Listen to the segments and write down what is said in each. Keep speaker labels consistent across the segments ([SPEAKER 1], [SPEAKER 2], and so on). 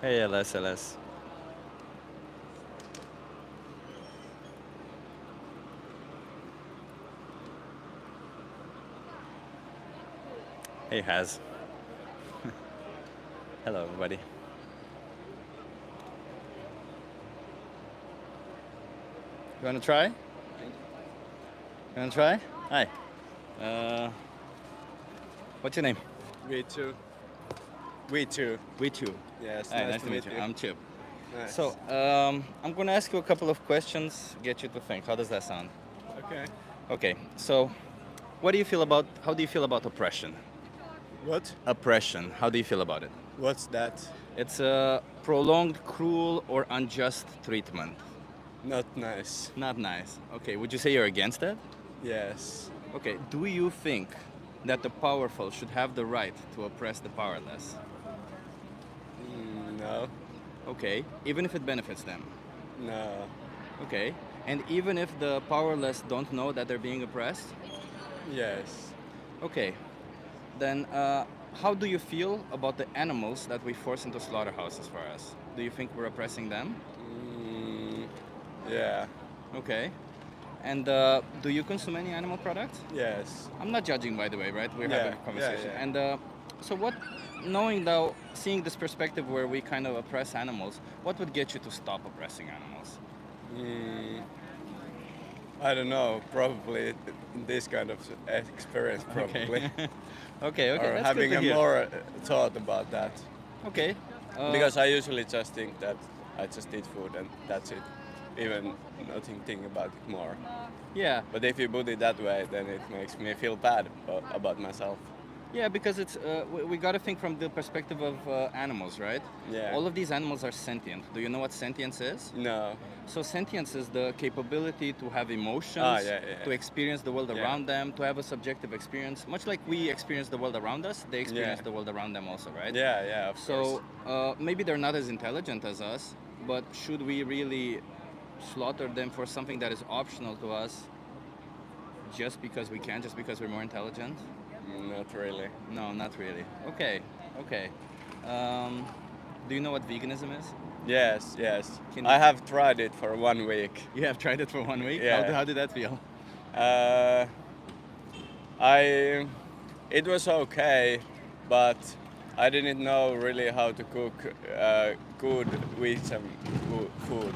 [SPEAKER 1] Hey, LS. Hey, Haz. Hello, everybody. You want to try? You want to try? Hi. Uh, what's your name?
[SPEAKER 2] We too. We too.
[SPEAKER 1] We too.
[SPEAKER 2] Yes,
[SPEAKER 1] Hi,
[SPEAKER 2] nice
[SPEAKER 1] nice
[SPEAKER 2] to
[SPEAKER 1] to meet
[SPEAKER 2] meet
[SPEAKER 1] you.
[SPEAKER 2] you.
[SPEAKER 1] I'm Chip. So,
[SPEAKER 2] Nice.
[SPEAKER 1] I'm going to ask you a couple of questions, get you to think. How does that sound?
[SPEAKER 2] Okay.
[SPEAKER 1] Okay. So, how do you feel about oppression?
[SPEAKER 2] What?
[SPEAKER 1] Oppression. How do you feel about it?
[SPEAKER 2] What's that?
[SPEAKER 1] It's a prolonged, cruel, or unjust treatment.
[SPEAKER 2] Not nice.
[SPEAKER 1] Not nice. Okay. Would you say you're against that?
[SPEAKER 2] Yes.
[SPEAKER 1] Okay, do you think that the powerful should have the right to oppress the powerless?
[SPEAKER 2] No.
[SPEAKER 1] Okay, even if it benefits them.
[SPEAKER 2] No.
[SPEAKER 1] Okay, and even if the powerless don't know that they're being oppressed?
[SPEAKER 2] Yes.
[SPEAKER 1] Okay, then how do you feel about the animals that we force into slaughterhouses for us? Do you think we're oppressing them?
[SPEAKER 2] Mm, yeah.
[SPEAKER 1] Okay, and do you consume any animal products?
[SPEAKER 2] Yes.
[SPEAKER 1] I'm not judging, by the way, right? We're having
[SPEAKER 2] Yeah.
[SPEAKER 1] a
[SPEAKER 2] Yeah.
[SPEAKER 1] conversation.
[SPEAKER 2] Yeah.
[SPEAKER 1] And so, knowing now, seeing this perspective where we kind of oppress animals, what would get you to stop oppressing animals?
[SPEAKER 2] Mm, I don't know. Probably this kind of experience,
[SPEAKER 1] Okay.
[SPEAKER 2] probably,
[SPEAKER 1] Okay,
[SPEAKER 2] or
[SPEAKER 1] that's good
[SPEAKER 2] having
[SPEAKER 1] to
[SPEAKER 2] a
[SPEAKER 1] hear.
[SPEAKER 2] more thought about that.
[SPEAKER 1] Okay.
[SPEAKER 2] Because I usually just think that I just eat food and that's it. Even nothing think about it more.
[SPEAKER 1] Yeah,
[SPEAKER 2] But if you put it that way, then it makes me feel bad about myself.
[SPEAKER 1] yeah, because we got to think from the perspective of animals, right?
[SPEAKER 2] Yeah.
[SPEAKER 1] All of these animals are sentient. Do you know what sentience is?
[SPEAKER 2] No.
[SPEAKER 1] So sentience is the capability to have
[SPEAKER 2] Ah,
[SPEAKER 1] emotions,
[SPEAKER 2] yeah, yeah,
[SPEAKER 1] to experience the world
[SPEAKER 2] yeah.
[SPEAKER 1] around them, to have a subjective experience. Much like we experience the world around us, they
[SPEAKER 2] Yeah.
[SPEAKER 1] experience the world around them also, right?
[SPEAKER 2] Yeah, yeah, of course.
[SPEAKER 1] So maybe they're not as intelligent as us, but should we really slaughter them for something that is optional to us just because we can, just because we're more intelligent?
[SPEAKER 2] Not really.
[SPEAKER 1] No, not really. Okay, okay. Um, do you know what veganism is?
[SPEAKER 2] Yes, yes.
[SPEAKER 1] Can you?
[SPEAKER 2] I have tried it for 1 week.
[SPEAKER 1] You have tried it for 1 week.
[SPEAKER 2] Yeah.
[SPEAKER 1] How did that feel?
[SPEAKER 2] Uh, I it was okay, but I didn't know really how to cook good vegan food.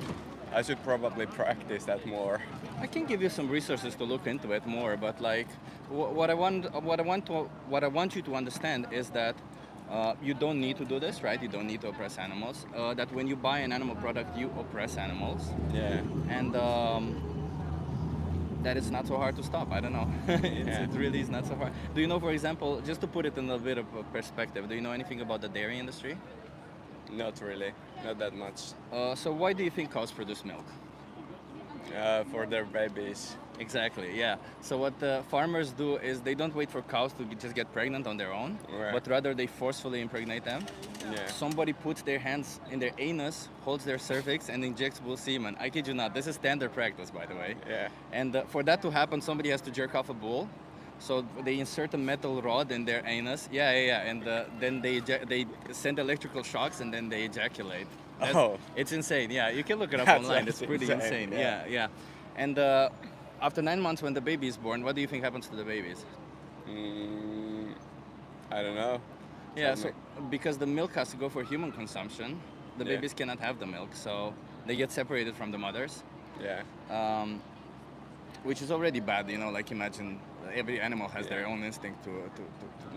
[SPEAKER 2] I should probably practice that more.
[SPEAKER 1] I can give you some resources to look into it more, but like what I want you to understand is that you don't need to do this, right? You don't need to oppress animals. That when you buy an animal product, you oppress animals,
[SPEAKER 2] Yeah,
[SPEAKER 1] and that it's not so hard to stop. I don't know.
[SPEAKER 2] yeah.
[SPEAKER 1] It really is not so hard. Do you know, for example, just to put it in a bit of a perspective, do you know anything about the dairy industry?
[SPEAKER 2] Not really, not that much.
[SPEAKER 1] So why do you think cows produce milk?
[SPEAKER 2] For their babies.
[SPEAKER 1] Exactly, yeah. So what the farmers do is they don't wait for cows to just get pregnant on their own,
[SPEAKER 2] Right.
[SPEAKER 1] but rather they forcefully impregnate them.
[SPEAKER 2] Yeah.
[SPEAKER 1] Somebody puts their hands in their anus, holds their cervix, and injects bull semen. I kid you not. This is standard practice, by the way.
[SPEAKER 2] Yeah.
[SPEAKER 1] And for that to happen, somebody has to jerk off a bull. So they insert a metal rod in their anus. Yeah, yeah, yeah. And then they send electrical shocks, and then they ejaculate.
[SPEAKER 2] Oh,
[SPEAKER 1] It's insane. Yeah, you can look it up
[SPEAKER 2] that
[SPEAKER 1] online. It's
[SPEAKER 2] sounds
[SPEAKER 1] pretty insane.
[SPEAKER 2] Yeah.
[SPEAKER 1] Yeah, yeah. And after 9 months, when the baby is born, what do you think happens to the babies?
[SPEAKER 2] Mm, I don't know.
[SPEAKER 1] Yeah,
[SPEAKER 2] Tell
[SPEAKER 1] so
[SPEAKER 2] me.
[SPEAKER 1] because the milk has to go for human consumption, the
[SPEAKER 2] Yeah.
[SPEAKER 1] babies cannot have the milk, so they get separated from the mothers,
[SPEAKER 2] Yeah.
[SPEAKER 1] um, which is already bad. You know, like imagine every animal has their
[SPEAKER 2] Yeah.
[SPEAKER 1] own instinct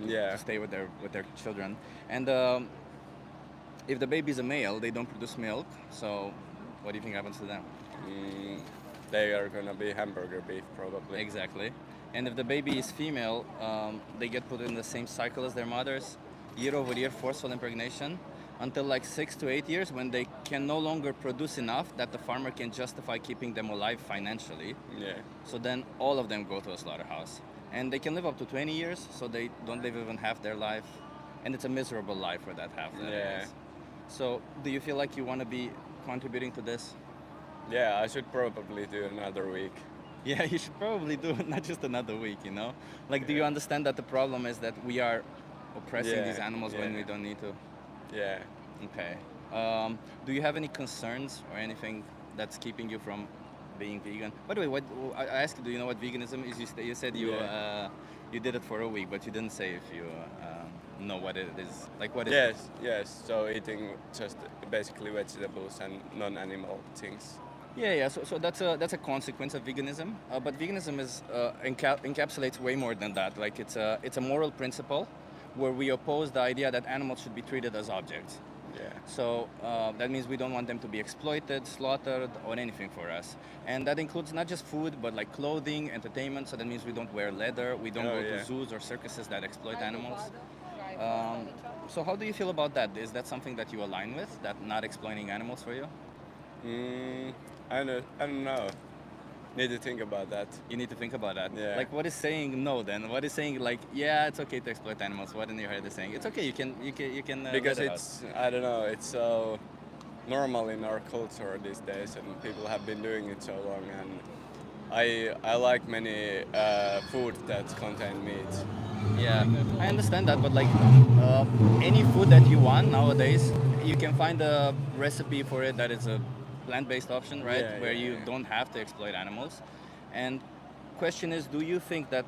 [SPEAKER 2] Yeah.
[SPEAKER 1] to stay with their children, and if the baby is a male, they don't produce milk. So, what do you think happens to them?
[SPEAKER 2] Mm, they are gonna be hamburger beef probably.
[SPEAKER 1] Exactly. And if the baby is female, they get put in the same cycle as their mothers, year over year, forceful impregnation, until like 6 to 8 years when they can no longer produce enough that the farmer can justify keeping them alive financially.
[SPEAKER 2] Yeah.
[SPEAKER 1] So then all of them go to a slaughterhouse. And they can live up to 20 years, so they don't live even half their life. And it's a miserable life for that half that
[SPEAKER 2] Yeah.
[SPEAKER 1] is. So do you feel like you want to be contributing to this?
[SPEAKER 2] Yeah, I should probably do another week.
[SPEAKER 1] Yeah, you should probably do it, not just another week, you know? Like, do you
[SPEAKER 2] Yeah.
[SPEAKER 1] understand that the problem is that we are oppressing
[SPEAKER 2] Yeah.
[SPEAKER 1] these animals when we
[SPEAKER 2] Yeah.
[SPEAKER 1] don't need to?
[SPEAKER 2] Yeah.
[SPEAKER 1] Okay. Do you have any concerns or anything that's keeping you from being vegan? By the way, what I asked you, do you know what veganism is? You said
[SPEAKER 2] Yeah.
[SPEAKER 1] you did it for a week, but you didn't say if you know what it is. Like, what is it?
[SPEAKER 2] Yes, yes. So eating just basically vegetables and non-animal things.
[SPEAKER 1] Yeah, yeah. So that's a consequence of veganism. But veganism is encapsulates way more than that. Like, it's a moral principle where we oppose the idea that animals should be treated as objects.
[SPEAKER 2] Yeah.
[SPEAKER 1] So that means we don't want them to be exploited, slaughtered, or anything for us. And that includes not just food, but like clothing, entertainment. So that means we don't wear leather, we don't
[SPEAKER 2] Oh
[SPEAKER 1] go
[SPEAKER 2] yeah.
[SPEAKER 1] to zoos or circuses that exploit animals. Um, so how do you feel about that? Is that something that you align with? That not exploiting animals for you?
[SPEAKER 2] Mm, I don't know. Need to think about that.
[SPEAKER 1] You need to think about that.
[SPEAKER 2] Yeah.
[SPEAKER 1] Like, what is saying no then? What is saying like, yeah, it's okay to exploit animals? What in your head is saying it's okay? You can
[SPEAKER 2] Because
[SPEAKER 1] let it out.
[SPEAKER 2] it's I don't know. It's so normal in our culture these days, and people have been doing it so long. And I like many food that contain meat.
[SPEAKER 1] Yeah, I understand that, but like uh, any food that you want nowadays, you can find a recipe for it that is a plant-based option, right?
[SPEAKER 2] Yeah,
[SPEAKER 1] Where
[SPEAKER 2] yeah,
[SPEAKER 1] you
[SPEAKER 2] yeah.
[SPEAKER 1] don't have to exploit animals. And question is, do you think that,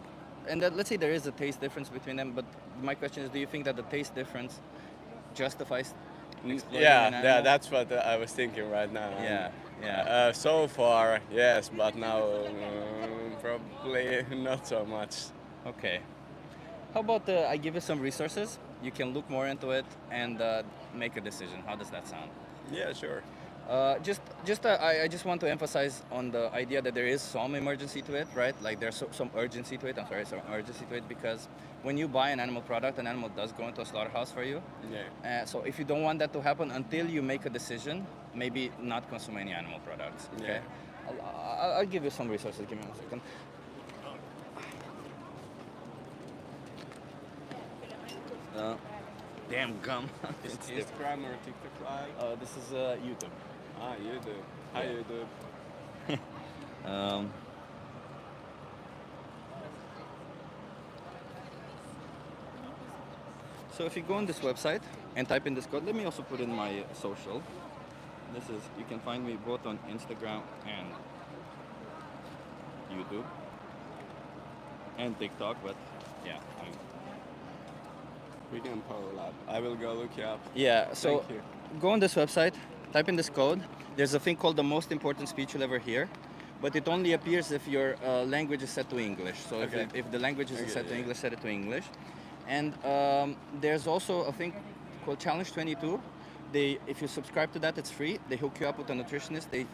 [SPEAKER 1] and that, let's say there is a taste difference between them, but my question is, do you think that the taste difference justifies exploiting an
[SPEAKER 2] Yeah, yeah,
[SPEAKER 1] animal?
[SPEAKER 2] that's what I was thinking right now.
[SPEAKER 1] Yeah, yeah.
[SPEAKER 2] So far, yes, but now probably not so much.
[SPEAKER 1] Okay. How about I give you some resources? You can look more into it and make a decision. How does that sound?
[SPEAKER 2] Yeah, sure.
[SPEAKER 1] I just want to emphasize on the idea that there is some emergency to it, right? Like there's some urgency to it. I'm sorry, some urgency to it because when you buy an animal product, an animal does go into a slaughterhouse for you.
[SPEAKER 2] Yeah.
[SPEAKER 1] So if you don't want that to happen until you make a decision, maybe not consume any animal products. Okay.
[SPEAKER 2] Yeah.
[SPEAKER 1] I'll give you some resources. Give me 1 second. Uh, Damn gum.
[SPEAKER 2] Is
[SPEAKER 1] It's stiff.
[SPEAKER 2] Instagram or TikTok live?
[SPEAKER 1] This is YouTube.
[SPEAKER 2] Ah, you do. Hi,
[SPEAKER 1] Yeah.
[SPEAKER 2] you do.
[SPEAKER 1] Um, so if you go on this website and type in this code, let me also put in my social. This is, you can find me both on Instagram and YouTube and TikTok, but yeah.
[SPEAKER 2] Vegan Power Lab. I will go look you up.
[SPEAKER 1] Yeah, so
[SPEAKER 2] Thank you.
[SPEAKER 1] go on this website, type in this code. There's a thing called the most important speech you'll ever hear, but it only appears if your language is set to English. So
[SPEAKER 2] Okay.
[SPEAKER 1] if the language is
[SPEAKER 2] Okay,
[SPEAKER 1] set to
[SPEAKER 2] yeah.
[SPEAKER 1] English, set it to English. And there's also a thing called Challenge 22. If you subscribe to that, it's free. They hook you up with a nutritionist. They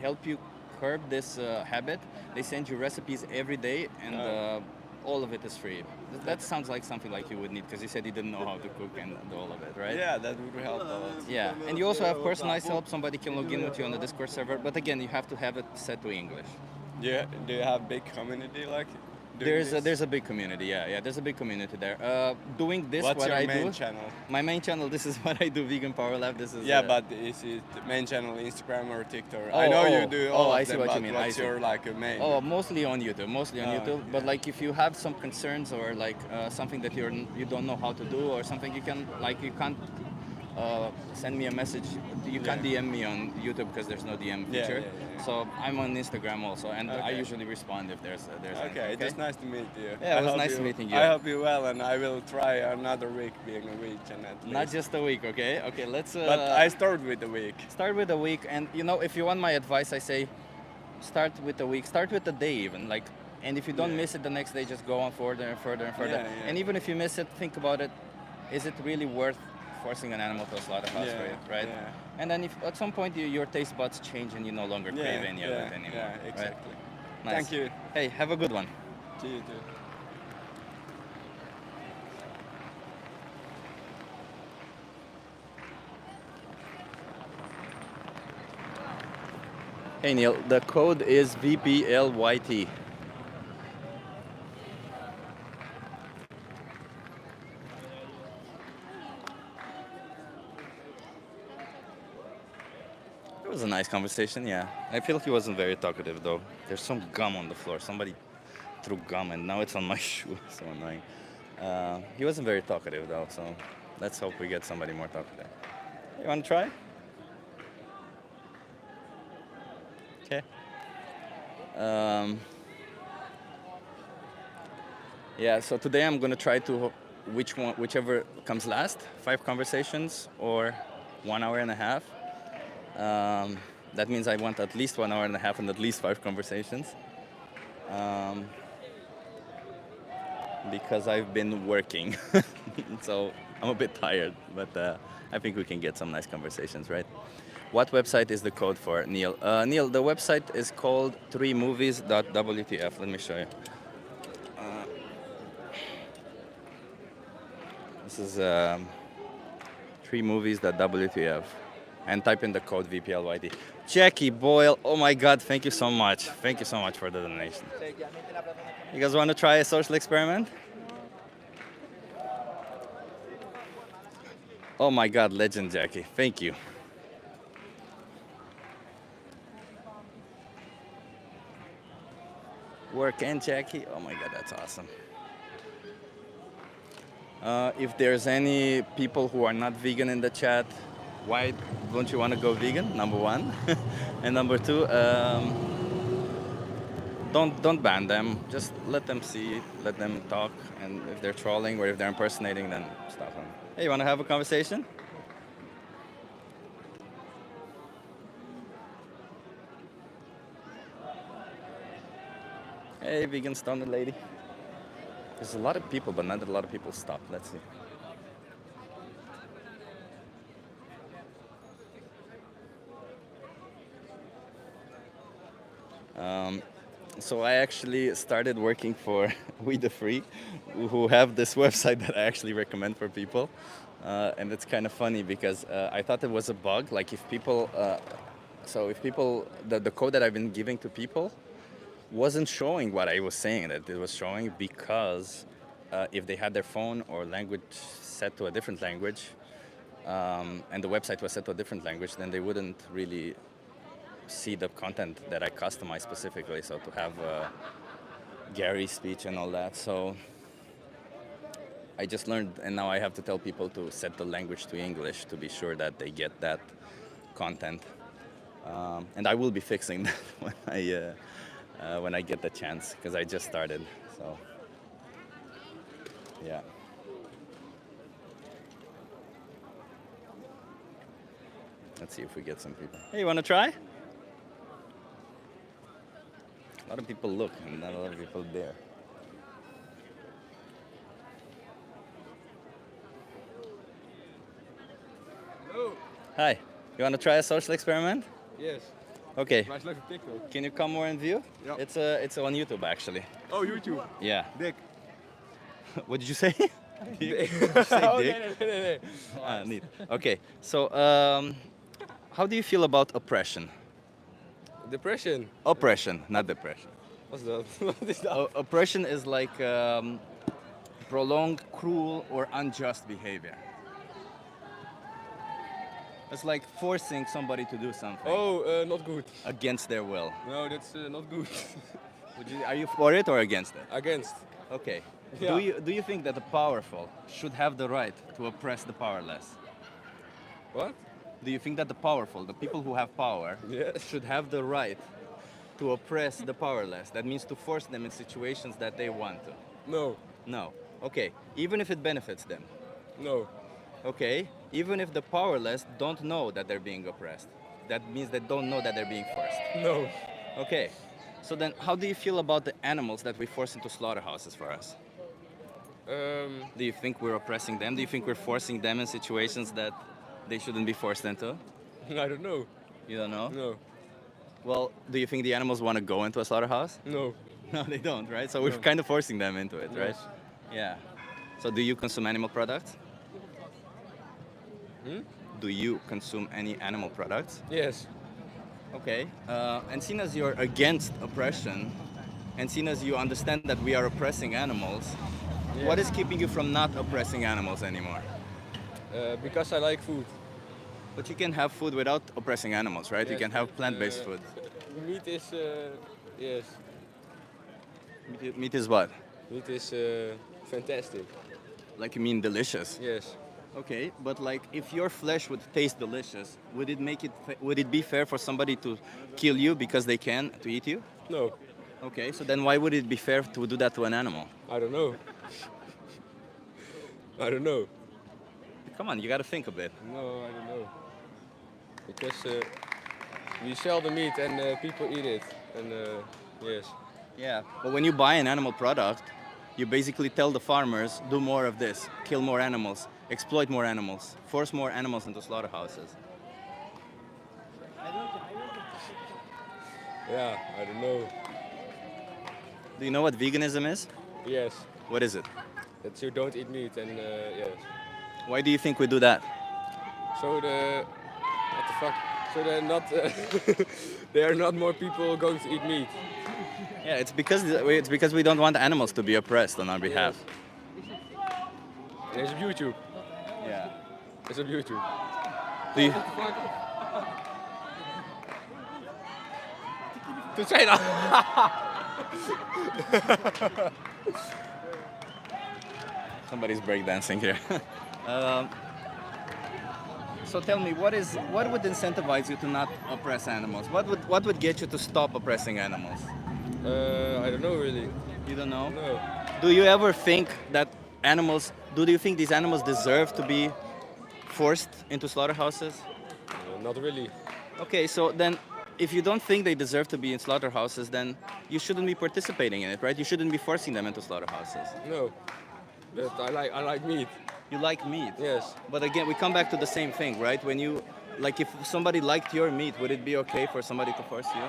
[SPEAKER 1] help you curb this habit. They send you recipes every day, and
[SPEAKER 2] Oh.
[SPEAKER 1] all of it is free. That sounds like something like you would need, because you said you didn't know how to cook and do all of it, right?
[SPEAKER 2] Yeah, that would help a lot.
[SPEAKER 1] Yeah, and you also have personalized help. Somebody can log in with you on the Discord server, but again, you have to have it set to English.
[SPEAKER 2] Do you have big community like doing this?
[SPEAKER 1] There's a big community. Yeah, there's a big community there. Doing this,
[SPEAKER 2] What's
[SPEAKER 1] what
[SPEAKER 2] your
[SPEAKER 1] I
[SPEAKER 2] main
[SPEAKER 1] do.
[SPEAKER 2] channel?
[SPEAKER 1] My main channel. This is what I do. Vegan Power Lab. This is.
[SPEAKER 2] Yeah, but is it main channel Instagram or TikTok?
[SPEAKER 1] Oh,
[SPEAKER 2] I know
[SPEAKER 1] oh,
[SPEAKER 2] you do
[SPEAKER 1] oh,
[SPEAKER 2] all
[SPEAKER 1] I
[SPEAKER 2] of
[SPEAKER 1] see
[SPEAKER 2] them,
[SPEAKER 1] what you
[SPEAKER 2] but
[SPEAKER 1] mean, I
[SPEAKER 2] what's
[SPEAKER 1] see.
[SPEAKER 2] your like main?
[SPEAKER 1] Oh, mostly on YouTube. Mostly on
[SPEAKER 2] Oh,
[SPEAKER 1] YouTube. But
[SPEAKER 2] yeah.
[SPEAKER 1] like, if you have some concerns or like something that you don't know how to do or something, you can't send me a message. You can't
[SPEAKER 2] Yeah.
[SPEAKER 1] DM me on YouTube because there's no DM
[SPEAKER 2] Yeah,
[SPEAKER 1] feature.
[SPEAKER 2] yeah, yeah.
[SPEAKER 1] So I'm on Instagram also, and I
[SPEAKER 2] Okay.
[SPEAKER 1] usually respond if there's anything,
[SPEAKER 2] Okay, it was nice to meet you.
[SPEAKER 1] Yeah, it was
[SPEAKER 2] I hope
[SPEAKER 1] nice meeting you.
[SPEAKER 2] I hope you well, and I will try another week being a vegan at
[SPEAKER 1] Not
[SPEAKER 2] least.
[SPEAKER 1] just a week, okay? Okay, let's.
[SPEAKER 2] But I start with the week.
[SPEAKER 1] Start with a week, and if you want my advice, I say start with a week. Start with a day even, like. And if you don't
[SPEAKER 2] Yeah.
[SPEAKER 1] miss it the next day, just go on further and further and further.
[SPEAKER 2] Yeah, yeah.
[SPEAKER 1] And even if you miss it, think about it. Is it really worth forcing an animal to a slaughterhouse for
[SPEAKER 2] Yeah,
[SPEAKER 1] you, right?
[SPEAKER 2] yeah.
[SPEAKER 1] And then if at some point your taste buds change and you no longer crave any of it anymore.
[SPEAKER 2] Yeah,
[SPEAKER 1] right?
[SPEAKER 2] exactly.
[SPEAKER 1] Nice.
[SPEAKER 2] Thank you.
[SPEAKER 1] Hey, have a good one.
[SPEAKER 2] To you too.
[SPEAKER 1] Hey Neil, the code is VPLYT. It was a nice conversation, yeah. I feel he wasn't very talkative though. There's some gum on the floor. Somebody threw gum and now it's on my shoe. So annoying. He wasn't very talkative though, so let's hope we get somebody more talkative. You want to try? Um, yeah, so today I'm gonna try to whichever comes last, 5 conversations or 1 hour and a half. Um, that means I want at least 1 hour and a half and at least 5 conversations. Um, because I've been working, so I'm a bit tired, but I think we can get some nice conversations, right? What website is the code for, Neil? Neil, the website is called 3movies.wtf. Let me show you. This is 3movies.wtf. And type in the code VPLYD. Jackie Boyle, oh my God, thank you so much. Thank you so much for the donation. You guys want to try a social experiment? Oh my God, legend Jackie, thank you. Work and Jackie, oh my God, that's awesome. If there's any people who are not vegan in the chat, why don't you want to go vegan? Number one, and number two, don't ban them. Just let them see, let them talk, and if they're trolling or if they're impersonating, then stop them. Hey, you want to have a conversation? Hey, vegan stoned lady. There's a lot of people, but not a lot of people stop. Let's see. So I actually started working for We the Free, who have this website that I actually recommend for people. And it's kind of funny because I thought it was a bug. Like if people, the code that I've been giving to people wasn't showing what I was saying that it was showing because if they had their phone or language set to a different language, and the website was set to a different language, then they wouldn't really see the content that I customize specifically. So to have Gary's speech and all that. So I just learned, and now I have to tell people to set the language to English to be sure that they get that content. And I will be fixing that when I get the chance, because I just started. So yeah. Let's see if we get some people. Hey, you want to try? A lot of people look, and not a lot of people dare.
[SPEAKER 3] Hello.
[SPEAKER 1] Hi, you want to try a social experiment?
[SPEAKER 3] Yes.
[SPEAKER 1] Okay.
[SPEAKER 3] Maar is leuk op TikTok.
[SPEAKER 1] Can you come more in view?
[SPEAKER 3] Yeah.
[SPEAKER 1] It's on YouTube actually.
[SPEAKER 3] Oh, YouTube.
[SPEAKER 1] Yeah.
[SPEAKER 3] Dick.
[SPEAKER 1] What did you say?
[SPEAKER 3] Dick.
[SPEAKER 1] say
[SPEAKER 3] Oh,
[SPEAKER 1] dick?
[SPEAKER 3] nee.
[SPEAKER 1] Ah, neat. Okay, so how do you feel about oppression?
[SPEAKER 3] Depression.
[SPEAKER 1] Oppression, not depression.
[SPEAKER 3] Wat is dat? Wat is dat?
[SPEAKER 1] Oppression is like prolonged, cruel, or unjust behavior. It's like forcing somebody to do something
[SPEAKER 3] Oh, not good.
[SPEAKER 1] against their will.
[SPEAKER 3] No, that's not good.
[SPEAKER 1] Are you for it or against it?
[SPEAKER 3] Against.
[SPEAKER 1] Okay.
[SPEAKER 3] Yeah.
[SPEAKER 1] Do you think that the powerful should have the right to oppress the powerless?
[SPEAKER 3] What?
[SPEAKER 1] Do you think that the powerful, the people who have power,
[SPEAKER 3] Yes.
[SPEAKER 1] should have the right to oppress the powerless? That means to force them in situations that they want to.
[SPEAKER 3] No.
[SPEAKER 1] No. Okay. Even if it benefits them.
[SPEAKER 3] No.
[SPEAKER 1] Okay. Even if the powerless don't know that they're being oppressed. That means they don't know that they're being forced.
[SPEAKER 3] No.
[SPEAKER 1] Okay. So then how do you feel about the animals that we force into slaughterhouses for us? Do you think we're oppressing them? Do you think we're forcing them in situations that they shouldn't be forced into?
[SPEAKER 3] I don't know.
[SPEAKER 1] You don't know?
[SPEAKER 3] No.
[SPEAKER 1] Well, do you think the animals want to go into a slaughterhouse?
[SPEAKER 3] No.
[SPEAKER 1] No, they don't, right? So we're kind of forcing them into it, right?
[SPEAKER 3] Yes.
[SPEAKER 1] Yeah. So do you consume animal products? Do you consume any animal products?
[SPEAKER 3] Yes.
[SPEAKER 1] Okay. And seeing as you're against oppression, and seeing as you understand that we are oppressing animals, what is keeping you from not oppressing animals anymore?
[SPEAKER 3] Because I like food.
[SPEAKER 1] But you can have food without oppressing animals, right? You
[SPEAKER 3] Yes,
[SPEAKER 1] can have
[SPEAKER 3] but,
[SPEAKER 1] plant-based food.
[SPEAKER 3] Meat is, yes.
[SPEAKER 1] Meat is what?
[SPEAKER 3] Meat is fantastic.
[SPEAKER 1] Like you mean delicious?
[SPEAKER 3] Yes.
[SPEAKER 1] Okay, but like if your flesh would taste delicious, would it be fair for somebody to kill you because they can to eat you?
[SPEAKER 3] No,
[SPEAKER 1] Okay, so then why would it be fair to do that to an animal?
[SPEAKER 3] I don't know. I don't know.
[SPEAKER 1] Come on, you gotta think a bit.
[SPEAKER 3] No, I don't know. Because we sell the meat and people eat it. And yes.
[SPEAKER 1] Yeah, but when you buy an animal product, you basically tell the farmers, do more of this, kill more animals, exploit more animals, force more animals into slaughterhouses.
[SPEAKER 3] Yeah, I don't know.
[SPEAKER 1] Do you know what veganism is?
[SPEAKER 3] Yes.
[SPEAKER 1] What is it?
[SPEAKER 3] That you don't eat meat and yes.
[SPEAKER 1] Why do you think we do that?
[SPEAKER 3] So what the fuck? So they're not there are not more people going to eat meat.
[SPEAKER 1] Yeah, it's because we don't want animals to be oppressed on our behalf.
[SPEAKER 3] There's YouTube.
[SPEAKER 1] Yeah.
[SPEAKER 3] There's op YouTube.
[SPEAKER 1] Do you,
[SPEAKER 3] Toen zei je dat.
[SPEAKER 1] Somebody's breakdancing here. um, so tell me, what would incentivize you to not oppress animals? What would get you to stop oppressing animals?
[SPEAKER 3] I don't know really.
[SPEAKER 1] You don't know?
[SPEAKER 3] No.
[SPEAKER 1] Do you ever think that animals? Do you think these animals deserve to be forced into slaughterhouses?
[SPEAKER 3] Not really.
[SPEAKER 1] Okay, so then if you don't think they deserve to be in slaughterhouses, then you shouldn't be participating in it, right? You shouldn't be forcing them into slaughterhouses.
[SPEAKER 3] No. But I like meat.
[SPEAKER 1] You like meat.
[SPEAKER 3] Yes.
[SPEAKER 1] But again, we come back to the same thing, right? When you, like, if somebody liked your meat, would it be okay for somebody to force you?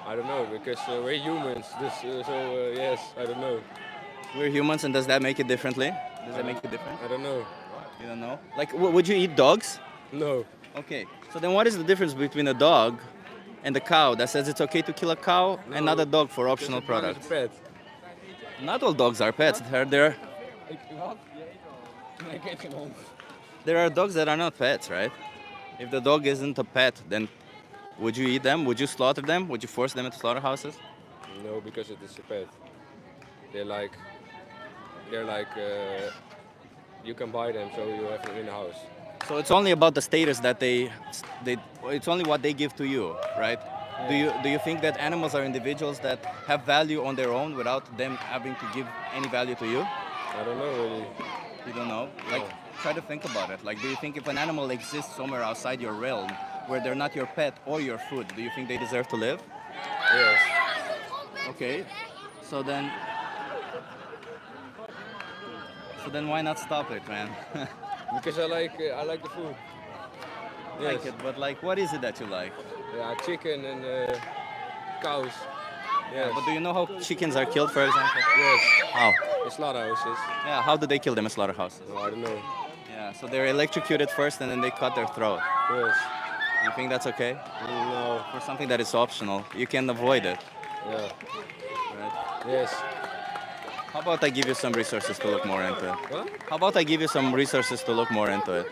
[SPEAKER 3] I don't know because we're humans. Yes, I don't know.
[SPEAKER 1] We're humans, and does that make it differently? Does that make it different?
[SPEAKER 3] I don't know.
[SPEAKER 1] You don't know? Like, would you eat dogs?
[SPEAKER 3] No.
[SPEAKER 1] Okay. So then, what is the difference between a dog and a cow that says it's okay to kill a cow and not a dog for optional
[SPEAKER 3] Because a dog is
[SPEAKER 1] products?
[SPEAKER 3] a pet.
[SPEAKER 1] Not all dogs are pets. There are dogs that are not pets, right? If the dog isn't a pet, then would you eat them? Would you slaughter them? Would you force them into slaughterhouses?
[SPEAKER 3] No, because it is a pet. They're like you can buy them, so you have them in the house.
[SPEAKER 1] So it's only about the status that it's only what they give to you, right? Do you think that animals are individuals that have value on their own without them having to give any value to you?
[SPEAKER 3] I don't know really.
[SPEAKER 1] You don't know? Like, try to think about it. Like, do you think if an animal exists somewhere outside your realm, where they're not your pet or your food, do you think they deserve to live?
[SPEAKER 3] Yes.
[SPEAKER 1] Okay. So then why not stop it, man?
[SPEAKER 3] Because I like the food. Yes.
[SPEAKER 1] Like it, but like, what is it that you like?
[SPEAKER 3] Yeah, chicken and cows. Yes.
[SPEAKER 1] But do you know how chickens are killed, for example?
[SPEAKER 3] Yes.
[SPEAKER 1] How?
[SPEAKER 3] In slaughterhouses.
[SPEAKER 1] Yeah, how do they kill them in slaughterhouses?
[SPEAKER 3] No, I don't know.
[SPEAKER 1] Yeah, so they're electrocuted first and then they cut their throat.
[SPEAKER 3] Yes.
[SPEAKER 1] You think that's okay?
[SPEAKER 3] No.
[SPEAKER 1] For something that is optional, you can avoid it.
[SPEAKER 3] Yeah.
[SPEAKER 1] Right?
[SPEAKER 3] Yes.
[SPEAKER 1] How about I give you some resources to look more into it?
[SPEAKER 3] What?
[SPEAKER 1] How about I give you some resources to look more into it?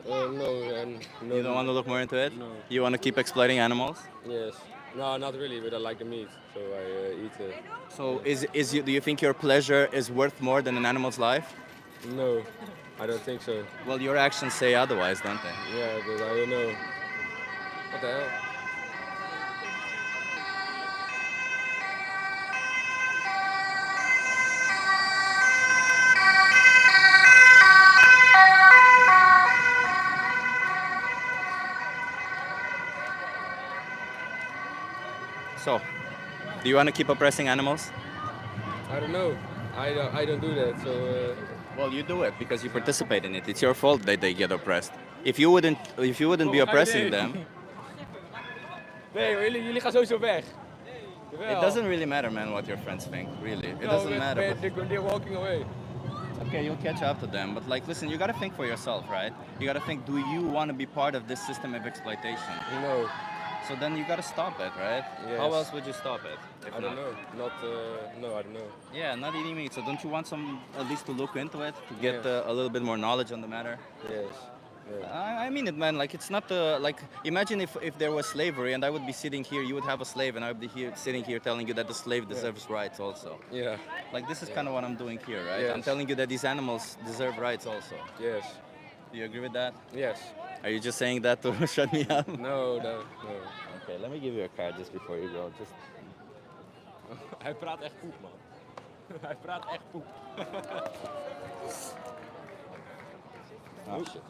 [SPEAKER 3] No.
[SPEAKER 1] You don't want to look more into it?
[SPEAKER 3] No.
[SPEAKER 1] You want to keep exploiting animals?
[SPEAKER 3] Yes. No, not really, but I like the meat, so I eat it.
[SPEAKER 1] So do you think your pleasure is worth more than an animal's life?
[SPEAKER 3] No, I don't think so.
[SPEAKER 1] Well, your actions say otherwise, don't they?
[SPEAKER 3] Yeah, but I don't know. What the hell?
[SPEAKER 1] So, do you want to keep oppressing animals?
[SPEAKER 3] I don't know. I don't do that, so...
[SPEAKER 1] Well, you do it because you participate in it. It's your fault that they get oppressed. If you wouldn't be oppressing them,
[SPEAKER 3] Nee, jullie gaan sowieso weg.
[SPEAKER 1] it doesn't really matter, man, what your friends think. Really, it doesn't matter.
[SPEAKER 3] They're walking away.
[SPEAKER 1] Okay, you'll catch up to them, but like, listen, you gotta think for yourself, right? You gotta think, do you want to be part of this system of exploitation?
[SPEAKER 3] No,
[SPEAKER 1] So then you gotta stop it, right?
[SPEAKER 3] Yes.
[SPEAKER 1] How else would you stop it? if
[SPEAKER 3] I don't
[SPEAKER 1] not?
[SPEAKER 3] know. No, I don't know.
[SPEAKER 1] Yeah, not eating meat. So don't you want some at least to look into it to get
[SPEAKER 3] Yes.
[SPEAKER 1] a little bit more knowledge on the matter?
[SPEAKER 3] Yes. Yeah.
[SPEAKER 1] I mean it, man. Like it's not like imagine if there was slavery and I would be sitting here, you would have a slave, and I would be here sitting here telling you that the slave deserves rights also.
[SPEAKER 3] Yeah.
[SPEAKER 1] Like this is kind of what I'm doing here, right? I'm
[SPEAKER 3] Yes.
[SPEAKER 1] telling you that these animals deserve rights also.
[SPEAKER 3] Yes.
[SPEAKER 1] Do you agree with that?
[SPEAKER 3] Yes.
[SPEAKER 1] Are you just saying that to shut me up?
[SPEAKER 3] No.
[SPEAKER 1] Okay, let me give you a card just before you go. Just
[SPEAKER 3] Hij praat echt poep, man. Hij praat echt poep.
[SPEAKER 1] Oh shit.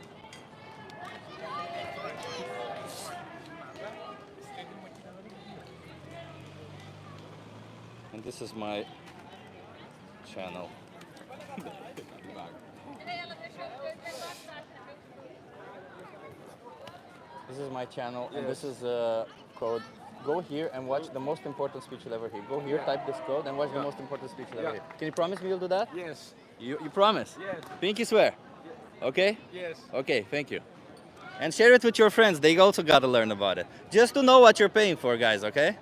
[SPEAKER 1] And this is my channel. This is my channel, and this is a code. Go here and watch the most important speech you'll ever hear. Go here, type this code, and watch the most important speech you'll ever hear. Can you promise me you'll do that?
[SPEAKER 3] Yes.
[SPEAKER 1] You promise?
[SPEAKER 3] Yes.
[SPEAKER 1] Pinky swear. Okay?
[SPEAKER 3] Yes.
[SPEAKER 1] Okay, thank you. And share it with your friends. They also gotta learn about it. Just to know what you're paying for, guys, okay?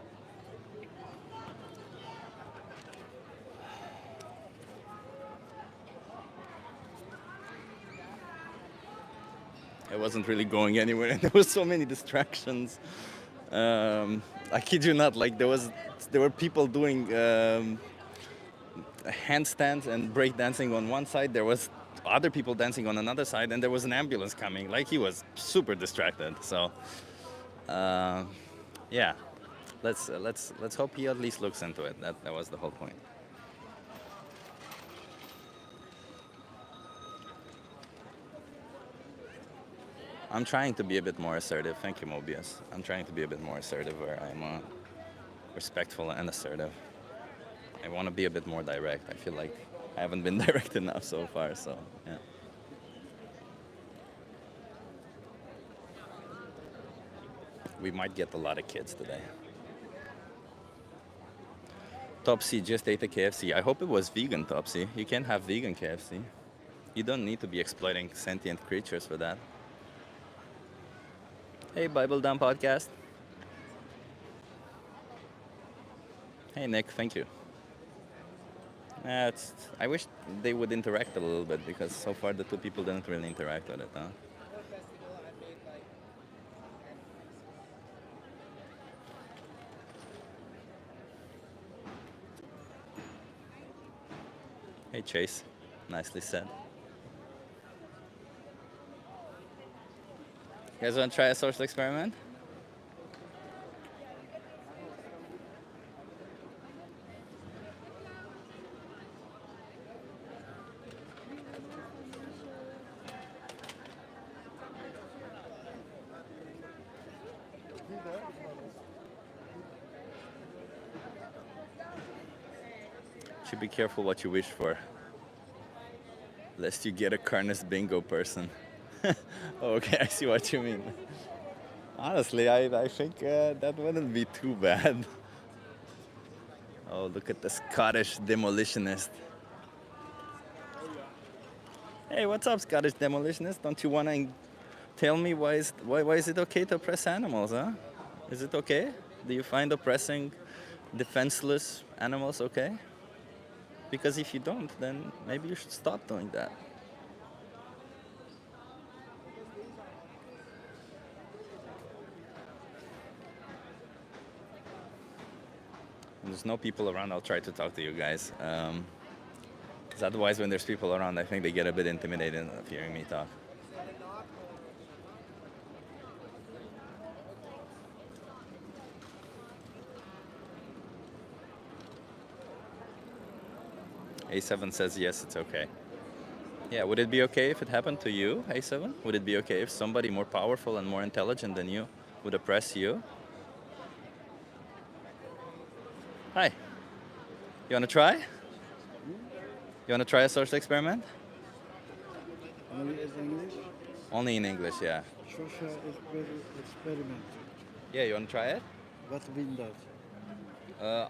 [SPEAKER 1] I wasn't really going anywhere, and there was so many distractions. I kid you not, like there were people doing handstands and break dancing on one side. There was other people dancing on another side, and there was an ambulance coming. Like he was super distracted. So, yeah, let's hope he at least looks into it. That was the whole point. I'm trying to be a bit more assertive. Thank you, Mobius. I'm trying to be a bit more assertive where I'm respectful and assertive. I want to be a bit more direct. I feel like I haven't been direct enough so far, so yeah. We might get a lot of kids today. Topsy just ate a KFC. I hope it was vegan, Topsy. You can't have vegan KFC. You don't need to be exploiting sentient creatures for that. Hey, Bible Dumb Podcast. Hey, Nick, thank you. I wish they would interact a little bit because so far the two people didn't really interact with it, huh? Hey, Chase. Nicely said. You guys want to try a social experiment? Should be careful what you wish for, lest you get a Carnus bingo person. Okay, I see what you mean. Honestly, I think that wouldn't be too bad. Oh, look at the Scottish demolitionist. Hey, what's up, Scottish demolitionist? Don't you want to tell me why is it okay to oppress animals, huh? Is it okay? Do you find oppressing defenseless animals okay? Because if you don't, then maybe you should stop doing that. When there's no people around, I'll try to talk to you guys. Because otherwise, when there's people around, I think they get a bit intimidated of hearing me talk. A7 says yes, it's okay. Yeah, would it be okay if it happened to you, A7? Would it be okay if somebody more powerful and more intelligent than you would oppress you? Hi. You want to try? You want to try a social experiment?
[SPEAKER 4] Only in English?
[SPEAKER 1] Only in English, yeah.
[SPEAKER 4] Social experiment.
[SPEAKER 1] Yeah, you want to try it?
[SPEAKER 4] What mean that?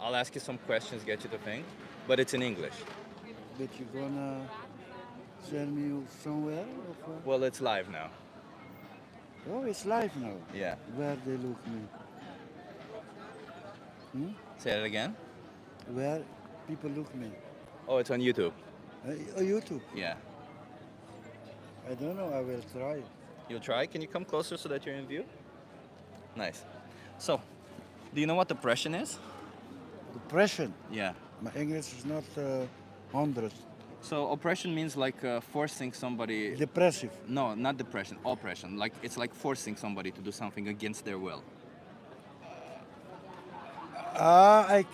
[SPEAKER 1] I'll ask you some questions, get you to think, but it's in English.
[SPEAKER 4] But you gonna send me somewhere? Or
[SPEAKER 1] Well, it's live now.
[SPEAKER 4] oh, it's live now.
[SPEAKER 1] Yeah.
[SPEAKER 4] Where they look me?
[SPEAKER 1] Say it again.
[SPEAKER 4] Where people look me?
[SPEAKER 1] Oh, it's on YouTube.
[SPEAKER 4] YouTube.
[SPEAKER 1] Yeah.
[SPEAKER 4] I don't know. I will try.
[SPEAKER 1] You'll try? Can you come closer so that you're in view? Nice. So, do you know what depression is?
[SPEAKER 4] Depression.
[SPEAKER 1] Yeah.
[SPEAKER 4] My English is not 100.
[SPEAKER 1] So oppression means like forcing somebody.
[SPEAKER 4] Depressive.
[SPEAKER 1] No, not depression. Oppression. Like it's like forcing somebody to do something against their will.
[SPEAKER 4] I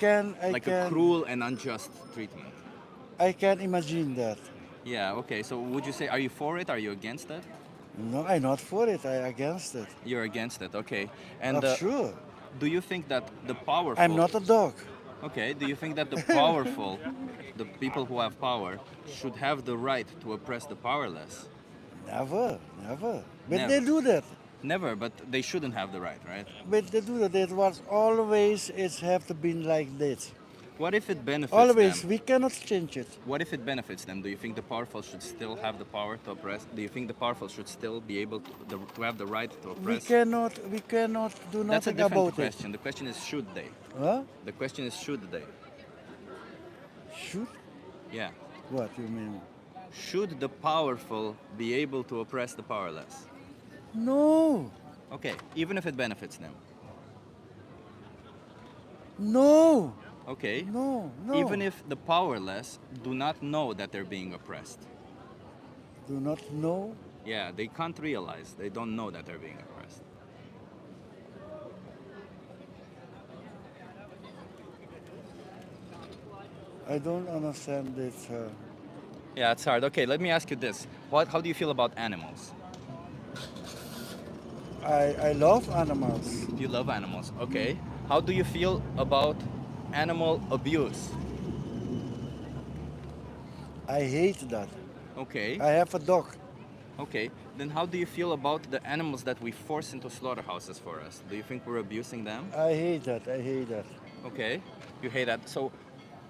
[SPEAKER 1] Like a
[SPEAKER 4] can,
[SPEAKER 1] cruel and unjust treatment.
[SPEAKER 4] I can imagine that.
[SPEAKER 1] Yeah, okay. So would you say, are you for it? Are you against it?
[SPEAKER 4] No, I'm not for it. I against it.
[SPEAKER 1] You're against it, okay. And
[SPEAKER 4] Of sure.
[SPEAKER 1] do you think that the
[SPEAKER 4] I'm
[SPEAKER 1] powerful,
[SPEAKER 4] not a dog.
[SPEAKER 1] okay, do you think that the powerful, the people who have power, should have the right to oppress the powerless?
[SPEAKER 4] Never, never. But
[SPEAKER 1] Never.
[SPEAKER 4] they do that.
[SPEAKER 1] Never, but they shouldn't have the right, right?
[SPEAKER 4] But they do that. It was always, it's have to be like this.
[SPEAKER 1] What if it benefits
[SPEAKER 4] Always.
[SPEAKER 1] them?
[SPEAKER 4] We cannot change it.
[SPEAKER 1] What if it benefits them? Do you think the powerful should still have the power to oppress? Do you think the powerful should still be able to have the right to oppress?
[SPEAKER 4] We cannot do
[SPEAKER 1] That's a
[SPEAKER 4] nothing
[SPEAKER 1] different
[SPEAKER 4] about
[SPEAKER 1] question. The question is, should they?
[SPEAKER 4] it. Huh?
[SPEAKER 1] The question is, should they?
[SPEAKER 4] Shoot?
[SPEAKER 1] Yeah.
[SPEAKER 4] What you mean?
[SPEAKER 1] Should the powerful be able to oppress the powerless?
[SPEAKER 4] No.
[SPEAKER 1] Okay, even if it benefits them.
[SPEAKER 4] No.
[SPEAKER 1] Okay.
[SPEAKER 4] No. No.
[SPEAKER 1] Even if the powerless do not know that they're being oppressed.
[SPEAKER 4] Do not know.
[SPEAKER 1] Yeah, they can't realize. They don't know that they're being oppressed.
[SPEAKER 4] I don't understand this.
[SPEAKER 1] Yeah, it's hard. Okay, let me ask you this. How do you feel about animals?
[SPEAKER 4] I love animals.
[SPEAKER 1] You love animals. Okay. How do you feel about animal abuse?
[SPEAKER 4] I hate that.
[SPEAKER 1] Okay.
[SPEAKER 4] I have a dog.
[SPEAKER 1] Okay. Then how do you feel about the animals that we force into slaughterhouses for us? Do you think we're abusing them?
[SPEAKER 4] I hate that. I hate that.
[SPEAKER 1] Okay. You hate that. So,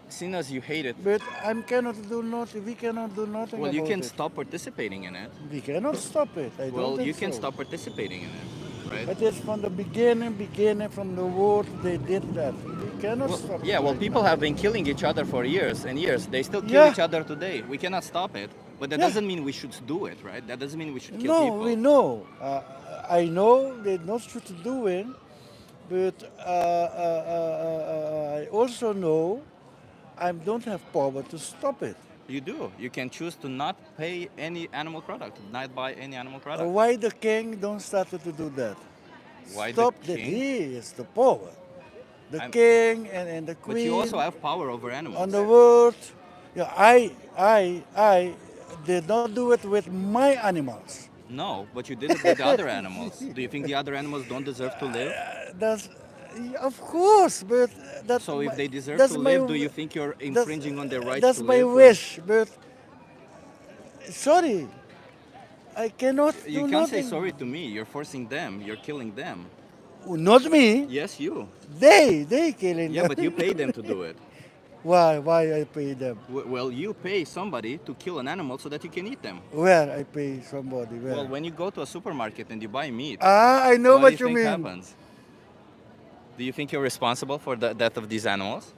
[SPEAKER 1] seeing as you hate it,
[SPEAKER 4] But we cannot do nothing
[SPEAKER 1] well, you
[SPEAKER 4] about
[SPEAKER 1] can
[SPEAKER 4] it.
[SPEAKER 1] stop participating in it.
[SPEAKER 4] We cannot stop it. I don't
[SPEAKER 1] Well,
[SPEAKER 4] think
[SPEAKER 1] you can
[SPEAKER 4] so.
[SPEAKER 1] stop participating in it, right?
[SPEAKER 4] But it's from the beginning from the world they did that. We cannot
[SPEAKER 1] Well,
[SPEAKER 4] stop it.
[SPEAKER 1] yeah, well,
[SPEAKER 4] right
[SPEAKER 1] people
[SPEAKER 4] now.
[SPEAKER 1] have been killing each other for years and years. They still kill
[SPEAKER 4] Yeah.
[SPEAKER 1] each other today. We cannot stop it. But that
[SPEAKER 4] Yeah.
[SPEAKER 1] doesn't mean we should do it, right? That doesn't mean we should kill
[SPEAKER 4] No,
[SPEAKER 1] people.
[SPEAKER 4] we know. I know they're not should do it, but I also know I don't have power to stop it.
[SPEAKER 1] You do. You can choose to not pay any animal product, not buy any animal product.
[SPEAKER 4] Why the king don't start to do that?
[SPEAKER 1] Why the
[SPEAKER 4] Stop that
[SPEAKER 1] king?
[SPEAKER 4] he is the power. The
[SPEAKER 1] I'm-
[SPEAKER 4] king and the
[SPEAKER 1] But
[SPEAKER 4] queen
[SPEAKER 1] you also have power over animals.
[SPEAKER 4] on the world. Yeah, I did not do it with my animals.
[SPEAKER 1] No, but you did it with the other animals. Do you think the other animals don't deserve to live?
[SPEAKER 4] That's of course, but that's
[SPEAKER 1] So if
[SPEAKER 4] my-
[SPEAKER 1] they deserve
[SPEAKER 4] that's
[SPEAKER 1] to
[SPEAKER 4] my
[SPEAKER 1] live, do
[SPEAKER 4] w-
[SPEAKER 1] you think you're
[SPEAKER 4] that's-
[SPEAKER 1] infringing on their right
[SPEAKER 4] That's
[SPEAKER 1] to
[SPEAKER 4] my
[SPEAKER 1] live?
[SPEAKER 4] wish, but sorry, I cannot
[SPEAKER 1] You
[SPEAKER 4] do
[SPEAKER 1] can't say
[SPEAKER 4] nothing.
[SPEAKER 1] sorry to me. You're forcing them. You're killing them.
[SPEAKER 4] Not me.
[SPEAKER 1] Yes, you.
[SPEAKER 4] They killing
[SPEAKER 1] Yeah,
[SPEAKER 4] them.
[SPEAKER 1] but you pay them to do it.
[SPEAKER 4] Why I pay them?
[SPEAKER 1] Well, you pay somebody to kill an animal so that you can eat them.
[SPEAKER 4] Where I pay somebody? Where?
[SPEAKER 1] Well, when you go to a supermarket and you buy meat,
[SPEAKER 4] I know
[SPEAKER 1] what
[SPEAKER 4] what
[SPEAKER 1] do you think
[SPEAKER 4] mean.
[SPEAKER 1] happens? Do you think you're responsible for the death of these animals?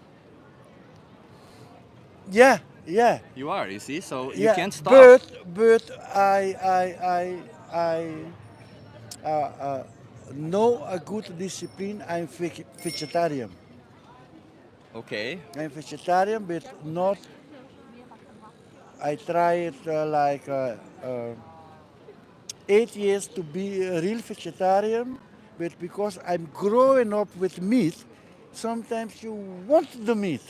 [SPEAKER 4] Yeah.
[SPEAKER 1] You are, you see, so you
[SPEAKER 4] Yeah,
[SPEAKER 1] can't stop.
[SPEAKER 4] but I know a good discipline. I'm vegetarian.
[SPEAKER 1] Okay,
[SPEAKER 4] I'm vegetarian, but not. I tried 8 years to be a real vegetarian, but because I'm growing up with meat, sometimes you want the meat.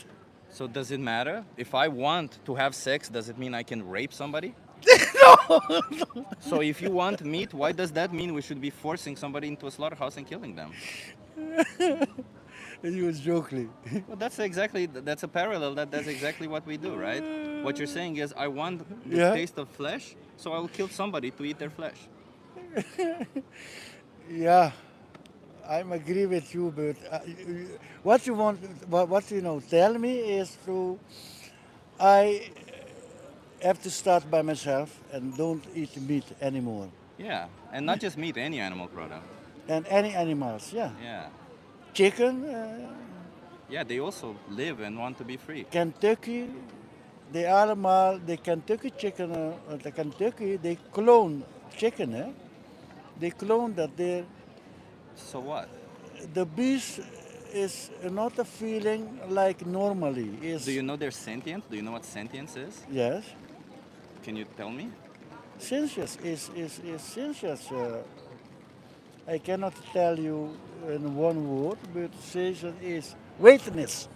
[SPEAKER 1] so does it matter? If I want to have sex, does it mean I can rape somebody? So if you want meat, why does that mean we should be forcing somebody into a slaughterhouse and killing them?
[SPEAKER 4] You was joking.
[SPEAKER 1] Well, that's a parallel. That's exactly what we do, right? What you're saying is, I want the
[SPEAKER 4] Yeah.
[SPEAKER 1] taste of flesh, so I will kill somebody to eat their flesh.
[SPEAKER 4] Yeah, I'm agree with you, but what you want, what tell me is I have to start by myself and don't eat meat anymore,
[SPEAKER 1] Yeah, and not just meat, any animal product.
[SPEAKER 4] and any animals, yeah,
[SPEAKER 1] Yeah,
[SPEAKER 4] chicken,
[SPEAKER 1] yeah, they also live and want to be free.
[SPEAKER 4] Kentucky, the Kentucky chicken, the Kentucky, they clone chicken, They clone that
[SPEAKER 1] So what?
[SPEAKER 4] the beast is not a feeling like normally. Is
[SPEAKER 1] Do you know they're sentient? Do you know what sentience is?
[SPEAKER 4] Yes.
[SPEAKER 1] Can you tell me?
[SPEAKER 4] Sentience is sentience. I cannot tell you in one word, but sentience is Weightness.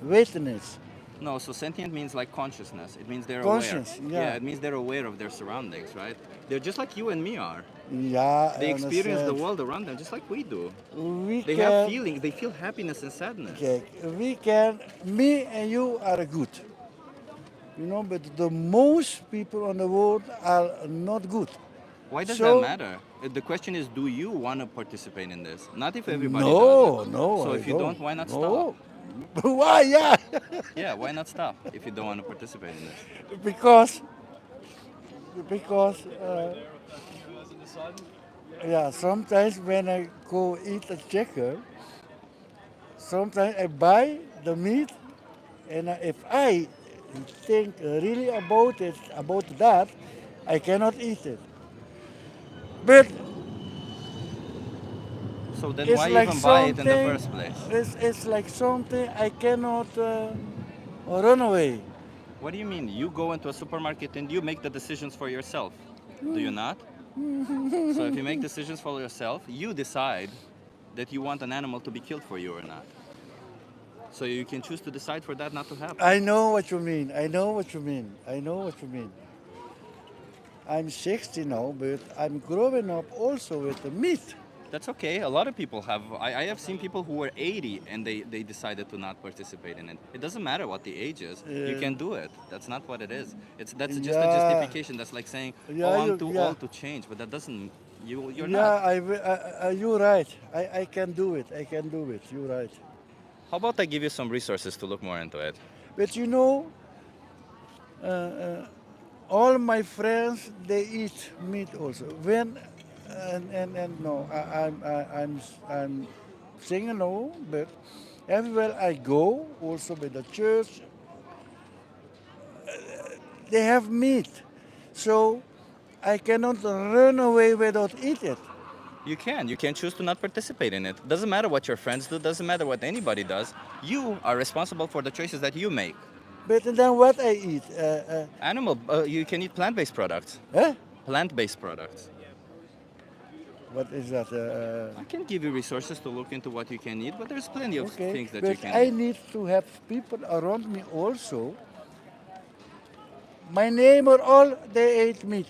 [SPEAKER 4] Weightness.
[SPEAKER 1] No, so sentient means like consciousness. It means they're aware.
[SPEAKER 4] Conscience,
[SPEAKER 1] Yeah,
[SPEAKER 4] yeah.
[SPEAKER 1] it means they're aware of their surroundings, right? They're just like you and me are.
[SPEAKER 4] Yeah,
[SPEAKER 1] They
[SPEAKER 4] I
[SPEAKER 1] experience the
[SPEAKER 4] understand.
[SPEAKER 1] world around them just like we do.
[SPEAKER 4] We
[SPEAKER 1] They have
[SPEAKER 4] can,
[SPEAKER 1] feelings. They feel happiness and sadness.
[SPEAKER 4] okay, me and you are good. But the most people on the world are not good.
[SPEAKER 1] Why does that
[SPEAKER 4] So,
[SPEAKER 1] matter? The question is, do you want to participate in this? Not if everybody does it.
[SPEAKER 4] no, no,
[SPEAKER 1] So
[SPEAKER 4] I
[SPEAKER 1] if you
[SPEAKER 4] don't.
[SPEAKER 1] don't, why not stop?
[SPEAKER 4] No. Why? Yeah.
[SPEAKER 1] Yeah, why not stop if you don't want to participate in this?
[SPEAKER 4] because, because, yeah, sometimes when I go eat a chicken, sometimes I buy the meat, and if I think really about it, about that, I cannot eat it. But
[SPEAKER 1] So then
[SPEAKER 4] it's
[SPEAKER 1] why
[SPEAKER 4] like
[SPEAKER 1] even buy it in the
[SPEAKER 4] something,
[SPEAKER 1] first place?
[SPEAKER 4] it's like something I cannot run away.
[SPEAKER 1] What do you mean? You go into a supermarket and you make the decisions for yourself. Do you not? So if you make decisions for yourself, you decide that you want an animal to be killed for you or not. So you can choose to decide for that not to happen.
[SPEAKER 4] I know what you mean. I know what you mean. I know what you mean. I'm 60 now, but I'm growing up also with the meat.
[SPEAKER 1] That's okay. A lot of people have. I have seen people who were 80 and they decided to not participate in it. It doesn't matter what the age is. You can do it. That's not what it is. That's just a
[SPEAKER 4] Yeah,
[SPEAKER 1] justification. That's like saying,
[SPEAKER 4] yeah,
[SPEAKER 1] "Oh, I'm
[SPEAKER 4] you,
[SPEAKER 1] too
[SPEAKER 4] yeah,
[SPEAKER 1] old to change," but that doesn't. You're
[SPEAKER 4] yeah.
[SPEAKER 1] not.
[SPEAKER 4] You're right. I can do it. I can do it. You're right.
[SPEAKER 1] How about I give you some resources to look more into it?
[SPEAKER 4] But uh, uh, all my friends they eat meat also. When and no, I'm saying no, but everywhere I go, also with the church, they have meat. So I cannot run away without eat it.
[SPEAKER 1] You can. You can choose to not participate in it. Doesn't matter what your friends do. Doesn't matter what anybody does. You are responsible for the choices that you make.
[SPEAKER 4] But then what I eat?
[SPEAKER 1] Animal. You can eat plant-based products.
[SPEAKER 4] Huh?
[SPEAKER 1] Plant-based products.
[SPEAKER 4] What is that?
[SPEAKER 1] I can give you resources to look into what you can eat, but there's plenty of
[SPEAKER 4] Okay,
[SPEAKER 1] things that you
[SPEAKER 4] but
[SPEAKER 1] can
[SPEAKER 4] I
[SPEAKER 1] eat.
[SPEAKER 4] need to have people around me also. My neighbor, all they ate meat.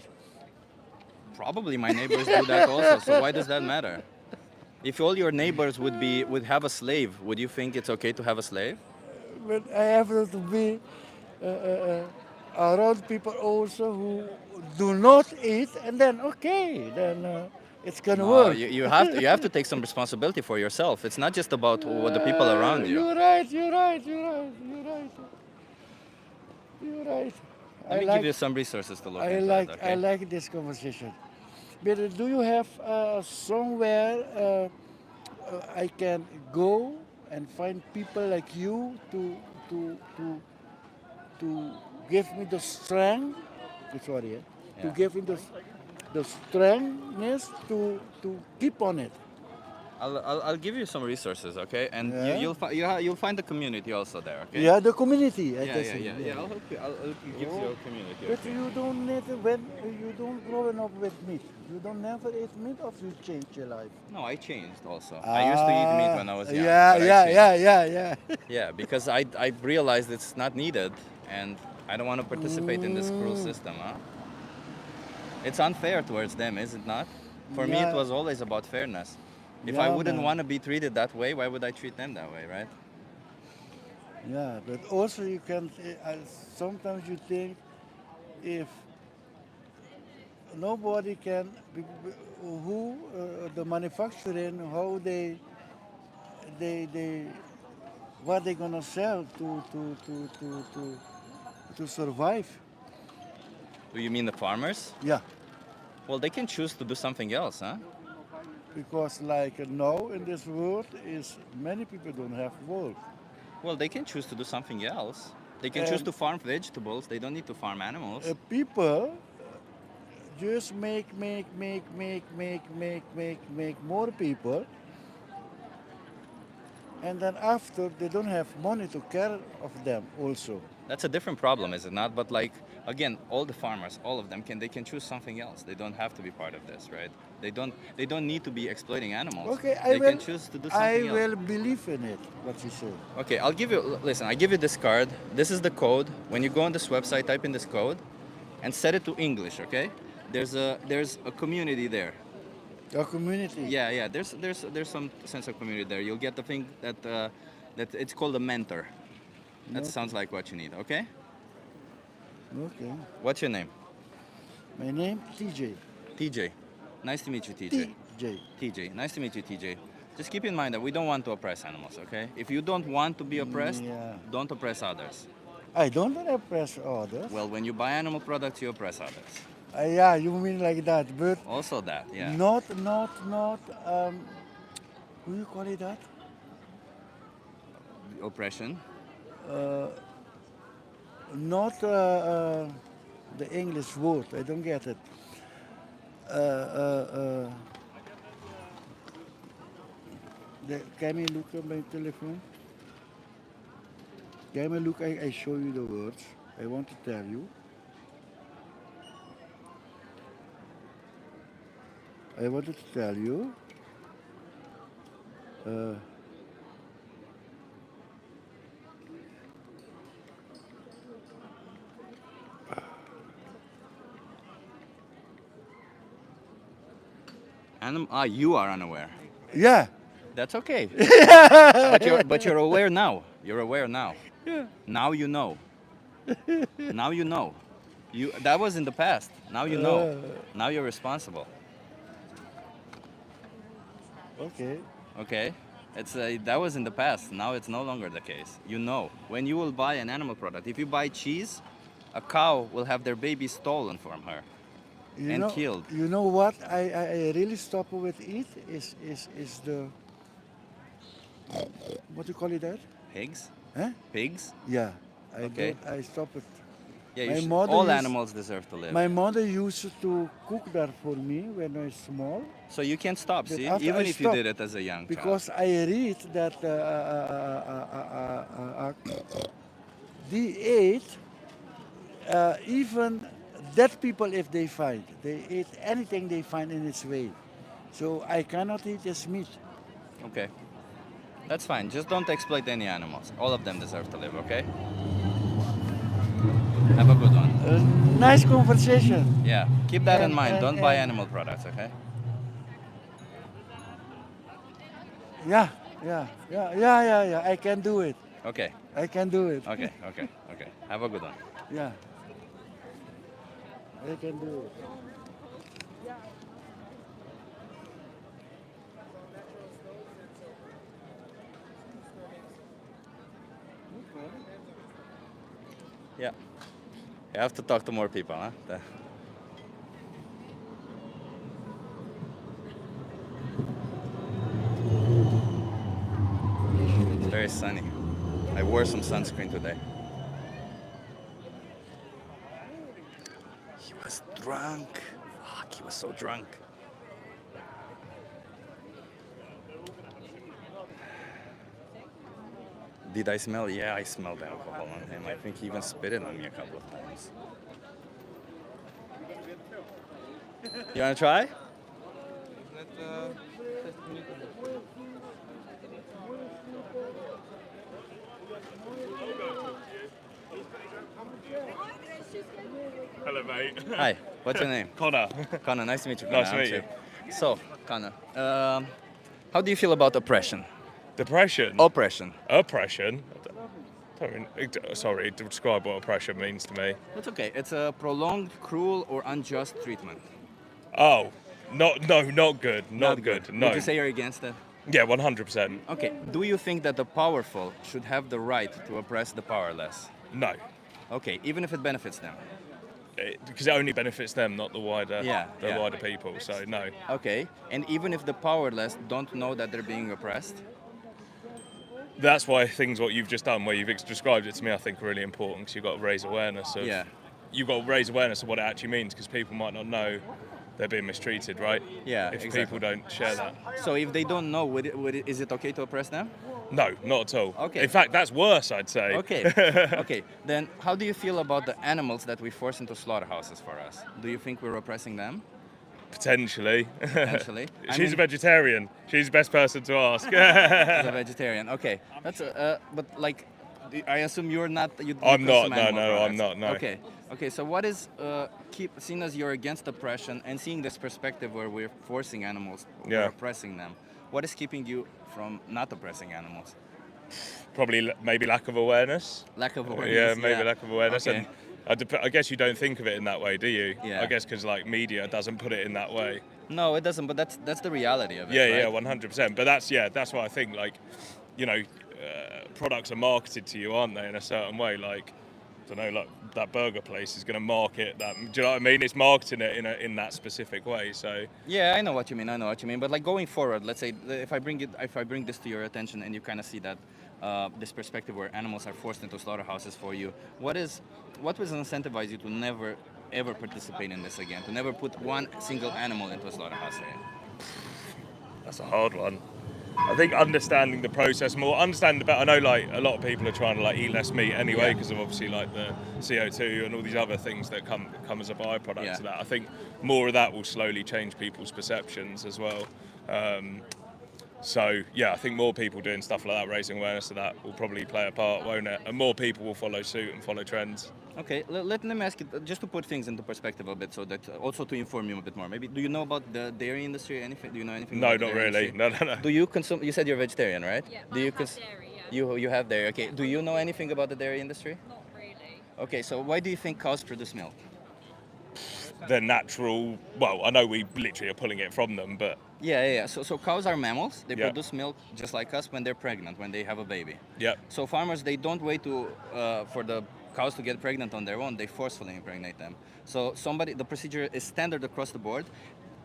[SPEAKER 1] Probably my neighbors do that also. So why does that matter? If all your neighbors would have a slave, would you think it's okay to have a slave?
[SPEAKER 4] But I have to be uh, uh, around people also who do not eat, and then okay, then it's gonna
[SPEAKER 1] No,
[SPEAKER 4] work.
[SPEAKER 1] you have to take some responsibility for yourself. It's not just about what the people around you.
[SPEAKER 4] You're right. You're right. You're right. You're right. You're right.
[SPEAKER 1] Let me give you some resources to look into it,
[SPEAKER 4] I
[SPEAKER 1] okay?
[SPEAKER 4] like this conversation. But do you have somewhere I can go and find people like you to to to give me the strength? Sorry, to
[SPEAKER 1] Yeah.
[SPEAKER 4] give me the strengthness to keep on it.
[SPEAKER 1] I'll give you some resources, okay? And
[SPEAKER 4] Yeah.
[SPEAKER 1] you'll find the community also there, okay?
[SPEAKER 4] Yeah, the community. I
[SPEAKER 1] Yeah,
[SPEAKER 4] can
[SPEAKER 1] yeah,
[SPEAKER 4] say.
[SPEAKER 1] yeah, yeah. I'll help you give you a community,
[SPEAKER 4] But
[SPEAKER 1] okay?
[SPEAKER 4] you don't need when you don't growing up with meat. You don't never eat meat, or you change your life.
[SPEAKER 1] No, I changed also. I used to eat meat when I was young,
[SPEAKER 4] Yeah,
[SPEAKER 1] but I
[SPEAKER 4] yeah,
[SPEAKER 1] changed.
[SPEAKER 4] yeah, yeah, yeah.
[SPEAKER 1] Yeah, because I realized it's not needed, and I don't want to participate in this cruel system, huh? It's unfair towards them, is it not? For me, it
[SPEAKER 4] Yeah,
[SPEAKER 1] was always about fairness. If I
[SPEAKER 4] yeah,
[SPEAKER 1] wouldn't
[SPEAKER 4] man.
[SPEAKER 1] want to be treated that way, why would I treat them that way, right?
[SPEAKER 4] Yeah, but also you can. Sometimes you think if nobody can, who the manufacturing, how they what they gonna sell to survive.
[SPEAKER 1] Do you mean the farmers?
[SPEAKER 4] Yeah,
[SPEAKER 1] Well, they can choose to do something else, huh?
[SPEAKER 4] because like now in this world is many people don't have work.
[SPEAKER 1] Well, they can choose to do something else. They can choose
[SPEAKER 4] And
[SPEAKER 1] to farm vegetables. They don't need to farm animals.
[SPEAKER 4] people just make more people, and then after they don't have money to care of them also.
[SPEAKER 1] That's a different problem, is it not? But like again, all the farmers, all of them they can choose something else. They don't have to be part of this, right? They don't need to be exploiting animals.
[SPEAKER 4] Okay,
[SPEAKER 1] They can choose to do something
[SPEAKER 4] I
[SPEAKER 1] else.
[SPEAKER 4] will believe in it. What you say.
[SPEAKER 1] Okay, I'll give you. Listen, I give you this card. This is the code. When you go on this website, type in this code, and set it to English. Okay? There's a community there.
[SPEAKER 4] Your community.
[SPEAKER 1] Yeah. There's some sense of community there. You'll get the thing that it's called a mentor. That sounds like what you need. Okay?
[SPEAKER 4] Okay.
[SPEAKER 1] What's your name?
[SPEAKER 4] My name TJ.
[SPEAKER 1] TJ. Nice to meet you, TJ.
[SPEAKER 4] TJ.
[SPEAKER 1] TJ. Nice to meet you, TJ. Just keep in mind that we don't want to oppress animals. Okay? If you don't want to be oppressed,
[SPEAKER 4] Yeah.
[SPEAKER 1] don't oppress others.
[SPEAKER 4] I don't oppress others.
[SPEAKER 1] Well, when you buy animal products, you oppress others.
[SPEAKER 4] Yeah, you mean like that, but
[SPEAKER 1] Also that, yeah.
[SPEAKER 4] not. Who you call it that?
[SPEAKER 1] Oppression.
[SPEAKER 4] Not the English word. I don't get it. Can we look at my telephone? Can we look? I show you the words. I want to tell you. I wanted to tell you.
[SPEAKER 1] You are unaware.
[SPEAKER 4] Yeah.
[SPEAKER 1] That's okay. but you're aware now. You're aware now.
[SPEAKER 4] Yeah.
[SPEAKER 1] Now you know. Now you know. That was in the past. Now you know. Now you're responsible.
[SPEAKER 4] Okay.
[SPEAKER 1] Okay? That was in the past. Now it's no longer the case. You know. When you will buy an animal product, if you buy cheese, a cow will have their baby stolen from her and killed.
[SPEAKER 4] You know what? I really stop with it is the what do you call it that?
[SPEAKER 1] Pigs?
[SPEAKER 4] Huh?
[SPEAKER 1] Pigs?
[SPEAKER 4] Yeah.
[SPEAKER 1] Okay.
[SPEAKER 4] I stop it.
[SPEAKER 1] Yeah,
[SPEAKER 4] My mother
[SPEAKER 1] all
[SPEAKER 4] used-
[SPEAKER 1] animals deserve to live.
[SPEAKER 4] My mother used to cook that for me when I was small
[SPEAKER 1] So you can't stop,
[SPEAKER 4] But
[SPEAKER 1] see?
[SPEAKER 4] after
[SPEAKER 1] Even
[SPEAKER 4] I
[SPEAKER 1] if you
[SPEAKER 4] stopped,
[SPEAKER 1] did it as a young child.
[SPEAKER 4] because I read that they ate even dead people if they find. They eat anything they find in its way. So I cannot eat this meat.
[SPEAKER 1] Okay. That's fine. Just don't exploit any animals. All of them deserve to live, okay? Have a good one.
[SPEAKER 4] Nice conversation.
[SPEAKER 1] Yeah. Keep that in
[SPEAKER 4] And-
[SPEAKER 1] mind.
[SPEAKER 4] and-
[SPEAKER 1] Don't buy
[SPEAKER 4] and-
[SPEAKER 1] animal products, okay?
[SPEAKER 4] Yeah. I can do it.
[SPEAKER 1] Okay.
[SPEAKER 4] I can do it.
[SPEAKER 1] Okay. Have a good one.
[SPEAKER 4] Yeah. I can do it.
[SPEAKER 1] Yeah. You have to talk to more people, huh? It's very sunny. I wore some sunscreen today. He was drunk. Fuck, he was so drunk. Did I smell? Yeah, I smelled alcohol on him. I think he even spit it on me a couple of times. You wanna try?
[SPEAKER 5] Hello, mate.
[SPEAKER 1] Hi, what's your name?
[SPEAKER 5] Connor.
[SPEAKER 1] Connor, nice to meet you. Connor.
[SPEAKER 5] Nice to meet
[SPEAKER 1] I'm Shay. So, Connor, how do you feel about oppression?
[SPEAKER 5] Depression.
[SPEAKER 1] Oppression.
[SPEAKER 5] Oppression. Sorry, describe what oppression means to me.
[SPEAKER 1] That's okay. It's a prolonged, cruel, or unjust treatment.
[SPEAKER 5] Oh, not good. Not good. No.
[SPEAKER 1] Would you say you're against it?
[SPEAKER 5] Yeah, 100%.
[SPEAKER 1] Okay. Do you think that the powerful should have the right to oppress the powerless?
[SPEAKER 5] No.
[SPEAKER 1] Okay, even if it benefits them.
[SPEAKER 5] Because it only benefits them, not the wider
[SPEAKER 1] Yeah.
[SPEAKER 5] wider people. So no.
[SPEAKER 1] Okay, and even if the powerless don't know that they're being oppressed?
[SPEAKER 5] That's why what you've just done, where you've described it to me, I think are really important, because you've got to raise awareness of.
[SPEAKER 1] Yeah.
[SPEAKER 5] You've got to raise awareness of what it actually means, because people might not know they're being mistreated, right?
[SPEAKER 1] Yeah,
[SPEAKER 5] If
[SPEAKER 1] exactly.
[SPEAKER 5] people don't share that.
[SPEAKER 1] So if they don't know, is it okay to oppress them?
[SPEAKER 5] No, not at all.
[SPEAKER 1] Okay.
[SPEAKER 5] In fact, that's worse, I'd say.
[SPEAKER 1] Okay. Okay. Then how do you feel about the animals that we force into slaughterhouses for us? Do you think we're oppressing them?
[SPEAKER 5] Potentially.
[SPEAKER 1] Potentially. I
[SPEAKER 5] She's
[SPEAKER 1] mean-
[SPEAKER 5] a vegetarian. She's the best person to ask.
[SPEAKER 1] As a vegetarian. Okay. That's but like I assume you're not. You
[SPEAKER 5] I'm not,
[SPEAKER 1] consume
[SPEAKER 5] no,
[SPEAKER 1] animal
[SPEAKER 5] no, I'm
[SPEAKER 1] products.
[SPEAKER 5] not, no.
[SPEAKER 1] Okay. Okay. So what is seeing as you're against oppression and seeing this perspective where we're forcing animals, we're
[SPEAKER 5] Yeah.
[SPEAKER 1] oppressing them. What is keeping you from not oppressing animals?
[SPEAKER 5] Probably maybe lack of awareness.
[SPEAKER 1] Lack of awareness.
[SPEAKER 5] Yeah, maybe lack of awareness.
[SPEAKER 1] Okay.
[SPEAKER 5] And I guess you don't think of it in that way, do you?
[SPEAKER 1] Yeah.
[SPEAKER 5] I guess because like media doesn't put it in that way.
[SPEAKER 1] No, it doesn't. But that's the reality of it.
[SPEAKER 5] Yeah,
[SPEAKER 1] right?
[SPEAKER 5] yeah, 100%. But that's why I think like, you know, products are marketed to you, aren't they, in a certain way? Like, I don't know, like that burger place is going to market that. Do you know what I mean? It's marketing it in that specific way. So
[SPEAKER 1] Yeah, I know what you mean. I know what you mean. But like going forward, let's say if I bring this to your attention and you kind of see that this perspective where animals are forced into slaughterhouses for you, what will incentivize you to never ever participate in this again? To never put one single animal into a slaughterhouse again?
[SPEAKER 5] that's a hard one. I think understanding the process more, understanding about. I know like a lot of people are trying to like eat less meat anyway
[SPEAKER 1] Yeah.
[SPEAKER 5] because of obviously like the CO2 and all these other things that come as a byproduct
[SPEAKER 1] Yeah.
[SPEAKER 5] of that. I think more of that will slowly change people's perceptions as well. So yeah, I think more people doing stuff like that, raising awareness of that, will probably play a part, won't it? And more people will follow suit and follow trends.
[SPEAKER 1] Okay, let me ask you just to put things into perspective a bit, so that also to inform you a bit more. Maybe do you know about the dairy industry? Anything? Do you know anything?
[SPEAKER 5] No,
[SPEAKER 1] about the
[SPEAKER 5] not
[SPEAKER 1] dairy
[SPEAKER 5] really.
[SPEAKER 1] industry?
[SPEAKER 5] No.
[SPEAKER 1] Do you consume? You said you're vegetarian, right?
[SPEAKER 6] Yeah,
[SPEAKER 1] Do you
[SPEAKER 6] I have dairy, yeah.
[SPEAKER 1] You have dairy. Okay. Do you know anything about the dairy industry?
[SPEAKER 6] Not really.
[SPEAKER 1] Okay, so why do you think cows produce milk?
[SPEAKER 5] They're natural. Well, I know we literally are pulling it from them, but
[SPEAKER 1] Yeah. So cows are mammals. They
[SPEAKER 5] Yeah.
[SPEAKER 1] produce milk just like us when they're pregnant, when they have a baby.
[SPEAKER 5] yeah,
[SPEAKER 1] So farmers, they don't wait for the cows to get pregnant on their own. They forcefully impregnate them. So the procedure is standard across the board.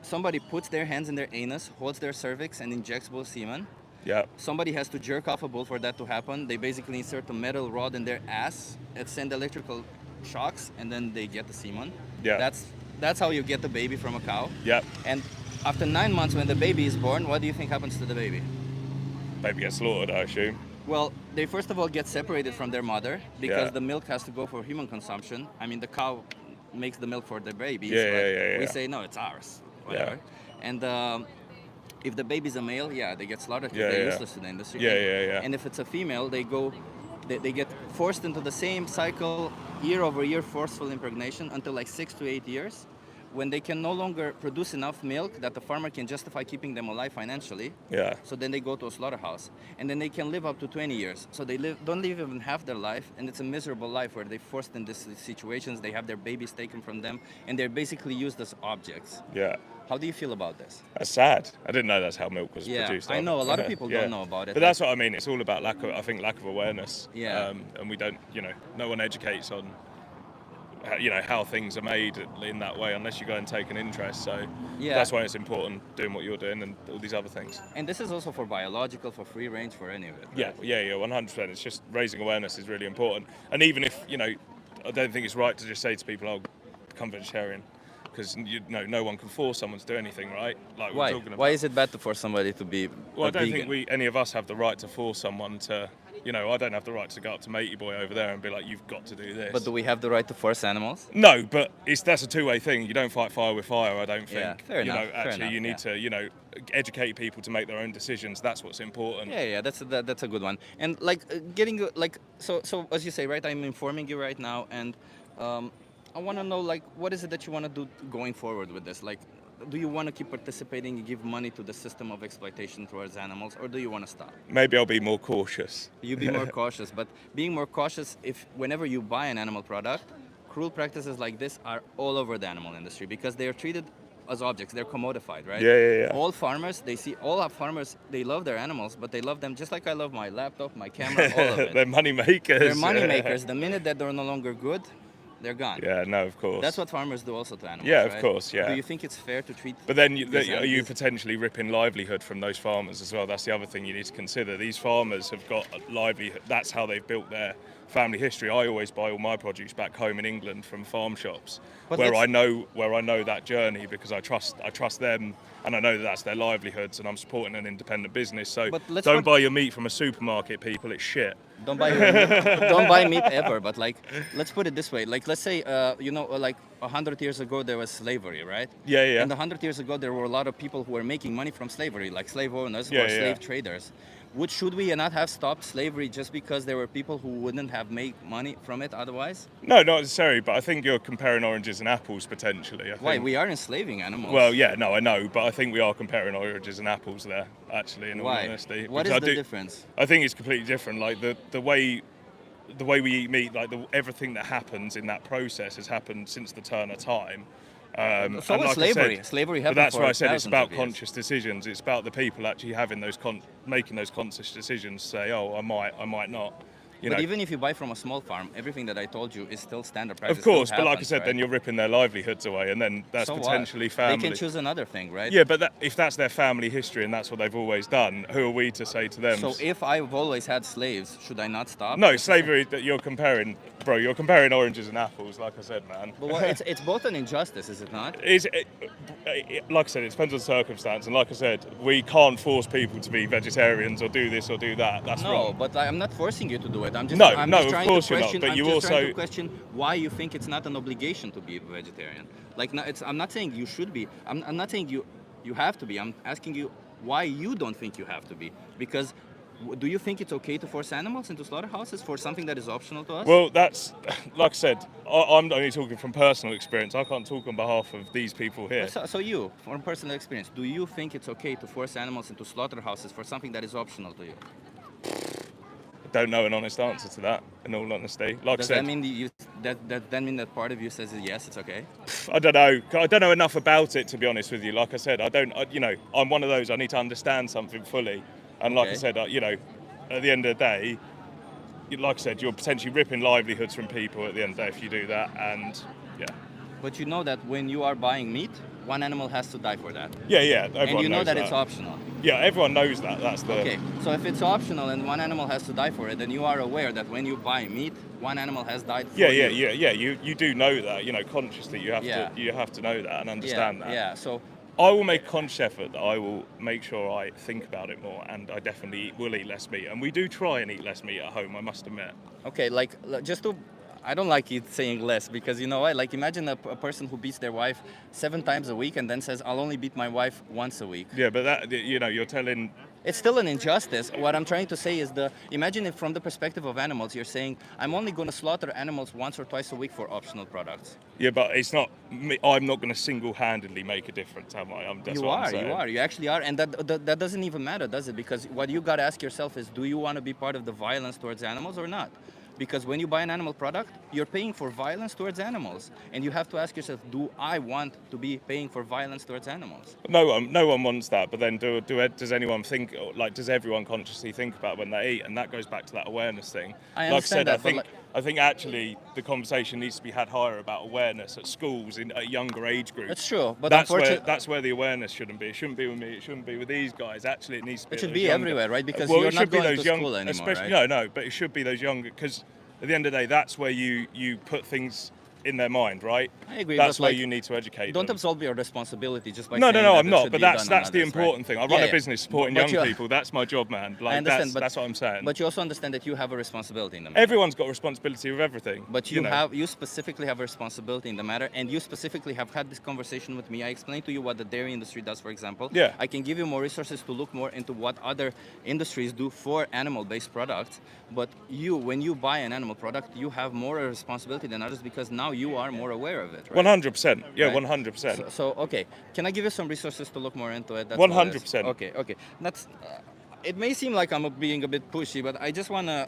[SPEAKER 1] Somebody puts their hands in their anus, holds their cervix, and injects bull semen.
[SPEAKER 5] yeah,
[SPEAKER 1] Somebody has to jerk off a bull for that to happen. They basically insert a metal rod in their ass and send electrical shocks, and then they get the semen.
[SPEAKER 5] Yeah.
[SPEAKER 1] That's how you get the baby from a cow.
[SPEAKER 5] yeah.
[SPEAKER 1] And after 9 months, when the baby is born, what do you think happens to the baby?
[SPEAKER 5] Baby gets slaughtered, I assume.
[SPEAKER 1] Well, they first of all get separated from their mother because
[SPEAKER 5] Yeah.
[SPEAKER 1] the milk has to go for human consumption. I mean, the cow makes the milk for the babies,
[SPEAKER 5] Yeah,
[SPEAKER 1] but
[SPEAKER 5] yeah.
[SPEAKER 1] we say no, it's ours, whatever. And if the baby's a male, yeah, they get slaughtered because
[SPEAKER 5] Yeah,
[SPEAKER 1] they're
[SPEAKER 5] yeah.
[SPEAKER 1] useless to the industry.
[SPEAKER 5] Yeah,
[SPEAKER 1] and,
[SPEAKER 5] yeah.
[SPEAKER 1] And if it's a female, they get forced into the same cycle year over year, forceful impregnation until like 6 to 8 years, when they can no longer produce enough milk that the farmer can justify keeping them alive financially.
[SPEAKER 5] Yeah.
[SPEAKER 1] So then they go to a slaughterhouse, and then they can live up to 20 years. So they don't live even half their life, and it's a miserable life where they're forced in these situations. They have their babies taken from them, and they're basically used as objects.
[SPEAKER 5] Yeah.
[SPEAKER 1] How do you feel about this?
[SPEAKER 5] That's sad. I didn't know that's how milk was
[SPEAKER 1] Yeah,
[SPEAKER 5] produced.
[SPEAKER 1] I know, a lot of
[SPEAKER 5] Yeah,
[SPEAKER 1] people
[SPEAKER 5] yeah.
[SPEAKER 1] don't know about it.
[SPEAKER 5] But that's what I mean. It's all about lack of awareness.
[SPEAKER 1] Yeah.
[SPEAKER 5] And we don't, no one educates on, how things are made in that way unless you go and take an interest. So
[SPEAKER 1] Yeah.
[SPEAKER 5] that's why it's important doing what you're doing and all these other things.
[SPEAKER 1] And this is also for biological, for free range, for any of it.
[SPEAKER 5] Yeah, 100%. It's just raising awareness is really important. And even if, I don't think it's right to just say to people, "Oh, become vegetarian," because no one can force someone to do anything, right? Like
[SPEAKER 1] Why?
[SPEAKER 5] we're talking about.
[SPEAKER 1] Why is it bad to force somebody to be
[SPEAKER 5] Well,
[SPEAKER 1] a
[SPEAKER 5] I don't
[SPEAKER 1] vegan?
[SPEAKER 5] think any of us have the right to force someone to. I don't have the right to go up to Matey Boy over there and be like, "You've got to do this."
[SPEAKER 1] But do we have the right to force animals?
[SPEAKER 5] No, but that's a two-way thing. You don't fight fire with fire, I don't think.
[SPEAKER 1] Yeah, fair enough, fair
[SPEAKER 5] Actually,
[SPEAKER 1] enough,
[SPEAKER 5] you need to, educate people to make their own decisions. That's what's important.
[SPEAKER 1] Yeah, that's a good one. And so as you say, right? I'm informing you right now, and I want to know what is it that you want to do going forward with this? Like, do you want to keep participating and give money to the system of exploitation towards animals, or do you want to stop?
[SPEAKER 5] Maybe I'll be more cautious.
[SPEAKER 1] You be more cautious, but being more cautious if whenever you buy an animal product, cruel practices like this are all over the animal industry because they are treated as objects. They're commodified, right?
[SPEAKER 5] Yeah.
[SPEAKER 1] All our farmers, they love their animals, but they love them just like I love my laptop, my camera, all of it.
[SPEAKER 5] They're money makers.
[SPEAKER 1] They're money makers. The minute that they're no longer good, they're gone.
[SPEAKER 5] Yeah, no, of course.
[SPEAKER 1] That's what farmers do also to animals.
[SPEAKER 5] Yeah, of
[SPEAKER 1] right?
[SPEAKER 5] are yeah.
[SPEAKER 1] Do you think it's fair to treat?
[SPEAKER 5] But then are you
[SPEAKER 1] these-
[SPEAKER 5] potentially ripping livelihood from those farmers as well? That's the other thing you need to consider. These farmers have got a livelihood. That's how they've built their family history. I always buy all my produce back home in England from farm shops,
[SPEAKER 1] But
[SPEAKER 5] where
[SPEAKER 1] let's-
[SPEAKER 5] I know that journey because I trust them, and I know that that's their livelihoods, and I'm supporting an independent business. So
[SPEAKER 1] But let's
[SPEAKER 5] don't
[SPEAKER 1] put-
[SPEAKER 5] buy your meat from a supermarket, people. It's shit.
[SPEAKER 1] Don't buy don't buy meat ever. But like, let's put it this way. Like, let's say like 100 years ago there was slavery, right?
[SPEAKER 5] Yeah, yeah.
[SPEAKER 1] And 100 years ago there were a lot of people who were making money from slavery, like slave owners
[SPEAKER 5] Yeah,
[SPEAKER 1] or
[SPEAKER 5] yeah.
[SPEAKER 1] slave traders. Should we not have stopped slavery just because there were people who wouldn't have made money from it otherwise?
[SPEAKER 5] No, not necessarily, but I think you're comparing oranges and apples potentially. I
[SPEAKER 1] Why?
[SPEAKER 5] think.
[SPEAKER 1] We are enslaving animals.
[SPEAKER 5] Well, yeah, no, I know, but I think we are comparing oranges and apples there, actually, in all
[SPEAKER 1] Why?
[SPEAKER 5] honesty.
[SPEAKER 1] What
[SPEAKER 5] Because
[SPEAKER 1] is the
[SPEAKER 5] I
[SPEAKER 1] difference?
[SPEAKER 5] I think it's completely different. Like the way we eat meat, like everything that happens in that process has happened since the turn of time.
[SPEAKER 1] So
[SPEAKER 5] and
[SPEAKER 1] is
[SPEAKER 5] like I
[SPEAKER 1] slavery.
[SPEAKER 5] said-
[SPEAKER 1] Slavery
[SPEAKER 5] But
[SPEAKER 1] happened
[SPEAKER 5] that's
[SPEAKER 1] for
[SPEAKER 5] why I said it's
[SPEAKER 1] thousands
[SPEAKER 5] about
[SPEAKER 1] of years.
[SPEAKER 5] conscious decisions. It's about the people actually having those making those conscious decisions. Say, oh, I might not. You
[SPEAKER 1] But
[SPEAKER 5] know.
[SPEAKER 1] even if you buy from a small farm, everything that I told you is still standard price.
[SPEAKER 5] Of
[SPEAKER 1] It still
[SPEAKER 5] course, but like I
[SPEAKER 1] happens,
[SPEAKER 5] said, then
[SPEAKER 1] right?
[SPEAKER 5] you're ripping their livelihoods away, and then that's
[SPEAKER 1] So what?
[SPEAKER 5] potentially family.
[SPEAKER 1] They can choose another thing, right?
[SPEAKER 5] Yeah, but if that's their family history and that's what they've always done, who are we to say to them?
[SPEAKER 1] So if I've always had slaves, should I not stop?
[SPEAKER 5] No, slavery that you're comparing, bro. You're comparing oranges and apples, like I said, man.
[SPEAKER 1] But it's both an injustice, is it not?
[SPEAKER 5] Like I said, it depends on circumstance, and like I said, we can't force people to be vegetarians or do this or do that. That's
[SPEAKER 1] No,
[SPEAKER 5] wrong.
[SPEAKER 1] but I'm not forcing you to do it. I'm just
[SPEAKER 5] No,
[SPEAKER 1] I'm
[SPEAKER 5] no,
[SPEAKER 1] just
[SPEAKER 5] of
[SPEAKER 1] trying
[SPEAKER 5] course
[SPEAKER 1] to
[SPEAKER 5] you're not,
[SPEAKER 1] question,
[SPEAKER 5] but
[SPEAKER 1] I'm
[SPEAKER 5] you
[SPEAKER 1] just trying
[SPEAKER 5] also-
[SPEAKER 1] to question why you think it's not an obligation to be a vegetarian. Like, no, I'm not saying you should be. I'm not saying you have to be. I'm asking you why you don't think you have to be. Because do you think it's okay to force animals into slaughterhouses for something that is optional to us?
[SPEAKER 5] Well, that's like I said. I'm only talking from personal experience. I can't talk on behalf of these people here.
[SPEAKER 1] So you, from personal experience, do you think it's okay to force animals into slaughterhouses for something that is optional to you?
[SPEAKER 5] I don't know an honest answer to that. In all honesty, like
[SPEAKER 1] Does
[SPEAKER 5] I said,
[SPEAKER 1] that mean that mean that part of you says yes, it's okay?
[SPEAKER 5] I don't know. I don't know enough about it, to be honest with you. Like I said, I'm one of those. I need to understand something fully. And like I
[SPEAKER 1] Okay.
[SPEAKER 5] said, at the end of the day, like I said, you're potentially ripping livelihoods from people at the end of the day if you do that. And yeah,
[SPEAKER 1] But you know that when you are buying meat, one animal has to die for that.
[SPEAKER 5] yeah. Everyone
[SPEAKER 1] And you know
[SPEAKER 5] knows
[SPEAKER 1] that it's optional.
[SPEAKER 5] Yeah, everyone knows that. That's the.
[SPEAKER 1] Okay, so if it's optional and one animal has to die for it, then you are aware that when you buy meat, one animal has died for
[SPEAKER 5] Yeah,
[SPEAKER 1] you.
[SPEAKER 5] You do know that. Consciously, you
[SPEAKER 1] Yeah.
[SPEAKER 5] have to know that and understand that.
[SPEAKER 1] Yeah, so
[SPEAKER 5] I will make a conscious effort that I will make sure I think about it more, and I definitely will eat less meat. And we do try and eat less meat at home, I must admit.
[SPEAKER 1] okay, just to, I don't like it saying less because you know what? Like imagine a person who beats their wife 7 times a week and then says, "I'll only beat my wife once a week."
[SPEAKER 5] Yeah, but that you're telling.
[SPEAKER 1] It's still an injustice. What I'm trying to say is imagine if from the perspective of animals, you're saying, I'm only going to slaughter animals once or twice a week for optional products.
[SPEAKER 5] Yeah, but it's not. I'm not going to single-handedly make a difference, am I? That's what I'm saying.
[SPEAKER 1] You are. You actually are. And that doesn't even matter, does it? Because what you got to ask yourself is, do you want to be part of the violence towards animals or not? Because when you buy an animal product, you're paying for violence towards animals. And you have to ask yourself, do I want to be paying for violence towards animals?
[SPEAKER 5] No one wants that. But then, does anyone think? Like, does everyone consciously think about when they eat? And that goes back to that awareness thing.
[SPEAKER 1] I
[SPEAKER 5] Like I
[SPEAKER 1] understand
[SPEAKER 5] said,
[SPEAKER 1] that, but
[SPEAKER 5] I think actually the conversation needs to be had higher about awareness at schools at younger age groups.
[SPEAKER 1] That's true, but
[SPEAKER 5] that's
[SPEAKER 1] unfortunately,
[SPEAKER 5] that's where the awareness shouldn't be. It shouldn't be with me. It shouldn't be with these guys. Actually, it needs to be.
[SPEAKER 1] it should
[SPEAKER 5] at
[SPEAKER 1] be
[SPEAKER 5] those younger-
[SPEAKER 1] everywhere, right? Because
[SPEAKER 5] Well,
[SPEAKER 1] you're
[SPEAKER 5] it
[SPEAKER 1] not
[SPEAKER 5] should be
[SPEAKER 1] going
[SPEAKER 5] those
[SPEAKER 1] to
[SPEAKER 5] young,
[SPEAKER 1] school anymore,
[SPEAKER 5] especially
[SPEAKER 1] right?
[SPEAKER 5] no, but it should be those younger because at the end of the day, that's where you put things in their mind, right?
[SPEAKER 1] I agree,
[SPEAKER 5] That's
[SPEAKER 1] but,
[SPEAKER 5] where
[SPEAKER 1] like,
[SPEAKER 5] you need to educate
[SPEAKER 1] Don't
[SPEAKER 5] them.
[SPEAKER 1] absolve your responsibility just by
[SPEAKER 5] No,
[SPEAKER 1] saying
[SPEAKER 5] no,
[SPEAKER 1] that
[SPEAKER 5] I'm
[SPEAKER 1] it
[SPEAKER 5] not.
[SPEAKER 1] should
[SPEAKER 5] But
[SPEAKER 1] be
[SPEAKER 5] that's
[SPEAKER 1] done on
[SPEAKER 5] that's the
[SPEAKER 1] others, right?
[SPEAKER 5] important thing. I run
[SPEAKER 1] Yeah,
[SPEAKER 5] a
[SPEAKER 1] yeah.
[SPEAKER 5] business supporting
[SPEAKER 1] But
[SPEAKER 5] young
[SPEAKER 1] you-
[SPEAKER 5] people. That's my job, man. Like
[SPEAKER 1] I understand,
[SPEAKER 5] that's what I'm saying.
[SPEAKER 1] But you also understand that you have a responsibility in the matter.
[SPEAKER 5] Everyone's got responsibility with everything.
[SPEAKER 1] But
[SPEAKER 5] you know.
[SPEAKER 1] you specifically have a responsibility in the matter, and you specifically have had this conversation with me. I explained to you what the dairy industry does, for example.
[SPEAKER 5] Yeah.
[SPEAKER 1] I can give you more resources to look more into what other industries do for animal-based products. But when you buy an animal product, you have more responsibility than others because now you are more aware of it. Right?
[SPEAKER 5] 100%. Yeah,
[SPEAKER 1] Right.
[SPEAKER 5] 100%.
[SPEAKER 1] So okay, can I give you some resources to look more into it? That's all it is.
[SPEAKER 5] 100%.
[SPEAKER 1] Okay. That's. It may seem like I'm being a bit pushy, but I just wanna,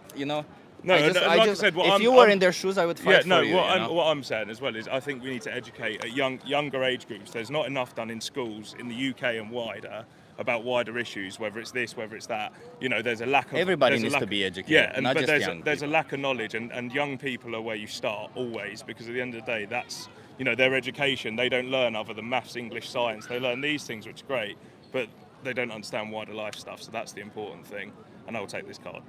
[SPEAKER 5] No,
[SPEAKER 1] I
[SPEAKER 5] like I said, what
[SPEAKER 1] if
[SPEAKER 5] I'm-
[SPEAKER 1] you were
[SPEAKER 5] I'm-
[SPEAKER 1] in their shoes, I would
[SPEAKER 5] Yeah,
[SPEAKER 1] fight
[SPEAKER 5] no.
[SPEAKER 1] for you. you know?
[SPEAKER 5] What I'm saying as well is, I think we need to educate at younger age groups. There's not enough done in schools in the UK and wider about wider issues, whether it's this, whether it's that. There's a lack of.
[SPEAKER 1] Everybody
[SPEAKER 5] there's a
[SPEAKER 1] needs
[SPEAKER 5] lack
[SPEAKER 1] to
[SPEAKER 5] of-
[SPEAKER 1] be educated,
[SPEAKER 5] Yeah,
[SPEAKER 1] not
[SPEAKER 5] but
[SPEAKER 1] just young
[SPEAKER 5] there's a
[SPEAKER 1] people.
[SPEAKER 5] lack of knowledge, and young people are where you start always, because at the end of the day, that's their education. They don't learn other than maths, English, science. They learn these things, which are great, but they don't understand wider life stuff. So that's the important thing. And I will take this card.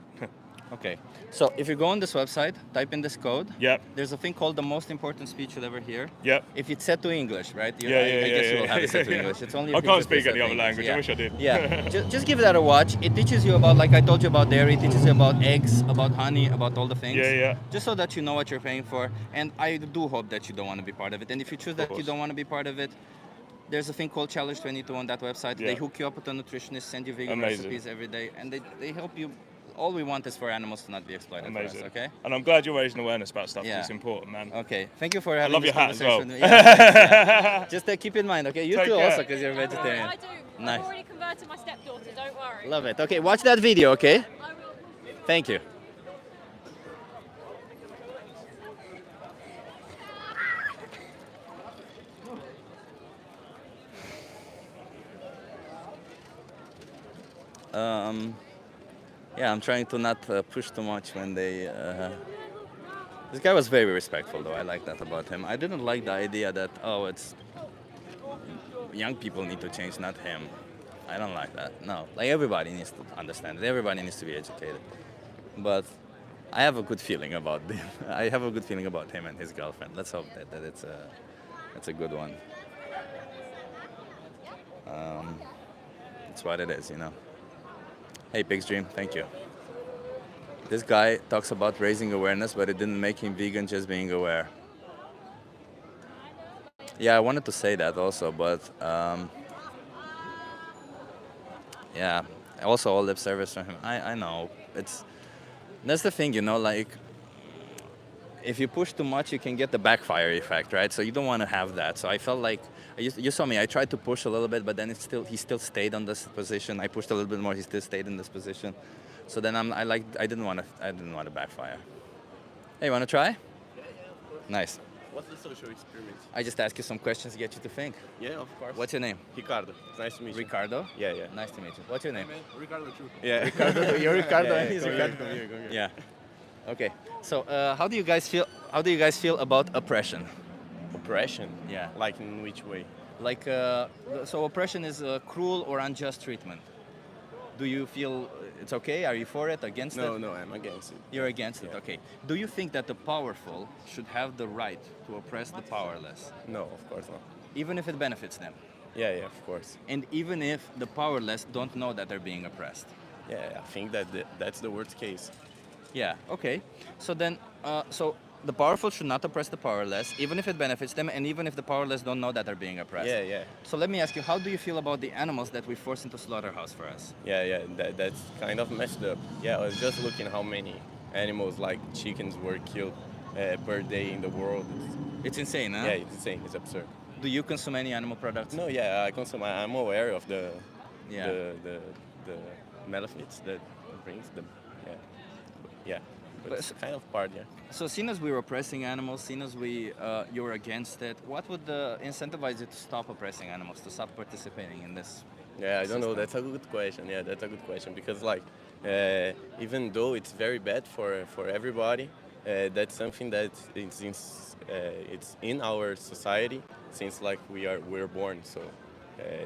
[SPEAKER 1] Okay. So if you go on this website, type in this code.
[SPEAKER 5] Yep.
[SPEAKER 1] There's a thing called the most important speech you'll ever hear.
[SPEAKER 5] Yep.
[SPEAKER 1] If it's set to English, right?
[SPEAKER 5] Yeah,
[SPEAKER 1] I guess you will have it set to
[SPEAKER 5] yeah.
[SPEAKER 1] English. It's only.
[SPEAKER 5] I
[SPEAKER 1] if
[SPEAKER 5] can't
[SPEAKER 1] it's
[SPEAKER 5] speak
[SPEAKER 1] set
[SPEAKER 5] any
[SPEAKER 1] to
[SPEAKER 5] other
[SPEAKER 1] English.
[SPEAKER 5] language.
[SPEAKER 1] Yeah.
[SPEAKER 5] I wish I did.
[SPEAKER 1] Yeah. just give that a watch. It teaches you about, like I told you about dairy. It teaches you about eggs, about honey, about all the things.
[SPEAKER 5] Yeah, yeah.
[SPEAKER 1] Just so that you know what you're paying for. And I do hope that you don't want to be part of it. And if you choose that you
[SPEAKER 5] course.
[SPEAKER 1] don't want to be part of it, there's a thing called Challenge 22 on that website.
[SPEAKER 5] Yeah.
[SPEAKER 1] They hook you up with a nutritionist, send you vegan
[SPEAKER 5] Amazing.
[SPEAKER 1] recipes every day, and they help you. All we want is for animals to not be exploited.
[SPEAKER 5] Amazing.
[SPEAKER 1] For us, okay?
[SPEAKER 5] And I'm glad you're raising awareness about stuff. 'Cause
[SPEAKER 1] Yeah.
[SPEAKER 5] It's important, man.
[SPEAKER 1] Okay. Thank you for having
[SPEAKER 5] love
[SPEAKER 1] this
[SPEAKER 5] your hat as well.
[SPEAKER 1] conversation with me. Yeah, thanks, yeah. Just keep in mind, okay? You
[SPEAKER 5] Take
[SPEAKER 1] too
[SPEAKER 5] care.
[SPEAKER 1] also, because you're vegetarian.
[SPEAKER 6] I do.
[SPEAKER 1] Nice.
[SPEAKER 6] I've already converted my stepdaughter, don't worry.
[SPEAKER 1] Love it. Okay, watch that video, okay?
[SPEAKER 6] I will.
[SPEAKER 1] Thank you. Yeah, I'm trying to not push too much when they. This guy was very respectful, though. I like that about him. I didn't like the idea that it's young people need to change, not him. I don't like that. No, like everybody needs to understand it. Everybody needs to be educated. But I have a good feeling about them. I have a good feeling about him and his girlfriend. Let's hope that it's a good one. It's what it is, you know. Hey, Pig's Dream, thank you. This guy talks about raising awareness, but it didn't make him vegan just being aware. Yeah, I wanted to say that also, but yeah, also all lip service from him. I know that's the thing, you know, like if you push too much, you can get the backfire effect, right? So you don't want to have that. So I felt like you saw me. I tried to push a little bit, but then he still stayed on this position. I pushed a little bit more. He still stayed in this position. So then I didn't want to backfire. Hey, you want to try? Nice.
[SPEAKER 7] What's the social experiment?
[SPEAKER 1] I just ask you some questions to get you to think.
[SPEAKER 7] Yeah, of course.
[SPEAKER 1] What's your name?
[SPEAKER 7] Ricardo. Nice to meet you.
[SPEAKER 1] Ricardo?
[SPEAKER 7] Yeah, yeah.
[SPEAKER 1] Nice to meet you. What's your name?
[SPEAKER 7] Ricardo too. Yeah.
[SPEAKER 1] Ricardo. You're Ricardo
[SPEAKER 7] Yeah,
[SPEAKER 1] and he's
[SPEAKER 7] come
[SPEAKER 1] Ricardo.
[SPEAKER 7] Here, come here.
[SPEAKER 1] Yeah. Okay. So how do you guys feel about oppression?
[SPEAKER 7] Oppression?
[SPEAKER 1] Yeah.
[SPEAKER 7] Like in which way?
[SPEAKER 1] Like so oppression is cruel or unjust treatment. Do you feel it's okay? Are you for it? Against it?
[SPEAKER 7] No, I'm against it.
[SPEAKER 1] You're against it. Okay. Do you think that the powerful should have the right to oppress the powerless,
[SPEAKER 7] No, of course not.
[SPEAKER 1] even if it benefits them,
[SPEAKER 7] Yeah, of course.
[SPEAKER 1] and even if the powerless don't know that they're being oppressed?
[SPEAKER 7] Yeah, I think that that's the worst case.
[SPEAKER 1] Yeah. Okay. So then, so the powerful should not oppress the powerless, even if it benefits them, and even if the powerless don't know that they're being oppressed.
[SPEAKER 7] Yeah, yeah.
[SPEAKER 1] So let me ask you, how do you feel about the animals that we force into slaughterhouse for us?
[SPEAKER 7] Yeah, that's kind of messed up. Yeah, I was just looking how many animals like chickens were killed per day in the world.
[SPEAKER 1] It's insane, huh?
[SPEAKER 7] Yeah, it's insane. It's absurd.
[SPEAKER 1] Do you consume any animal products?
[SPEAKER 7] No, yeah, I consume. I'm aware of the
[SPEAKER 1] Yeah.
[SPEAKER 7] the benefits that it brings. Yeah, but
[SPEAKER 1] But
[SPEAKER 7] it's kind of part. Yeah.
[SPEAKER 1] So, seeing as we're oppressing animals, seeing as you're against it, what would incentivize you to stop oppressing animals, to stop participating in this?
[SPEAKER 7] Yeah, I don't know.
[SPEAKER 1] system?
[SPEAKER 7] That's a good question. Yeah, that's a good question because like even though it's very bad for everybody, that's something that it's in our society since like we're born. So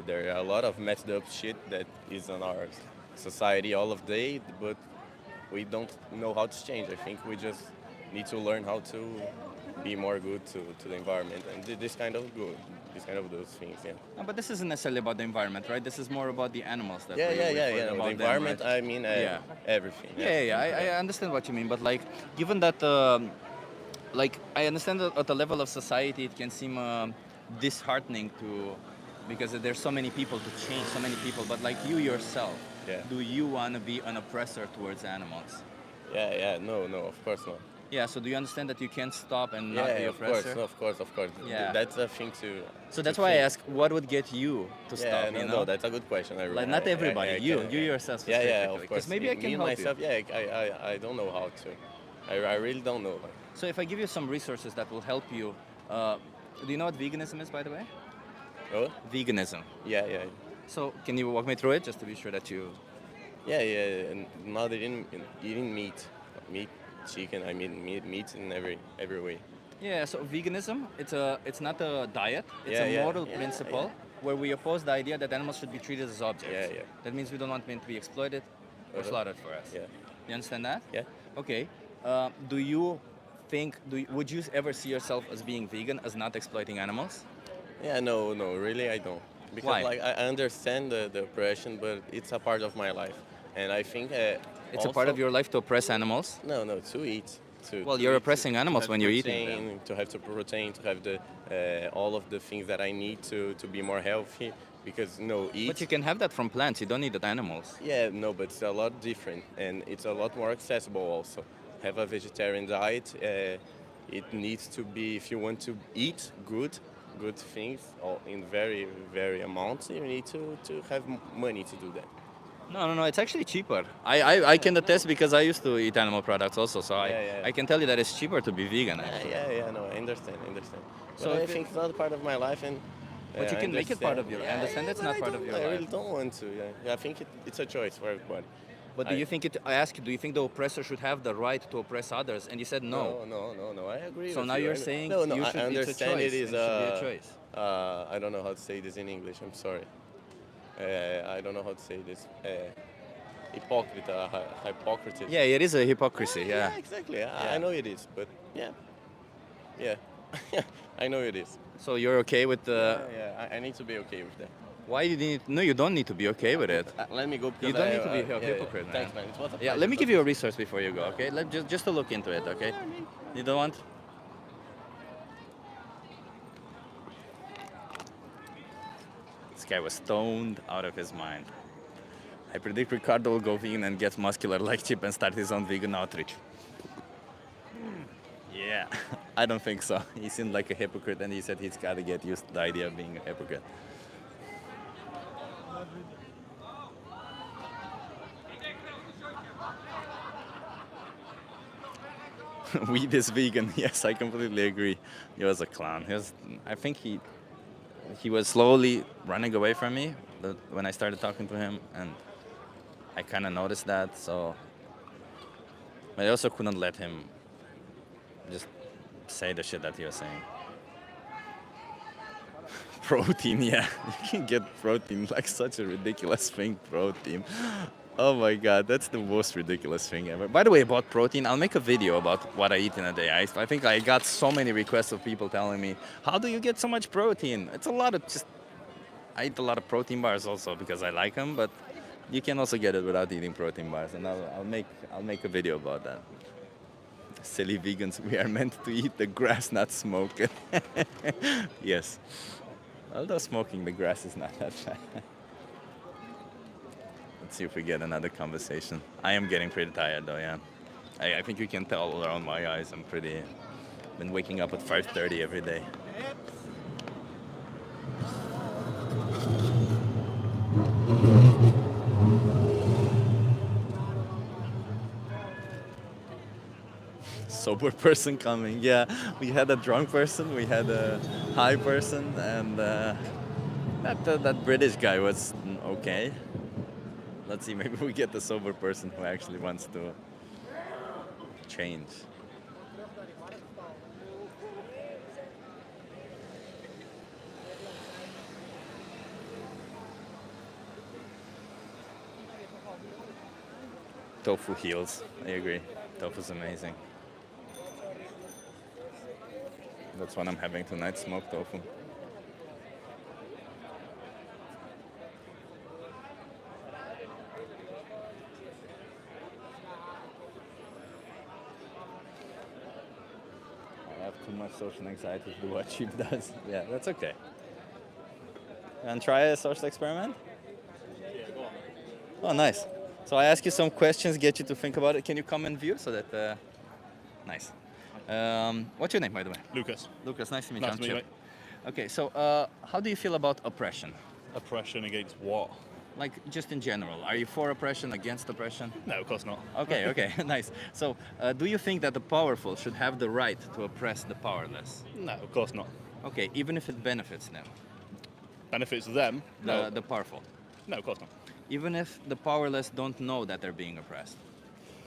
[SPEAKER 7] there are a lot of messed up shit that is on our society all of day, but we don't know how to change. I think we just need to learn how to be more good to the environment and this kind of those things. Yeah.
[SPEAKER 1] No, but this isn't necessarily about the environment, right? This is more about the animals that
[SPEAKER 7] Yeah.
[SPEAKER 1] we're
[SPEAKER 7] The
[SPEAKER 1] about them,
[SPEAKER 7] environment.
[SPEAKER 1] right?
[SPEAKER 7] I mean,
[SPEAKER 1] Yeah.
[SPEAKER 7] everything.
[SPEAKER 1] I understand what you mean, but like, given that, like, I understand that at the level of society, it can seem disheartening because there's so many people to change, so many people. But like you yourself,
[SPEAKER 7] Yeah.
[SPEAKER 1] do you want to be an oppressor towards animals?
[SPEAKER 7] Yeah. No, of course not.
[SPEAKER 1] Yeah. So do you understand that you can't stop and not be
[SPEAKER 7] Yeah,
[SPEAKER 1] oppressor?
[SPEAKER 7] of course.
[SPEAKER 1] Yeah.
[SPEAKER 7] That's a thing to.
[SPEAKER 1] So that's
[SPEAKER 7] to
[SPEAKER 1] why I
[SPEAKER 7] think.
[SPEAKER 1] ask, what would get you to
[SPEAKER 7] Yeah,
[SPEAKER 1] stop?
[SPEAKER 7] no,
[SPEAKER 1] You know,
[SPEAKER 7] that's a good question.
[SPEAKER 1] like not everybody, you yourself.
[SPEAKER 7] Yeah,
[SPEAKER 1] specifically.
[SPEAKER 7] of
[SPEAKER 1] 'Cause
[SPEAKER 7] course.
[SPEAKER 1] maybe I can
[SPEAKER 7] Me
[SPEAKER 1] help
[SPEAKER 7] myself.
[SPEAKER 1] you.
[SPEAKER 7] Yeah, I don't know how to. I really don't know. Like,
[SPEAKER 1] So if I give you some resources that will help you, do you know what veganism is, by the way?
[SPEAKER 7] oh,
[SPEAKER 1] Veganism.
[SPEAKER 7] yeah.
[SPEAKER 1] So can you walk me through it just to be sure that you?
[SPEAKER 7] Yeah. And not eating meat, chicken. I mean meat in every way.
[SPEAKER 1] Yeah. So veganism, it's not a diet. It's a
[SPEAKER 7] Yeah,
[SPEAKER 1] moral
[SPEAKER 7] yeah,
[SPEAKER 1] principle where we oppose the idea that animals should be treated as objects.
[SPEAKER 7] Yeah.
[SPEAKER 1] That means we don't want them to be exploited or slaughtered for us.
[SPEAKER 7] Yeah.
[SPEAKER 1] You understand that?
[SPEAKER 7] Yeah.
[SPEAKER 1] Okay. Do you think? Would you ever see yourself as being vegan, as not exploiting animals?
[SPEAKER 7] Yeah, no, really I don't. Because
[SPEAKER 1] Why?
[SPEAKER 7] like I understand the oppression, but it's a part of my life, and I think
[SPEAKER 1] It's a part of your life to oppress animals.
[SPEAKER 7] no to eat.
[SPEAKER 1] Well,
[SPEAKER 7] to
[SPEAKER 1] you're
[SPEAKER 7] eat,
[SPEAKER 1] oppressing animals
[SPEAKER 7] have
[SPEAKER 1] when you're eating them.
[SPEAKER 7] protein, to have the protein, to have the all of the things that I need to be more healthy. Because eat.
[SPEAKER 1] But you can have that from plants. You don't need the animals.
[SPEAKER 7] Yeah, no, but it's a lot different, and it's a lot more accessible also. Have a vegetarian diet. It needs to be, if you want to eat good things or in very amounts, you need to have money to do that.
[SPEAKER 1] No. It's actually cheaper. I can attest because I used to eat animal products also, so
[SPEAKER 7] Yeah.
[SPEAKER 1] I can tell you that it's cheaper to be vegan. Actually.
[SPEAKER 7] Yeah, no, I understand.
[SPEAKER 1] So
[SPEAKER 7] But I
[SPEAKER 1] if it-
[SPEAKER 7] think it's not part of my life, and
[SPEAKER 1] But you
[SPEAKER 7] I
[SPEAKER 1] can make it part of
[SPEAKER 7] understand.
[SPEAKER 1] your. I understand it's
[SPEAKER 7] but
[SPEAKER 1] not
[SPEAKER 7] I
[SPEAKER 1] part of
[SPEAKER 7] don't-
[SPEAKER 1] your
[SPEAKER 7] I
[SPEAKER 1] life.
[SPEAKER 7] really don't want to. Yeah, I think it's a choice for everybody.
[SPEAKER 1] But do you think it? I asked you, do you think the oppressor should have the right to oppress others? And you said no.
[SPEAKER 7] No. I agree.
[SPEAKER 1] So
[SPEAKER 7] with
[SPEAKER 1] now
[SPEAKER 7] you.
[SPEAKER 1] you're
[SPEAKER 7] I mean-
[SPEAKER 1] saying
[SPEAKER 7] no.
[SPEAKER 1] you
[SPEAKER 7] I
[SPEAKER 1] should, it's a
[SPEAKER 7] understand
[SPEAKER 1] choice.
[SPEAKER 7] it is.
[SPEAKER 1] It should be a choice.
[SPEAKER 7] I don't know how to say this in English. I'm sorry. I don't know how to say this. Hypocrisy.
[SPEAKER 1] Yeah, it is a hypocrisy. Yeah.
[SPEAKER 7] Exactly.
[SPEAKER 1] Yeah.
[SPEAKER 7] I know it is, but yeah. I know it is.
[SPEAKER 1] So you're okay with the?
[SPEAKER 7] I need to be okay with that.
[SPEAKER 1] Why you need? No, you don't need to be okay with it.
[SPEAKER 7] Let me go. Because
[SPEAKER 1] You don't need to be a
[SPEAKER 7] yeah,
[SPEAKER 1] hypocrite, man.
[SPEAKER 7] Thanks, man. It was a
[SPEAKER 1] Yeah,
[SPEAKER 7] pleasure
[SPEAKER 1] let me give
[SPEAKER 7] talking
[SPEAKER 1] you a resource before you go, okay? Just to look into it, okay? You don't want? This guy was stoned out of his mind. I predict Ricardo will go vegan and get muscular like Chip and start his own vegan outreach. Yeah, I don't think so. He seemed like a hypocrite and he said he's got to get used to the idea of being a hypocrite. Weed is vegan. Yes, I completely agree. He was a clown. I think he was slowly running away from me when I started talking to him, and I kind of noticed that. So, but I also couldn't let him just say the shit that he was saying. Protein, yeah, you can get protein, like such a ridiculous thing. Protein. Oh my god, that's the most ridiculous thing ever. By the way, about protein, I'll make a video about what I eat in a day. I think I got so many requests of people telling me, how do you get so much protein? It's a lot of just, I eat a lot of protein bars also because I like them, but you can also get it without eating protein bars, and I'll make a video about that. Silly vegans, we are meant to eat the grass, not smoke it. Yes. Although smoking the grass is not that bad. Let's see if we get another conversation. I am getting pretty tired though, yeah. I think you can tell around my eyes. Been waking up at 5:30 every day. Sober person coming, yeah. We had a drunk person, we had a high person, and that British guy was okay. Let's see, maybe we get the sober person who actually wants to change. Tofu heals, I agree. Tofu's amazing. That's what I'm having tonight, smoked tofu. I have too much social anxiety to do what Sheep does. Yeah, that's okay. And try a social experiment? Oh, nice. So I ask you some questions, get you to think about it. Can you come and view so that... Nice. What's your name, by the way?
[SPEAKER 5] Lucas.
[SPEAKER 1] Lucas, nice to meet you.
[SPEAKER 5] Nice to meet you, mate.
[SPEAKER 1] Okay, so how do you feel about oppression?
[SPEAKER 5] Oppression against what?
[SPEAKER 1] Like, just in general. Are you for oppression, against oppression?
[SPEAKER 5] No, of course not.
[SPEAKER 1] Okay, nice. So, do you think that the powerful should have the right to oppress the powerless?
[SPEAKER 5] No, of course not.
[SPEAKER 1] Okay, even if it benefits them,
[SPEAKER 5] Benefits them? No.
[SPEAKER 1] the powerful.
[SPEAKER 5] No, of course not.
[SPEAKER 1] Even if the powerless don't know that they're being oppressed.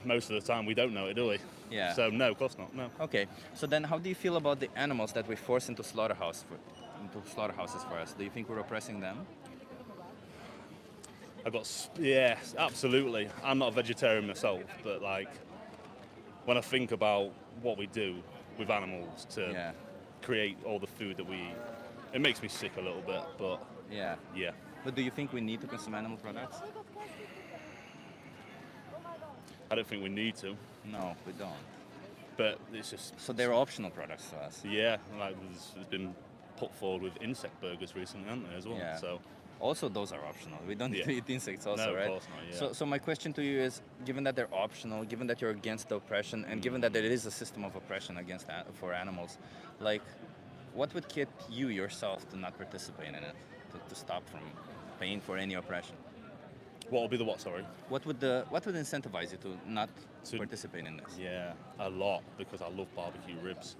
[SPEAKER 5] Most of the time we don't know it, do we?
[SPEAKER 1] Yeah.
[SPEAKER 5] So no, of course not. No.
[SPEAKER 1] Okay, so then how do you feel about the animals that we force into slaughterhouses for us? Do you think we're oppressing them?
[SPEAKER 8] Yes, absolutely. I'm not a vegetarian myself, but like when I think about what we do with animals to
[SPEAKER 1] Yeah.
[SPEAKER 8] create all the food that we eat, it makes me sick a little bit. But
[SPEAKER 1] Yeah.
[SPEAKER 8] yeah,
[SPEAKER 1] But do you think we need to consume animal products?
[SPEAKER 8] I don't think we need to,
[SPEAKER 1] No, we don't.
[SPEAKER 8] but it's just
[SPEAKER 1] So they're optional products to us.
[SPEAKER 8] yeah, like there's been put forward with insect burgers recently, haven't there, as well?
[SPEAKER 1] Yeah.
[SPEAKER 8] So
[SPEAKER 1] Also, those are optional. We don't need to
[SPEAKER 8] Yeah.
[SPEAKER 1] eat insects also,
[SPEAKER 8] No, of
[SPEAKER 1] right?
[SPEAKER 8] course not, yeah.
[SPEAKER 1] So my question to you is, given that they're optional, given that you're against the oppression, and given that there is a system of oppression against for animals, like, what would get you yourself to not participate in it, to stop from paying for any oppression?
[SPEAKER 8] what will be the what? Sorry.
[SPEAKER 1] What would incentivize you to not
[SPEAKER 8] To-
[SPEAKER 1] participate in this?
[SPEAKER 8] Yeah, a lot because I love barbecue ribs.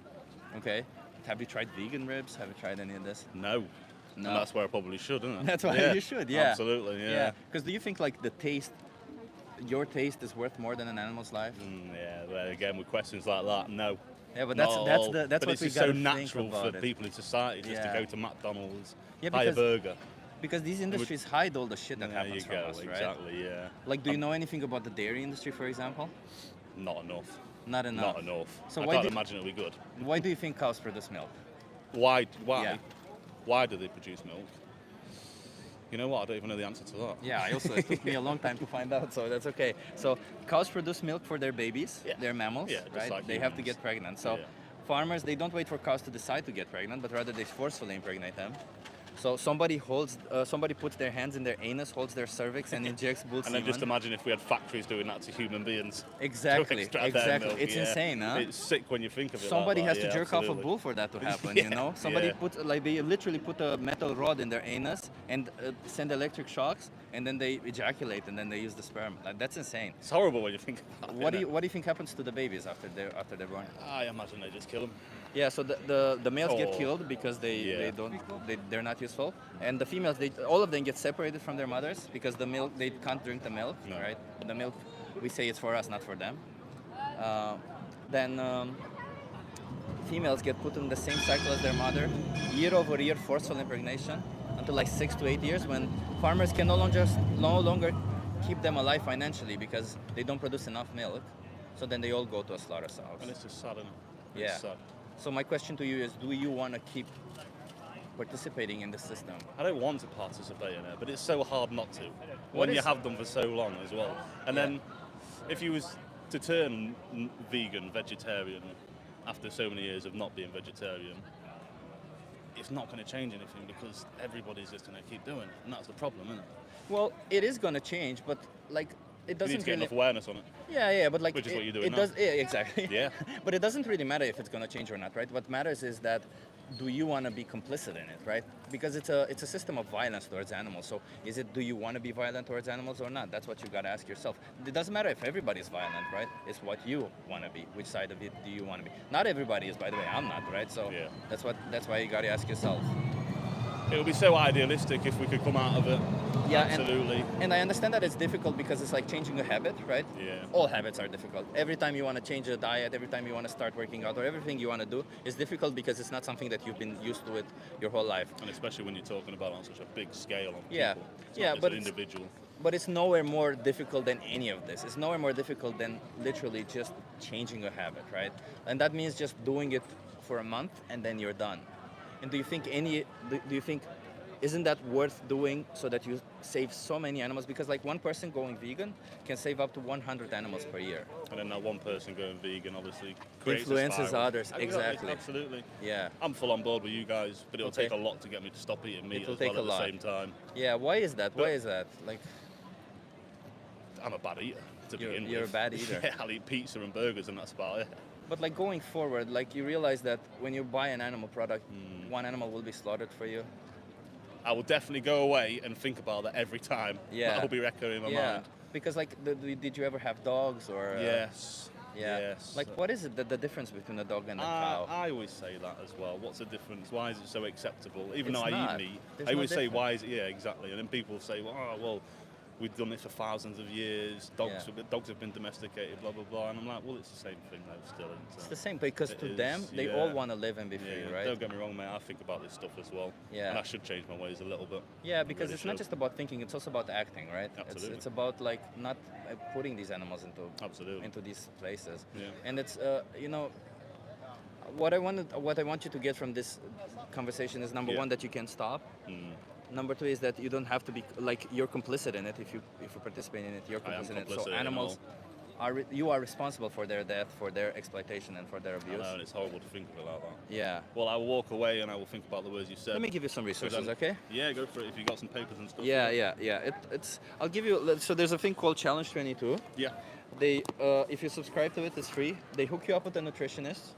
[SPEAKER 1] Okay. Have you tried vegan ribs? Have you tried any of this?
[SPEAKER 8] No.
[SPEAKER 1] No.
[SPEAKER 8] And that's where I probably should, isn't it?
[SPEAKER 1] That's why you should, yeah.
[SPEAKER 8] Absolutely, yeah.
[SPEAKER 1] Because do you think like your taste is worth more than an animal's life?
[SPEAKER 8] Yeah, well, again, with questions like that, no.
[SPEAKER 1] Yeah, but
[SPEAKER 8] Not
[SPEAKER 1] that's
[SPEAKER 8] at all.
[SPEAKER 1] what
[SPEAKER 8] But it's
[SPEAKER 1] we
[SPEAKER 8] just
[SPEAKER 1] gotta
[SPEAKER 8] so
[SPEAKER 1] think
[SPEAKER 8] natural
[SPEAKER 1] about
[SPEAKER 8] for
[SPEAKER 1] it.
[SPEAKER 8] people in society just
[SPEAKER 1] Yeah.
[SPEAKER 8] to go to McDonald's,
[SPEAKER 1] Yeah,
[SPEAKER 8] buy a
[SPEAKER 1] because-
[SPEAKER 8] burger.
[SPEAKER 1] Because these industries hide all the shit that
[SPEAKER 8] There
[SPEAKER 1] happens
[SPEAKER 8] you
[SPEAKER 1] from
[SPEAKER 8] go,
[SPEAKER 1] us, right?
[SPEAKER 8] exactly, yeah.
[SPEAKER 1] Like, do you know anything about the dairy industry, for example?
[SPEAKER 8] Not enough.
[SPEAKER 1] Not enough.
[SPEAKER 8] Not enough.
[SPEAKER 1] So
[SPEAKER 8] I
[SPEAKER 1] why
[SPEAKER 8] can't
[SPEAKER 1] do-
[SPEAKER 8] imagine it'll be good.
[SPEAKER 1] Why do you think cows produce milk?
[SPEAKER 8] Why?
[SPEAKER 1] Yeah.
[SPEAKER 8] Why do they produce milk? You know what? I don't even know the answer to that.
[SPEAKER 1] Yeah, I also it took me a long time to find out, so that's okay. So cows produce milk for their babies.
[SPEAKER 8] Yeah.
[SPEAKER 1] They're mammals,
[SPEAKER 8] Yeah, just
[SPEAKER 1] right?
[SPEAKER 8] like
[SPEAKER 1] They have to
[SPEAKER 8] humans.
[SPEAKER 1] get pregnant. So
[SPEAKER 8] Yeah.
[SPEAKER 1] farmers, they don't wait for cows to decide to get pregnant, but rather they forcefully impregnate them. So somebody puts their hands in their anus, holds their cervix, and injects bull
[SPEAKER 8] And then just
[SPEAKER 1] semen.
[SPEAKER 8] imagine if we had factories doing that to human beings. to
[SPEAKER 1] Exactly,
[SPEAKER 8] extract their
[SPEAKER 1] exactly.
[SPEAKER 8] milk,
[SPEAKER 1] It's
[SPEAKER 8] yeah.
[SPEAKER 1] insane, huh?
[SPEAKER 8] It's sick when you think of it.
[SPEAKER 1] Somebody
[SPEAKER 8] like
[SPEAKER 1] has
[SPEAKER 8] that,
[SPEAKER 1] to
[SPEAKER 8] yeah,
[SPEAKER 1] jerk off a
[SPEAKER 8] absolutely.
[SPEAKER 1] bull for that to happen,
[SPEAKER 8] Yeah,
[SPEAKER 1] you know? Somebody
[SPEAKER 8] yeah.
[SPEAKER 1] they literally put a metal rod in their anus and send electric shocks, and then they ejaculate, and then they use the sperm. Like, that's insane.
[SPEAKER 8] It's horrible when you think about it.
[SPEAKER 1] What do
[SPEAKER 8] innit?
[SPEAKER 1] you think happens to the babies after they're born?
[SPEAKER 8] I imagine they just kill them.
[SPEAKER 1] Yeah, so the males get
[SPEAKER 8] Oh.
[SPEAKER 1] killed because
[SPEAKER 8] Yeah.
[SPEAKER 1] they're not useful, and the females all of them get separated from their mothers because the milk they can't drink the milk,
[SPEAKER 8] No.
[SPEAKER 1] right? The milk we say it's for us, not for them. Then females get put in the same cycle as their mother, year over year forceful impregnation until like 6 to 8 years when farmers can no longer keep them alive financially because they don't produce enough milk. So then they all go to a slaughterhouse.
[SPEAKER 8] And it's just sad, isn't it?
[SPEAKER 1] Yeah.
[SPEAKER 8] It's sad.
[SPEAKER 1] So my question to you is, do you want to keep participating in the system?
[SPEAKER 8] I don't want to participate in it, but it's so hard not to.
[SPEAKER 1] What
[SPEAKER 8] When you
[SPEAKER 1] is-
[SPEAKER 8] have done for so long as well. And
[SPEAKER 1] Yeah.
[SPEAKER 8] then if you was to turn vegan, vegetarian, after so many years of not being vegetarian, it's not going to change anything because everybody's just going to keep doing it. And that's the problem, isn't it?
[SPEAKER 1] Well, it is going to change, but like it
[SPEAKER 8] You need
[SPEAKER 1] doesn't
[SPEAKER 8] to get
[SPEAKER 1] really.
[SPEAKER 8] enough awareness on it.
[SPEAKER 1] Yeah, but like
[SPEAKER 8] Which is what you're doing
[SPEAKER 1] it
[SPEAKER 8] now.
[SPEAKER 1] does. Yeah, exactly.
[SPEAKER 8] Yeah.
[SPEAKER 1] But it doesn't really matter if it's going to change or not, right? What matters is that do you want to be complicit in it, right? Because it's a system of violence towards animals. So is it do you want to be violent towards animals or not? That's what you got to ask yourself. It doesn't matter if everybody's violent, right? It's what you want to be. Which side of it do you want to be? Not everybody is, by the way. I'm not, right? So
[SPEAKER 8] Yeah.
[SPEAKER 1] that's why you got to ask yourself.
[SPEAKER 8] It would be so idealistic if we could come out of it.
[SPEAKER 1] Yeah,
[SPEAKER 8] Absolutely.
[SPEAKER 1] And I understand that it's difficult because it's like changing a habit, right?
[SPEAKER 8] Yeah.
[SPEAKER 1] All habits are difficult. Every time you want to change a diet, every time you want to start working out, or everything you want to do is difficult because it's not something that you've been used to with your whole life.
[SPEAKER 8] And especially when you're talking about on such a big scale on
[SPEAKER 1] Yeah.
[SPEAKER 8] people. It's
[SPEAKER 1] Yeah,
[SPEAKER 8] not
[SPEAKER 1] but
[SPEAKER 8] just an
[SPEAKER 1] it's-
[SPEAKER 8] individual.
[SPEAKER 1] But it's nowhere more difficult than any of this. It's nowhere more difficult than literally just changing a habit, right? And that means just doing it for a month and then you're done. And do you think isn't that worth doing so that you save so many animals? Because like one person going vegan can save up to 100 animals per year.
[SPEAKER 8] And then that one person going vegan obviously creates
[SPEAKER 1] Influences
[SPEAKER 8] a spiral.
[SPEAKER 1] others, exactly.
[SPEAKER 8] Absolutely.
[SPEAKER 1] Yeah.
[SPEAKER 8] I'm full on board with you guys, but it'll
[SPEAKER 1] Okay.
[SPEAKER 8] take a lot to get me to stop eating meat
[SPEAKER 1] It'll
[SPEAKER 8] as
[SPEAKER 1] take
[SPEAKER 8] well
[SPEAKER 1] a
[SPEAKER 8] at
[SPEAKER 1] lot.
[SPEAKER 8] the same time.
[SPEAKER 1] Yeah, why is that? Why
[SPEAKER 8] But-
[SPEAKER 1] is that? Like
[SPEAKER 8] I'm a bad eater to
[SPEAKER 1] You're-
[SPEAKER 8] begin
[SPEAKER 1] you're a
[SPEAKER 8] with.
[SPEAKER 1] bad eater.
[SPEAKER 8] Yeah, I'll eat pizza and burgers and that's about it.
[SPEAKER 1] but like going forward, like you realize that when you buy an animal product, one animal will be slaughtered for you.
[SPEAKER 8] I will definitely go away and think about that every time.
[SPEAKER 1] Yeah.
[SPEAKER 8] That'll be recurring in my
[SPEAKER 1] Yeah.
[SPEAKER 8] mind.
[SPEAKER 1] Because like did you ever have dogs or
[SPEAKER 8] Yes.
[SPEAKER 1] Yeah.
[SPEAKER 8] Yes.
[SPEAKER 1] Like what is it the difference between a dog and a cow?
[SPEAKER 8] I always say that as well. What's the difference? Why is it so acceptable? Even
[SPEAKER 1] It's
[SPEAKER 8] though I
[SPEAKER 1] not.
[SPEAKER 8] eat meat,
[SPEAKER 1] There's
[SPEAKER 8] I
[SPEAKER 1] no
[SPEAKER 8] always say,
[SPEAKER 1] difference.
[SPEAKER 8] why is it? Yeah, exactly. And then people say, well, we've done it for thousands of years. Dogs have been domesticated, blah blah blah. And I'm like, well, it's the same thing though, still. Isn't it?
[SPEAKER 1] It's the same because
[SPEAKER 8] It
[SPEAKER 1] to
[SPEAKER 8] is,
[SPEAKER 1] them, they all want to live and be free, right?
[SPEAKER 8] Don't get me wrong, mate. I think about this stuff as well.
[SPEAKER 1] Yeah.
[SPEAKER 8] And I should change my ways a little bit.
[SPEAKER 1] Yeah, because
[SPEAKER 8] really
[SPEAKER 1] it's not
[SPEAKER 8] should.
[SPEAKER 1] just about thinking; it's also about acting, right?
[SPEAKER 8] Absolutely.
[SPEAKER 1] It's about like not putting these animals
[SPEAKER 8] Absolutely.
[SPEAKER 1] into these places.
[SPEAKER 8] Yeah.
[SPEAKER 1] And it's you know, what I want you to get from this conversation is number
[SPEAKER 8] Yeah.
[SPEAKER 1] one, that you can stop. Number two is that you don't have to be like you're complicit in it. If you participate in it, you're
[SPEAKER 8] I am
[SPEAKER 1] complicit in it.
[SPEAKER 8] complicit
[SPEAKER 1] So
[SPEAKER 8] in it
[SPEAKER 1] animals you are responsible for their death, for their exploitation, and for their
[SPEAKER 8] I
[SPEAKER 1] abuse.
[SPEAKER 8] know, and it's horrible to think of it like that.
[SPEAKER 1] Yeah.
[SPEAKER 8] Well, I will walk away and I will think about the words you said.
[SPEAKER 1] Let me give you some resources, okay?
[SPEAKER 8] Yeah, go for it. If you got some papers and stuff.
[SPEAKER 1] Yeah. It's. I'll give you. So there's a thing called Challenge 22.
[SPEAKER 8] Yeah.
[SPEAKER 1] They, if you subscribe to it, it's free. They hook you up with a nutritionist,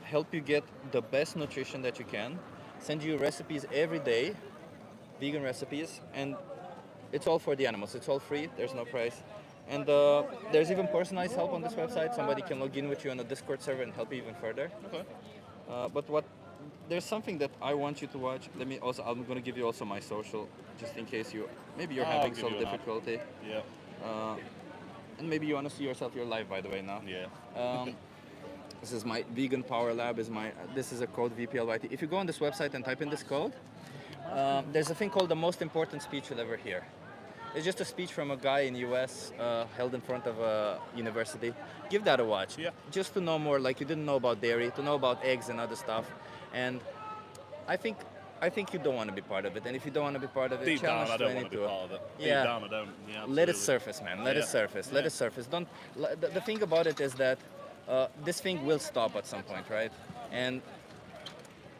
[SPEAKER 1] help you get the best nutrition that you can, send you recipes every day, vegan recipes, and it's all for the animals. It's all free. There's no price. And there's even personalized help on this website. Somebody can log in with you on a Discord server and help you even further.
[SPEAKER 8] Okay.
[SPEAKER 1] But there's something that I want you to watch. I'm going to give you also my social, just in case you're
[SPEAKER 8] I'll
[SPEAKER 1] having
[SPEAKER 8] give
[SPEAKER 1] some
[SPEAKER 8] you an app.
[SPEAKER 1] difficulty.
[SPEAKER 8] Yeah.
[SPEAKER 1] And maybe you want to see yourself. You're live, by the way, now.
[SPEAKER 8] Yeah.
[SPEAKER 1] This is my vegan power lab. This is a code VPLYT. If you go on this website and type in this code, there's a thing called the most important speech you'll ever hear. It's just a speech from a guy in the US held in front of a university. Give that a watch.
[SPEAKER 8] Yeah.
[SPEAKER 1] Just to know more, like you didn't know about dairy, to know about eggs and other stuff. And I think you don't want to be part of it. And if you don't want to be part of it,
[SPEAKER 8] Deep down,
[SPEAKER 1] Challenge
[SPEAKER 8] I don't want to
[SPEAKER 1] 22.
[SPEAKER 8] be part of it.
[SPEAKER 1] Yeah.
[SPEAKER 8] Deep down, I don't. Yeah,
[SPEAKER 1] Let it
[SPEAKER 8] absolutely.
[SPEAKER 1] surface, man. Let it
[SPEAKER 8] Yeah.
[SPEAKER 1] surface. Let
[SPEAKER 8] Yeah.
[SPEAKER 1] it surface. Don't. The thing about it is that this thing will stop at some point, right? And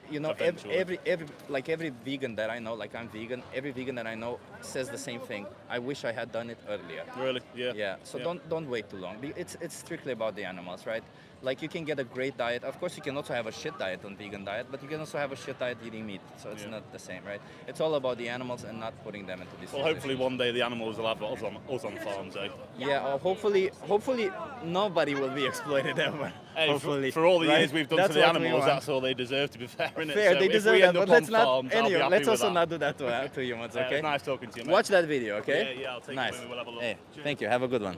[SPEAKER 1] you know,
[SPEAKER 8] Eventually.
[SPEAKER 1] every vegan that I know, like I'm vegan, every vegan that I know says the same thing. I wish I had done it earlier.
[SPEAKER 8] Really? Yeah.
[SPEAKER 1] Yeah. So don't wait too long. It's strictly about the animals, right? Like you can get a great diet. Of course, you can also have a shit diet on vegan diet, but you can also have a shit diet eating meat. So it's
[SPEAKER 8] Yeah.
[SPEAKER 1] not the same, right? It's all about the animals and not putting them into these.
[SPEAKER 8] Well, hopefully
[SPEAKER 1] situations.
[SPEAKER 8] one day the animals will have us on farms, eh?
[SPEAKER 1] Yeah, hopefully nobody will be exploited ever.
[SPEAKER 8] Hey,
[SPEAKER 1] hopefully.
[SPEAKER 8] for all the
[SPEAKER 1] right?
[SPEAKER 8] years we've done
[SPEAKER 1] That's
[SPEAKER 8] to the
[SPEAKER 1] what we
[SPEAKER 8] animals,
[SPEAKER 1] want.
[SPEAKER 8] that's all they deserve, to be fair, innit?
[SPEAKER 1] Fair,
[SPEAKER 8] So
[SPEAKER 1] they
[SPEAKER 8] if
[SPEAKER 1] deserve
[SPEAKER 8] we
[SPEAKER 1] that,
[SPEAKER 8] end
[SPEAKER 1] but
[SPEAKER 8] up
[SPEAKER 1] let's
[SPEAKER 8] on
[SPEAKER 1] not.
[SPEAKER 8] farms, I'll be
[SPEAKER 1] Anyway,
[SPEAKER 8] happy
[SPEAKER 1] let's
[SPEAKER 8] with
[SPEAKER 1] also
[SPEAKER 8] that.
[SPEAKER 1] not do that to humans,
[SPEAKER 8] It
[SPEAKER 1] okay?
[SPEAKER 8] was nice talking to you, mate.
[SPEAKER 1] Watch that video, okay?
[SPEAKER 8] Yeah, I'll take it
[SPEAKER 1] nice.
[SPEAKER 8] with me, we'll have a look.
[SPEAKER 1] Hey,
[SPEAKER 8] Cheers.
[SPEAKER 1] thank you. Have a good one.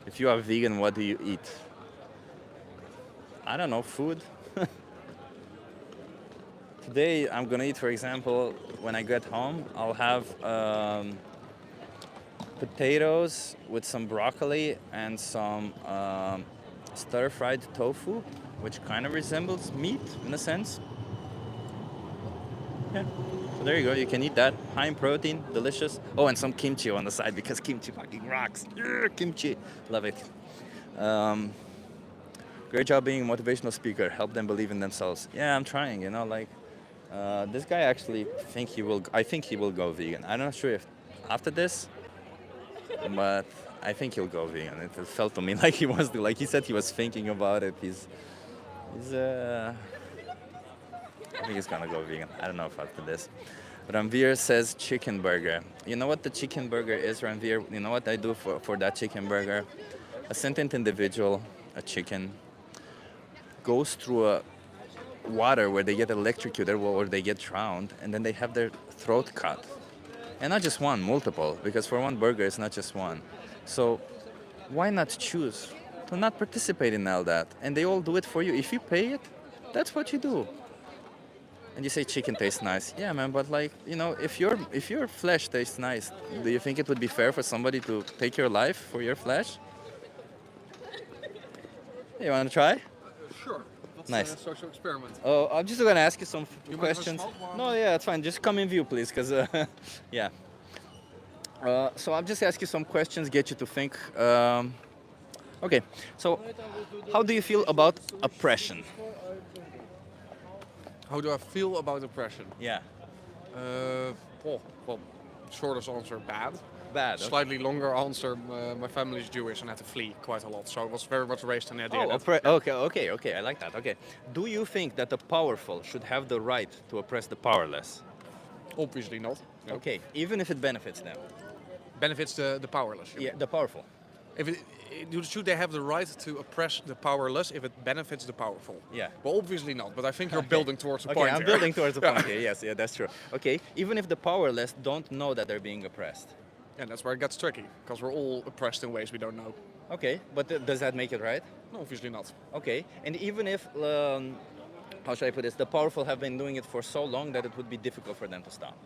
[SPEAKER 1] If you are vegan, what do you eat? I don't know, food. Today I'm gonna eat, for example, when I get home, I'll have potatoes with some broccoli and some stir-fried tofu, which kind of resembles meat in a sense. Yeah. So there you go. You can eat that. High in protein, delicious. Oh, and some kimchi on the side because kimchi fucking rocks. Kimchi, love it. Great job being a motivational speaker. Help them believe in themselves. Yeah, I'm trying. You know, like this guy actually I think he will go vegan. I'm not sure if after this, but I think he'll go vegan. It felt to me like he wants to. Like he said, he was thinking about it. I think he's gonna go vegan. I don't know if after this. Ranveer says chicken burger. You know what the chicken burger is, Ranveer? You know what I do for that chicken burger? A sentient individual, a chicken, goes through a water where they get electrocuted or they get drowned, and then they have their throat cut. And not just one, multiple, because for one burger it's not just one. So why not choose to not participate in all that? And they all do it for you. If you pay it, that's what you do. And you say chicken tastes nice. Yeah, man, but like, you know, if your flesh tastes nice, do you think it would be fair for somebody to take your life for your flesh? You want to try?
[SPEAKER 3] Sure. That's
[SPEAKER 1] Nice.
[SPEAKER 3] a social experiment.
[SPEAKER 1] Oh, I'm just going to ask you some
[SPEAKER 3] You might have a
[SPEAKER 1] questions.
[SPEAKER 3] smoke one?
[SPEAKER 1] No, yeah, it's fine. Just come in view, please, because, yeah. So I'll just ask you some questions, get you to think. Okay, so how do you feel about oppression?
[SPEAKER 3] How do I feel about oppression?
[SPEAKER 1] Yeah.
[SPEAKER 3] Well, shortest answer, bad.
[SPEAKER 1] Bad. Okay.
[SPEAKER 3] Slightly longer answer, my family is Jewish and had to flee quite a lot, so I was very much raised on the idea
[SPEAKER 1] Oh,
[SPEAKER 3] that
[SPEAKER 1] okay, I like that. Okay. Do you think that the powerful should have the right to oppress the powerless?
[SPEAKER 3] obviously not. No.
[SPEAKER 1] Okay, even if it benefits them.
[SPEAKER 3] Benefits the powerless. you
[SPEAKER 1] Yeah,
[SPEAKER 3] mean?
[SPEAKER 1] the powerful.
[SPEAKER 9] Should they have the right to oppress the powerless if it benefits the powerful?
[SPEAKER 1] Yeah.
[SPEAKER 9] Well, obviously not. But I think you're building towards the
[SPEAKER 1] Okay,
[SPEAKER 9] point.
[SPEAKER 1] I'm
[SPEAKER 9] here.
[SPEAKER 1] building towards the point here. Yes, yeah, that's true. Okay, even if the powerless don't know that they're being oppressed.
[SPEAKER 9] And that's where it gets tricky, because we're all oppressed in ways we don't know.
[SPEAKER 1] Okay, but does that make it right?
[SPEAKER 9] No, obviously not.
[SPEAKER 1] Okay, and even if, how should I put this, the powerful have been doing it for so long that it would be difficult for them to stop.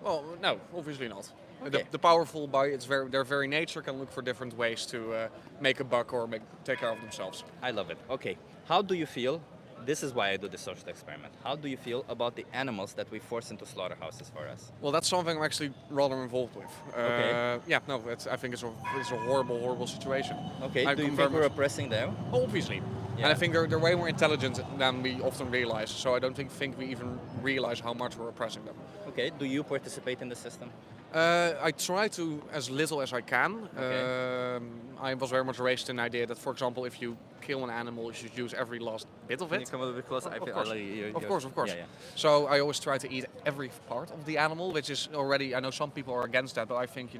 [SPEAKER 9] Well, no, obviously not.
[SPEAKER 1] Okay.
[SPEAKER 9] The powerful, by their very nature, can look for different ways to make a buck or take care of themselves.
[SPEAKER 1] I love it. Okay, how do you feel? This is why I do the social experiment. How do you feel about the animals that we force into slaughterhouses for us?
[SPEAKER 9] Well, that's something I'm actually rather involved with.
[SPEAKER 1] Okay.
[SPEAKER 9] Yeah, no, I think it's a horrible, horrible situation.
[SPEAKER 1] Okay,
[SPEAKER 9] I
[SPEAKER 1] do you
[SPEAKER 9] come
[SPEAKER 1] think
[SPEAKER 9] very
[SPEAKER 1] we're
[SPEAKER 9] much-
[SPEAKER 1] oppressing them?
[SPEAKER 9] Obviously.
[SPEAKER 1] Yeah.
[SPEAKER 9] And I think they're way more intelligent than we often realize, so I don't think we even realize how much we're oppressing them.
[SPEAKER 1] Okay, do you participate in the system?
[SPEAKER 9] I try to as little as I can.
[SPEAKER 1] Okay.
[SPEAKER 9] I was very much raised in the idea that, for example, if you kill an animal, you should use every last bit of
[SPEAKER 1] Can you
[SPEAKER 9] it.
[SPEAKER 1] come a little bit closer?
[SPEAKER 9] Of course. Of course, of course.
[SPEAKER 1] Yeah, yeah.
[SPEAKER 9] So I always try to eat every part of the animal, which is already, I know some people are against that, but I think,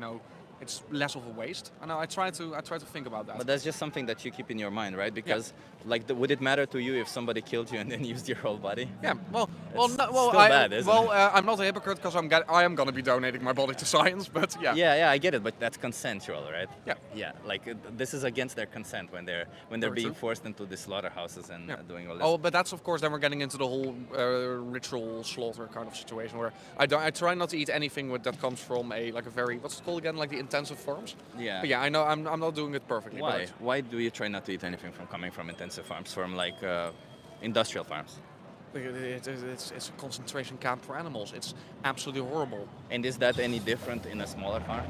[SPEAKER 9] it's less of a waste. I know I try to think about that.
[SPEAKER 1] But that's just something that you keep in your mind, right? Because, would it matter to you if somebody killed you and then used your whole body?
[SPEAKER 9] Yeah, well,
[SPEAKER 1] It's
[SPEAKER 9] no,
[SPEAKER 1] still bad, isn't it?
[SPEAKER 9] I'm not a hypocrite because I am going to be donating my body to science, but yeah.
[SPEAKER 1] Yeah, I get it, but that's consensual, right?
[SPEAKER 9] Yeah.
[SPEAKER 1] Yeah, this is against their consent when they're
[SPEAKER 9] Very
[SPEAKER 1] being
[SPEAKER 9] true.
[SPEAKER 1] forced into the slaughterhouses and doing all this.
[SPEAKER 9] Oh, but that's of course then we're getting into the whole ritual slaughter kind of situation where I try not to eat anything that comes from a very, what's it called again, like the intensive farms.
[SPEAKER 1] Yeah.
[SPEAKER 9] But yeah, I know I'm not doing it perfectly. but
[SPEAKER 1] Why?
[SPEAKER 9] it's-
[SPEAKER 1] Why do you try not to eat anything coming from intensive farms, from industrial farms?
[SPEAKER 9] It's a concentration camp for animals. It's absolutely horrible.
[SPEAKER 1] And is that any different in a smaller farm?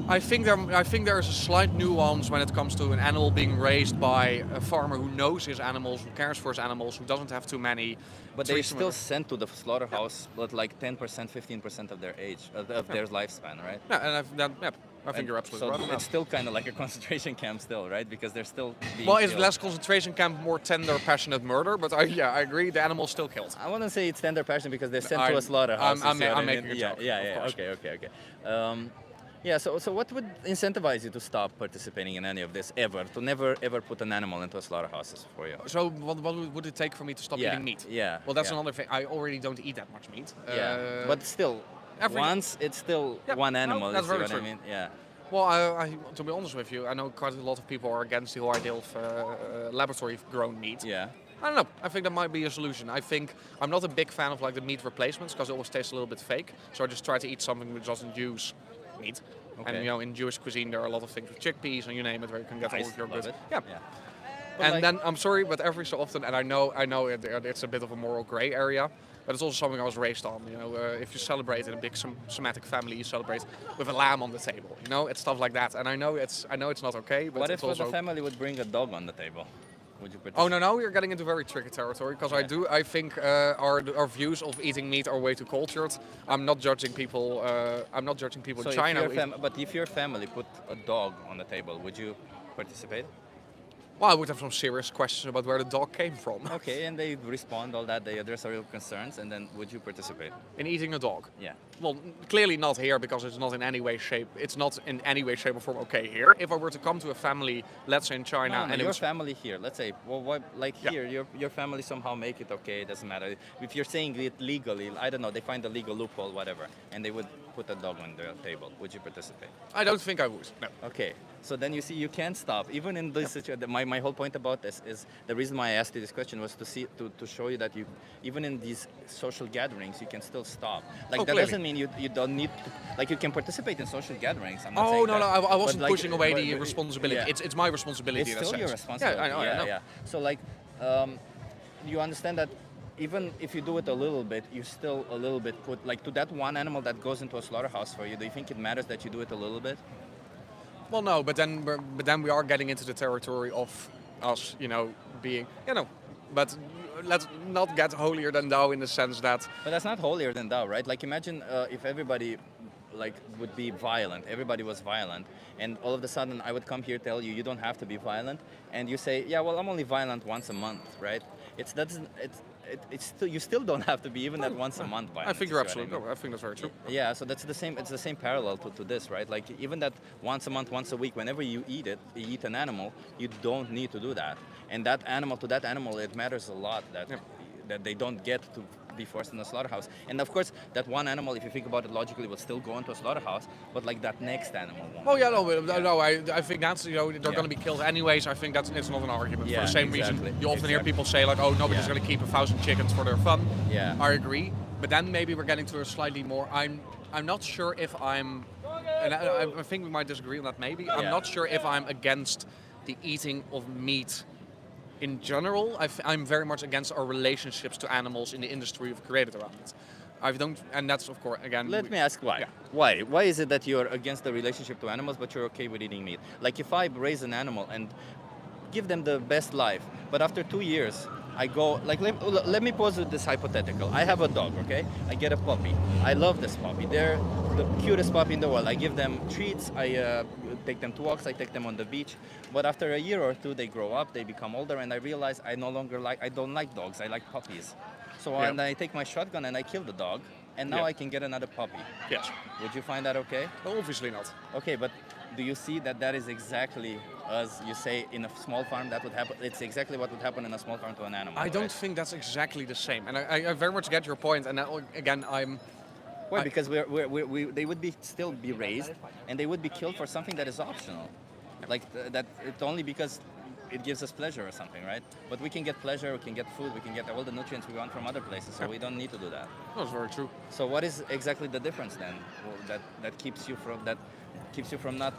[SPEAKER 9] I think there is a slight nuance when it comes to an animal being raised by a farmer who knows his animals, who cares for his animals, who doesn't have too many.
[SPEAKER 1] But they're
[SPEAKER 9] treats them
[SPEAKER 1] still
[SPEAKER 9] with-
[SPEAKER 1] sent to the slaughterhouse with 10%, 15% of their age, of their lifespan, right?
[SPEAKER 9] Yeah, and I think you're absolutely
[SPEAKER 1] So
[SPEAKER 9] right. on that.
[SPEAKER 1] it's still kind of like a concentration camp still, right? Because they're still being
[SPEAKER 9] Well, it's
[SPEAKER 1] killed.
[SPEAKER 9] less concentration camp, more tender, passionate murder. But I agree. The animal's still killed.
[SPEAKER 1] I wouldn't say it's tender passion because they're sent to
[SPEAKER 9] I'm-
[SPEAKER 1] a slaughterhouse.
[SPEAKER 9] I'm
[SPEAKER 1] you see what I
[SPEAKER 9] making
[SPEAKER 1] mean?
[SPEAKER 9] a joke,
[SPEAKER 1] Yeah,
[SPEAKER 9] of
[SPEAKER 1] yeah.
[SPEAKER 9] course.
[SPEAKER 1] Okay. Yeah. So what would incentivize you to stop participating in any of this ever? To never ever put an animal into a slaughterhouse for you?
[SPEAKER 9] So what would it take for me to stop
[SPEAKER 1] Yeah,
[SPEAKER 9] eating meat?
[SPEAKER 1] yeah,
[SPEAKER 9] Well, that's
[SPEAKER 1] yeah.
[SPEAKER 9] another thing. I already don't eat that much meat.
[SPEAKER 1] Yeah. But still, once it's still
[SPEAKER 9] Yeah,
[SPEAKER 1] one
[SPEAKER 9] no,
[SPEAKER 1] animal.
[SPEAKER 9] that's
[SPEAKER 1] you see
[SPEAKER 9] very
[SPEAKER 1] what
[SPEAKER 9] true.
[SPEAKER 1] I mean? Yeah.
[SPEAKER 9] Well, to be honest with you, I know quite a lot of people are against the whole idea of laboratory-grown meat.
[SPEAKER 1] Yeah.
[SPEAKER 9] I don't know. I think that might be a solution. I think I'm not a big fan of the meat replacements because it always tastes a little bit fake. So I just try to eat something which doesn't use meat.
[SPEAKER 1] Okay.
[SPEAKER 9] And in Jewish cuisine there are a lot of things with chickpeas and you name it where you can get all
[SPEAKER 1] Nice,
[SPEAKER 9] of your
[SPEAKER 1] love
[SPEAKER 9] good.
[SPEAKER 1] it.
[SPEAKER 9] Yeah.
[SPEAKER 1] Yeah.
[SPEAKER 9] And then I'm sorry, but every so often, and I know it's a bit of a moral gray area, but it's also something I was raised on. If you celebrate in a big Semitic family, you celebrate with a lamb on the table. It's stuff like that, and I know it's not okay. But
[SPEAKER 1] What
[SPEAKER 9] it's
[SPEAKER 1] if
[SPEAKER 9] also.
[SPEAKER 1] the family would bring a dog on the table? Would you
[SPEAKER 9] Oh
[SPEAKER 1] participate?
[SPEAKER 9] no, you're getting into very tricky territory because I think our views of eating meat are way too cultured. I'm not judging people. I'm not judging people
[SPEAKER 1] So
[SPEAKER 9] in China.
[SPEAKER 1] but if your family put a dog on the table, would you participate?
[SPEAKER 9] Well, I would have some serious questions about where the dog came from.
[SPEAKER 1] Okay, and they respond all that, they address our real concerns, and then would you participate?
[SPEAKER 9] In eating a dog.
[SPEAKER 1] Yeah.
[SPEAKER 9] Well, clearly not here because it's not in any way, shape or form okay here. If I were to come to a family, let's say in China,
[SPEAKER 1] No,
[SPEAKER 9] and it
[SPEAKER 1] your
[SPEAKER 9] was
[SPEAKER 1] family here, let's say, here, your family somehow make it okay, it doesn't matter. If you're saying it legally, I don't know, they find a legal loophole, whatever, and they would put a dog on the table, would you participate?
[SPEAKER 9] I don't think I would. No.
[SPEAKER 1] Okay, so then you see, you can't stop. Even in this situation, my whole point about this is the reason why I asked you this question was to show you that even in these social gatherings, you can still stop. That
[SPEAKER 9] clearly.
[SPEAKER 1] doesn't mean you don't need to, you can participate in social gatherings. I'm not
[SPEAKER 9] Oh
[SPEAKER 1] saying
[SPEAKER 9] no,
[SPEAKER 1] that.
[SPEAKER 9] no, I
[SPEAKER 1] But
[SPEAKER 9] wasn't pushing away the
[SPEAKER 1] but-
[SPEAKER 9] responsibility.
[SPEAKER 1] yeah.
[SPEAKER 9] It's my responsibility.
[SPEAKER 1] It's
[SPEAKER 9] in that
[SPEAKER 1] still your
[SPEAKER 9] sense.
[SPEAKER 1] responsibility.
[SPEAKER 9] Yeah, I know.
[SPEAKER 1] Yeah. So you understand that even if you do it a little bit, you still a little bit put to that one animal that goes into a slaughterhouse for you. Do you think it matters that you do it a little bit?
[SPEAKER 9] Well, no, but then we are getting into the territory of us, being, But let's not get holier than thou in the sense that.
[SPEAKER 1] But that's not holier than thou, right? Imagine if everybody would be violent. Everybody was violent, and all of a sudden I would come here tell you don't have to be violent, and you say, yeah, well, I'm only violent once a month, right? It's doesn't it's still, you still don't have to be even that once a month by.
[SPEAKER 9] I think you're absolutely. No, I think that's very true.
[SPEAKER 1] Yeah, so that's the same. It's the same parallel to this, right? Like even that once a month, once a week, whenever you eat an animal, you don't need to do that. And that animal, to that animal, it matters a lot that that they don't get to be forced in a slaughterhouse. And of course, that one animal, if you think about it logically, will still go into a slaughterhouse, but like that next animal won't.
[SPEAKER 9] Oh yeah, no. I think that's they're going to be killed anyways. I think it's not an argument for the same reason. You often hear people say like, oh, nobody's going to keep 1,000 chickens for their fun.
[SPEAKER 1] Yeah.
[SPEAKER 9] I agree, but then maybe we're getting to a slightly more. I'm not sure if I'm, and I think we might disagree on that. Maybe I'm not sure if I'm against the eating of meat. In general, I'm very much against our relationships to animals in the industry we've created around it. I don't, and that's of course again.
[SPEAKER 1] Let me ask why.
[SPEAKER 9] Yeah.
[SPEAKER 1] Why? Why is it that you're against the relationship to animals, but you're okay with eating meat? Like if I raise an animal and give them the best life, but after 2 years I go like let me pose with this hypothetical. I have a dog, okay? I get a puppy. I love this puppy. They're the cutest puppy in the world. I give them treats. I take them to walks. I take them on the beach. But after a year or two, they grow up. They become older, and I realize I don't like dogs. I like puppies. So and I take my shotgun and I kill the dog, and now I can get another puppy.
[SPEAKER 9] Yes.
[SPEAKER 1] Would you find that okay?
[SPEAKER 9] Well, obviously not.
[SPEAKER 1] Okay, but do you see that is exactly as you say in a small farm that would happen? It's exactly what would happen in a small farm to an animal.
[SPEAKER 9] I don't
[SPEAKER 1] right?
[SPEAKER 9] think that's exactly the same, and I very much get your point. And again,
[SPEAKER 1] Why? Because they would still be raised, and they would be killed for something that is optional, like that. It's only because it gives us pleasure or something, right? But we can get pleasure, we can get food, we can get all the nutrients we want from other places, so we don't need to do that.
[SPEAKER 9] That's very true.
[SPEAKER 1] So what is exactly the difference then? That keeps you from not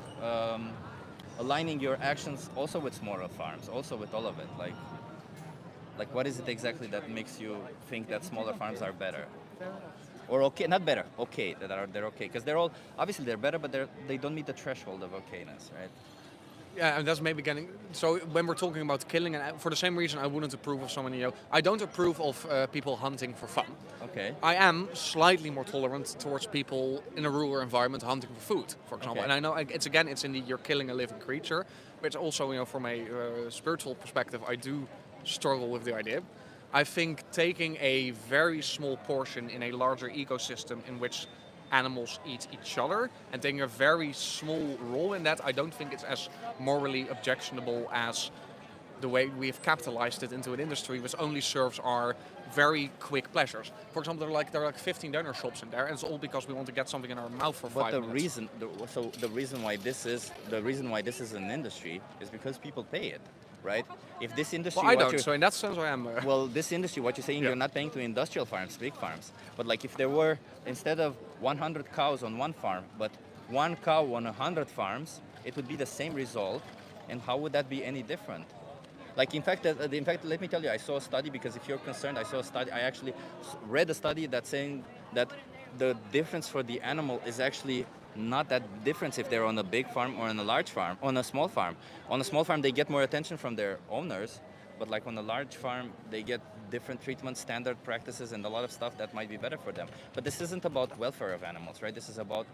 [SPEAKER 1] aligning your actions also with smaller farms, also with all of it, like what is it exactly that makes you think that smaller farms are better? Or okay, not better, okay, they're okay, because they're all, obviously they're better, but they don't meet the threshold of okayness, right?
[SPEAKER 9] Yeah, and that's maybe getting. So when we're talking about killing, and for the same reason, I wouldn't approve of someone. I don't approve of people hunting for fun.
[SPEAKER 1] Okay.
[SPEAKER 9] I am slightly more tolerant towards people in a rural environment hunting for food, for example.
[SPEAKER 1] Okay.
[SPEAKER 9] And I know it's in the you're killing a living creature, but also from a spiritual perspective, I do struggle with the idea. I think taking a very small portion in a larger ecosystem in which animals eat each other and taking a very small role in that, I don't think it's as morally objectionable as the way we've capitalized it into an industry which only serves our very quick pleasures. For example, there are like 15 donor shops in there, and it's all because we want to get something in our mouth for 5 minutes.
[SPEAKER 1] The reason why this is an industry is because people pay it, right? If this industry,
[SPEAKER 9] well, I don't. So in that sense, I am.
[SPEAKER 1] Well, this industry, what you're saying, you're not paying to industrial farms, big farms. But like if there were, instead of 100 cows on one farm, but 1 cow on 100 farms, it would be the same result. And how would that be any different? Like in fact, let me tell you, I saw a study, because if you're concerned, I actually read a study that's saying that the difference for the animal is actually not that difference if they're on a big farm or on a large farm, on a small farm. On a small farm, they get more attention from their owners, but like on a large farm, they get different treatment, standard practices, and a lot of stuff that might be better for them. But this isn't about welfare of animals, right? This is about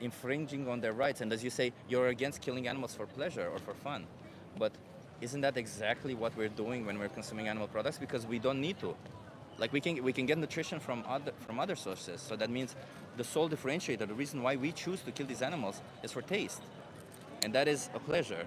[SPEAKER 1] infringing on their rights. And as you say, you're against killing animals for pleasure or for fun. But isn't that exactly what we're doing when we're consuming animal products? Because we don't need to. Like we can get nutrition from other sources. So that means the sole differentiator, the reason why we choose to kill these animals, is for taste, and that is a pleasure.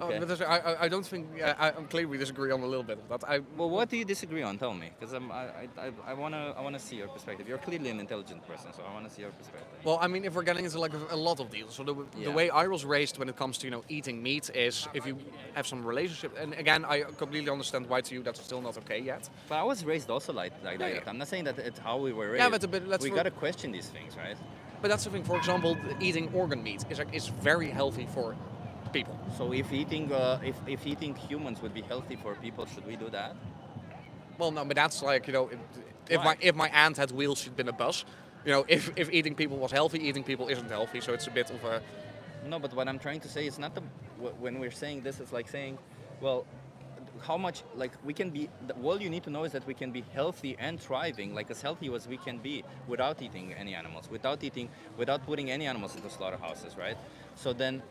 [SPEAKER 1] Okay.
[SPEAKER 9] But I don't think. I'm clear we disagree on a little bit of that.
[SPEAKER 1] Well, what do you disagree on? Tell me, because I wanna see your perspective. You're clearly an intelligent person, so I wanna see your perspective.
[SPEAKER 9] Well, I mean, if we're getting into like a lot of deals, so the way I was raised when it comes to eating meat is if you have some relationship. And again, I completely understand why to you that's still not okay yet.
[SPEAKER 1] But I was raised also like that. Yeah. I'm not saying that it's how we were raised.
[SPEAKER 9] Yeah, but
[SPEAKER 1] we gotta question these things, right?
[SPEAKER 9] But that's the thing. For example, eating organ meat is very healthy for people.
[SPEAKER 1] So if eating humans would be healthy for people, should we do that?
[SPEAKER 9] Well, no, but that's like if my aunt had wheels, she'd been a bus. If eating people was healthy, eating people isn't healthy. So it's a bit of a.
[SPEAKER 1] No, but what I'm trying to say is not when we're saying this, it's like saying, well, how much we can be. All you need to know is that we can be healthy and thriving, like as healthy as we can be, without eating any animals, without putting any animals into slaughterhouses, right? So then,